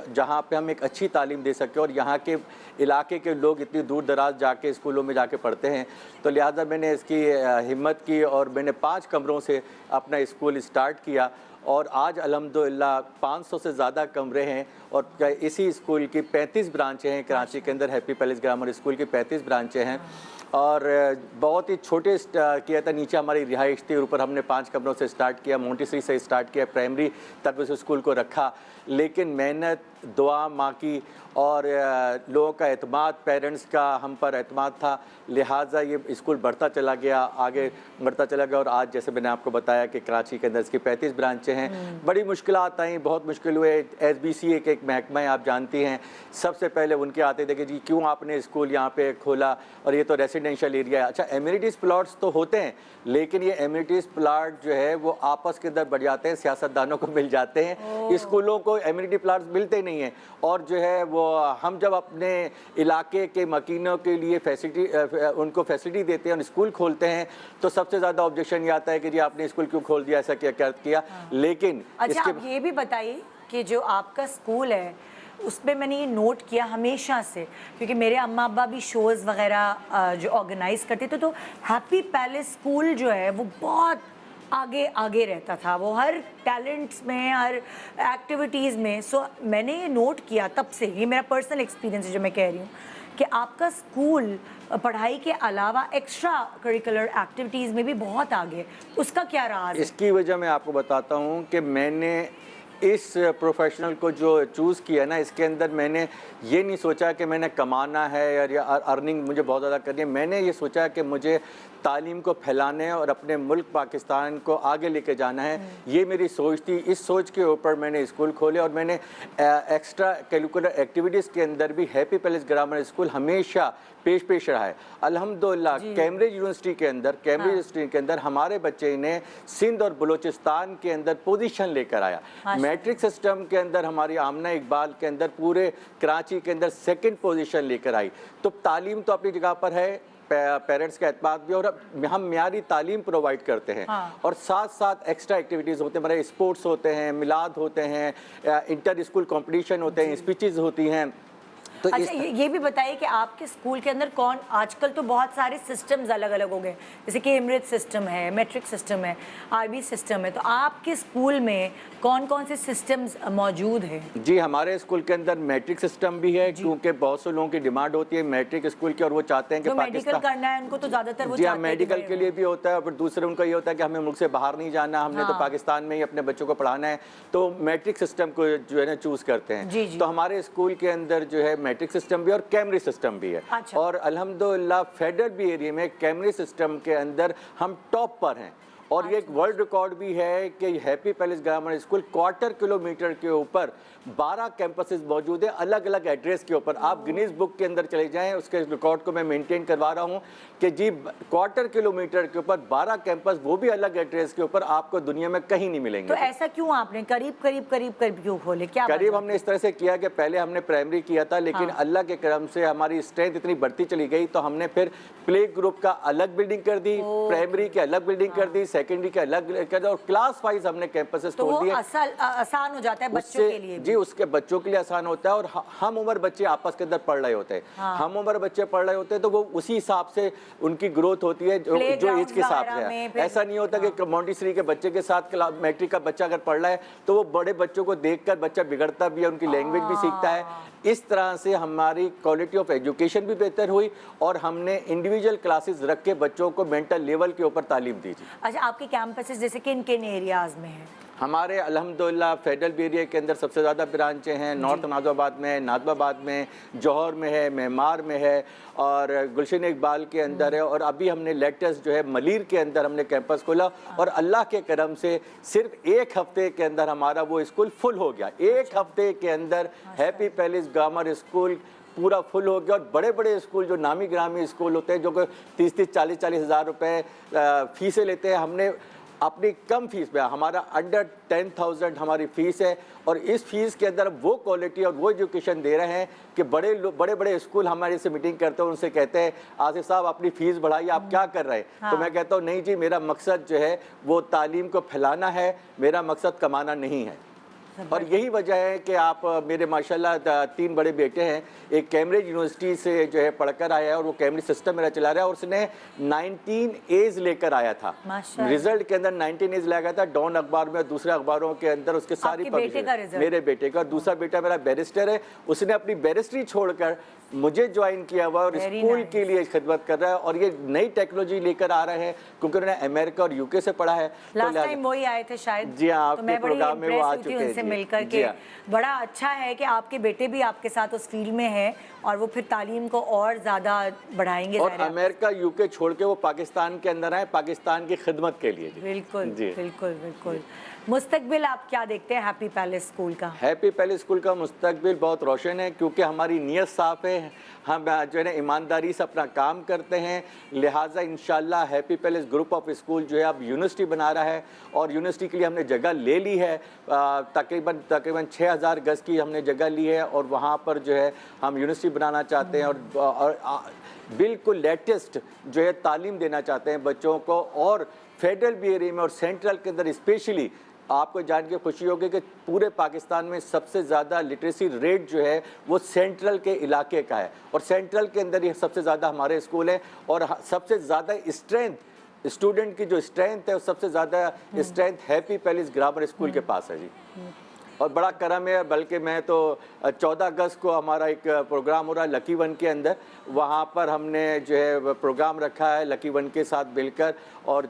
जहाँ पे हम एक अच्छी तालीम दे सकें और यहाँ के इलाके के लोग इतनी दूर दराज जाके स्कूलों में जाके पढ़ते हैं। तो लिहाजा मैंने इसकी हिम्मत की और मैंने 5 कमरों से अपना स्कूल स्टार्ट किया और आज अल्हम्दुलिल्लाह 500 से ज़्यादा कमरे हैं और इसी स्कूल की 35 ब्रांचें हैं कराची के अंदर। हैप्पी पैलेस ग्रामर स्कूल की 35 ब्रांचें हैं और बहुत ही छोटे किया था। नीचे हमारी रिहाइश थी, ऊपर हमने 5 कमरों से स्टार्ट किया, मोंटेसरी से स्टार्ट किया, प्राइमरी तक उस स्कूल को रखा। लेकिन मेहनत, दुआ माँ की और लोगों का एतमाद, पेरेंट्स का हम पर एतमाद था, लिहाजा ये स्कूल बढ़ता चला गया, आगे बढ़ता चला गया और आज जैसे मैंने आपको बताया कि कराची के अंदर इसकी 35 ब्रांचें हैं। बड़ी मुश्किलात आई, बहुत मुश्किल हुए। SBC एक महकमा है, आप जानती हैं। सबसे पहले उनके आते थे कि जी क्यों आपने स्कूल यहाँ पे खोला और ये तो रेसिडेंशियल एरिया है। अच्छा, एमिनिटीज़ प्लॉट्स तो होते हैं, लेकिन ये एमिनिटीज़ प्लाट जो है वो आपस के अंदर बढ़ जाते हैं, सियासतदानों को मिल जाते हैं, स्कूलों को एमिनिटी प्लाट्स मिलते नहीं हैं। और जो है वो हम जब अपने इलाके के मकीनों के लिए उनको फैसिलिटी देते हैं और स्कूल खोलते हैं तो सबसे ज़्यादा ऑब्जेक्शन ये आता है कि जी आपने स्कूल क्यों खोल दिया, ऐसा क्या किया। लेकिन अच्छा, आप ये भी बताइए कि जो आपका स्कूल है उसमें मैंने ये नोट किया हमेशा से, क्योंकि मेरे अम्मा अब्बा भी शोज़ वगैरह जो ऑर्गेनाइज करते थे, तो हैप्पी पैलेस स्कूल जो है वो बहुत आगे रहता था, वो हर टैलेंट्स में, हर एक्टिविटीज़ में। सो मैंने ये नोट किया तब से, ये मेरा पर्सनल एक्सपीरियंस है जो मैं कह रही हूँ, कि आपका स्कूल पढ़ाई के अलावा एक्स्ट्रा करिकुलर एक्टिविटीज़ में भी बहुत आगे। उसका क्या राज है? इसकी वजह मैं आपको बताता हूँ कि मैंने इस प्रोफेशनल को जो चूज़ किया ना, इसके अंदर मैंने ये नहीं सोचा कि मैंने कमाना है या अर्निंग मुझे बहुत ज़्यादा करनी है। मैंने ये सोचा कि मुझे तालीम को फैलाने और अपने मुल्क पाकिस्तान को आगे लेके जाना है, ये मेरी सोच थी। इस सोच के ऊपर मैंने स्कूल खोले और मैंने एक्स्ट्रा करिकुलर एक्टिविटीज़ के अंदर भी हैप्पी पैलेस ग्रामर स्कूल हमेशा पेश रहा है। अल्हम्दुलिल्लाह कैम्ब्रिज यूनिवर्सिटी के अंदर हमारे बच्चे ने सिंध और बलूचिस्तान के अंदर पोजीशन लेकर आया। मैट्रिक सिस्टम के अंदर हमारी आमना इकबाल के अंदर पूरे कराची के अंदर 2nd पोजीशन लेकर आई। तो तालीम तो अपनी जगह पर है, पेरेंट्स का एतमाद भी, और हम म्यारी तालीम प्रोवाइड करते हैं। और साथ साथ एक्स्ट्रा एक्टिविटीज़ होते हैं, हमारे स्पोर्ट्स होते हैं, मिलाद होते हैं, इंटर स्कूल कॉम्पिटिशन होते हैं, स्पीचेस होती हैं। तो अच्छा, ये भी बताइए कि आपके स्कूल के अंदर कौन, आजकल तो बहुत सारे सिस्टम्स अलग अलग हो गए, जैसे कि एमरिट सिस्टम है, मैट्रिक सिस्टम है, IB सिस्टम है, तो आपके स्कूल में कौन कौन से सिस्टम्स मौजूद हैं? जी, हमारे स्कूल के अंदर मैट्रिक सिस्टम भी है, क्योंकि बहुत से लोगों की डिमांड होती है मैट्रिक स्कूल की और वो चाहते हैं कि मेडिकल करना है उनको, तो ज़्यादातर वो जी हाँ, मेडिकल के लिए भी होता है और फिर दूसरे उनका ये होता है कि हमें मुल्क से बाहर नहीं जाना, हमने तो पाकिस्तान में ही अपने बच्चों को पढ़ाना है, तो मैट्रिक सिस्टम को जो है ना चूज़ करते हैं। तो हमारे स्कूल के अंदर जो है मैट्रिक सिस्टम भी और कैमरी सिस्टम भी है। अच्छा। और अल्हम्दुलिल्लाह फेडरल भी एरिया में कैमरी सिस्टम के अंदर हम टॉप पर हैं। और ये एक वर्ल्ड रिकॉर्ड भी है कि happy palace grammar school 1/4 kilometre के ऊपर 12 कैंपसेस मौजूद है, अलग अलग एड्रेस के ऊपर। आप गिनीज बुक के अंदर चले जाएं, उसके रिकॉर्ड को मैं मेंटेन करवा रहा हूं कि जी 1/4 किलोमीटर के ऊपर 12 कैंपस, वो भी अलग एड्रेस के ऊपर, आपको दुनिया में कहीं नहीं मिलेंगे। तो ऐसा क्यों आपने करीब क्यों खोले? क्या करीब हमने इस तरह से किया कि पहले हमने प्राइमरी किया था, लेकिन अल्लाह के करम से हमारी स्ट्रेंथ इतनी बढ़ती चली गई, तो हमने फिर प्ले ग्रुप का अलग बिल्डिंग कर दी, प्राइमरी की अलग बिल्डिंग कर दी, सेकेंडरी के अलग कर दिया और क्लास वाइज हमने कैंपसेस खोल दिए। आसान हो जाता है बच्चों के लिए। जी, उसके बच्चों के लिए आसान होता है और हम उम्र बच्चे आपस के अंदर पढ़ रहे होते हैं। हम उम्र बच्चे पढ़ रहे होते हैं तो वो उसी हिसाब से उनकी ग्रोथ होती है, जो एज के हिसाब से। ऐसा नहीं होता कि मोंटेसरी के बच्चे के साथ मैट्रिक का बच्चा अगर पढ़ रहा है तो वो बड़े बच्चों को देखकर बच्चा बिगड़ता भी है, उनकी लैंग्वेज भी सीखता है। इस तरह से हमारी क्वालिटी ऑफ एजुकेशन भी बेहतर हुई और हमने इंडिविजुअल क्लासेस रख के बच्चों को मेंटल लेवल के ऊपर तालीम दी। अच्छा, आपके कैंपसेस जैसे किन किन एरियाज में हैं? हमारे अल्हम्दुलिल्लाह फेडरल एरिया के अंदर सबसे ज़्यादा ब्रांचें हैं। नॉर्थ नाज़िबाबाद में, नाज़िबाबाद में, जौहर में है, मेमार में है और गुलशन इकबाल के अंदर है। और अभी हमने लेटेस्ट जो है मलीर के अंदर हमने कैंपस खोला और अल्लाह के करम से सिर्फ 1 हफ्ते के अंदर हमारा वो स्कूल फुल हो गया। 1 हफ्ते के अंदर हैप्पी पैलेस ग्रामर स्कूल पूरा फुल हो गया। और बड़े बड़े स्कूल जो नामी ग्रामी स्कूल होते हैं जो कि 30-30, 40-40 हज़ार रुपये फीसें लेते हैं, हमने अपनी कम फीस में, हमारा अंडर 10,000 हमारी फ़ीस है, और इस फीस के अंदर वो क्वालिटी और वो एजुकेशन दे रहे हैं कि बड़े बड़े स्कूल हमारे से मीटिंग करते हैं, उनसे कहते हैं आसिफ साहब अपनी फ़ीस बढ़ाइए, आप क्या कर रहे हैं? हाँ। तो मैं कहता हूँ नहीं जी, मेरा मकसद जो है वो तालीम को फैलाना है, मेरा मकसद कमाना नहीं है। और यही वजह है कि आप मेरे माशाल्लाह 3 बड़े बेटे हैं, एक कैम्ब्रिज यूनिवर्सिटी से जो है पढ़कर आया है और वो कैम्ब्रिज सिस्टम मेरा चला रहा है, और उसने 19 A's लेकर आया था, रिजल्ट के अंदर 19 A's लगा था, डॉन अखबार में और दूसरे अखबारों के अंदर उसके सारी मेरे बेटे का। दूसरा बेटा मेरा बैरिस्टर है, उसने अपनी बैरिस्ट्री छोड़कर मुझे ज्वाइन किया हुआ और स्कूल के लिए खिदमत कर रहा है, और ये नई टेक्नोलॉजी लेकर आ रहे हैं क्योंकि उन्होंने अमेरिका और यूके से पढ़ा है। लास्ट टाइम वही आए थे शायद। जी हाँ, आपके प्रोग्राम में वो आ चुके हैं मिलकर के। बड़ा अच्छा है कि आपके बेटे भी आपके साथ उस फील्ड में हैं और वो फिर तालीम को और ज़्यादा बढ़ाएंगे। और अमेरिका यूके छोड़ के वो पाकिस्तान के अंदर आए, पाकिस्तान की खिदमत के लिए। बिल्कुल बिल्कुल बिल्कुल। मुस्तकबिल आप क्या देखते हैं हैप्पी पैलेस स्कूल का? हैप्पी पैलेस स्कूल का मुस्तकबिल बहुत रोशन है क्योंकि हमारी नीयत साफ़ है, हम जो है ना ईमानदारी से अपना काम करते हैं, लिहाजा इंशाल्लाह happy palace group of school जो है अब यूनिवर्सिटी बना रहा है, और यूनिवर्सिटी के लिए हमने जगह ले ली है, तकरीबन 6000 गज़ की हमने जगह ली है, और वहाँ पर जो है हम यूनिवर्सिटी बनाना चाहते हैं, और बिल्कुल लेटेस्ट जो है तालीम देना चाहते हैं बच्चों को। और फेडरल भी एरिया में और सेंट्रल के अंदर स्पेशली आपको जान के खुशी होगी कि पूरे पाकिस्तान में सबसे ज़्यादा लिटरेसी रेट जो है वो सेंट्रल के इलाके का है, और सेंट्रल के अंदर ये सबसे ज़्यादा हमारे स्कूल हैं, और सबसे ज़्यादा स्ट्रेंथ स्टूडेंट की जो स्ट्रेंथ है वो सबसे ज़्यादा strength happy palace grammar school के पास है जी। और बड़ा करम है, बल्कि मैं तो 14 अगस्त को हमारा एक प्रोग्राम हो रहा है लकी वन के अंदर, वहाँ पर हमने जो है प्रोग्राम रखा है लकी वन के साथ मिलकर, और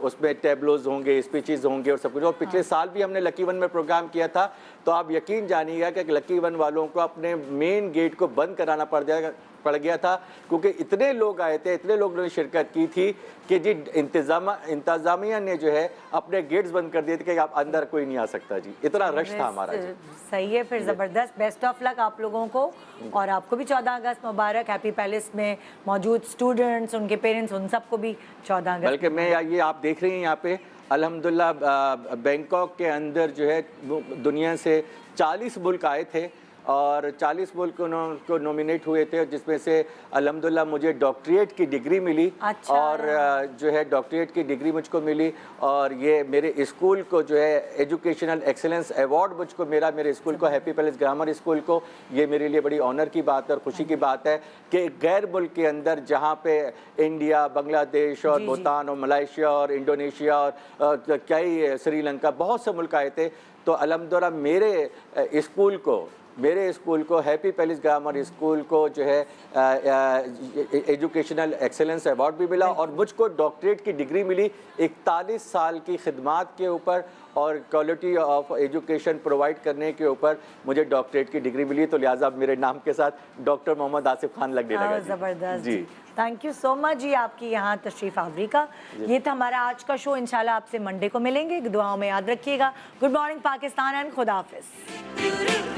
उसमें टेबलोज होंगे, स्पीचेस होंगे और सब कुछ। और पिछले साल भी हमने लकी वन में प्रोग्राम किया था, तो आप यकीन जानिएगा कि लकी वन वालों को अपने मेन गेट को बंद कराना पड़ गया था क्योंकि इतने लोग आए थे, इतने लोगों ने शिरकत की थी कि जी इंतज़ामिया ने जो है अपने गेट्स बंद कर दिए थे कि आप अंदर कोई नहीं आ सकता जी, इतना रश था हमारा जी। सही है, फिर ज़बरदस्त, बेस्ट ऑफ लक आप लोगों को, और आपको भी 14 अगस्त मुबारक। हैप्पी पैलेस में मौजूद स्टूडेंट्स, उनके पेरेंट्स, उन सबको भी 14 अगस्त। बल्कि मैं ये आप देख रही हैं यहाँ पे अल्हम्दुलिल्लाह बैंकॉक के अंदर जो है दुनिया से 40 मुल्क आए थे, और 40 मुल्क को नॉमिनेट हुए थे, जिसमें से अल्हम्दुलिल्लाह मुझे डॉक्टरेट की डिग्री मिली। अच्छा। और जो है डॉक्टरेट की डिग्री मुझको मिली, और ये मेरे स्कूल को जो है एजुकेशनल एक्सेलेंस अवार्ड मुझको मेरे स्कूल को, हैप्पी पैलेस ग्रामर स्कूल को, ये मेरे लिए बड़ी ऑनर की बात है और खुशी की बात है कि गैर मुल्क के अंदर जहाँ पे इंडिया, बांग्लादेश और भूटान और मलेशिया और इंडोनेशिया और कई श्रीलंका, बहुत से मुल्क आए थे, तो अल्हम्दुलिल्लाह मेरे स्कूल को हैप्पी पैलेस ग्रामर स्कूल को जो है एजुकेशनल एक्सेलेंस अवार्ड भी मिला, और मुझको डॉक्टरेट की डिग्री मिली 41 साल की खिदमत के ऊपर और क्वालिटी ऑफ एजुकेशन प्रोवाइड करने के ऊपर मुझे डॉक्टरेट की डिग्री मिली। तो लिहाजा मेरे नाम के साथ डॉक्टर मोहम्मद आसिफ खान लगने लगा। ज़बरदस्त जी, थैंक यू सो मच जी आपकी यहाँ तशरीफ़ आवरी का। ये था हमारा आज का शो, इंशाल्लाह आपसे मंडे को मिलेंगे, दुआओं में याद रखिएगा। गुड मॉर्निंग पाकिस्तान एंड खुदा हाफिज़।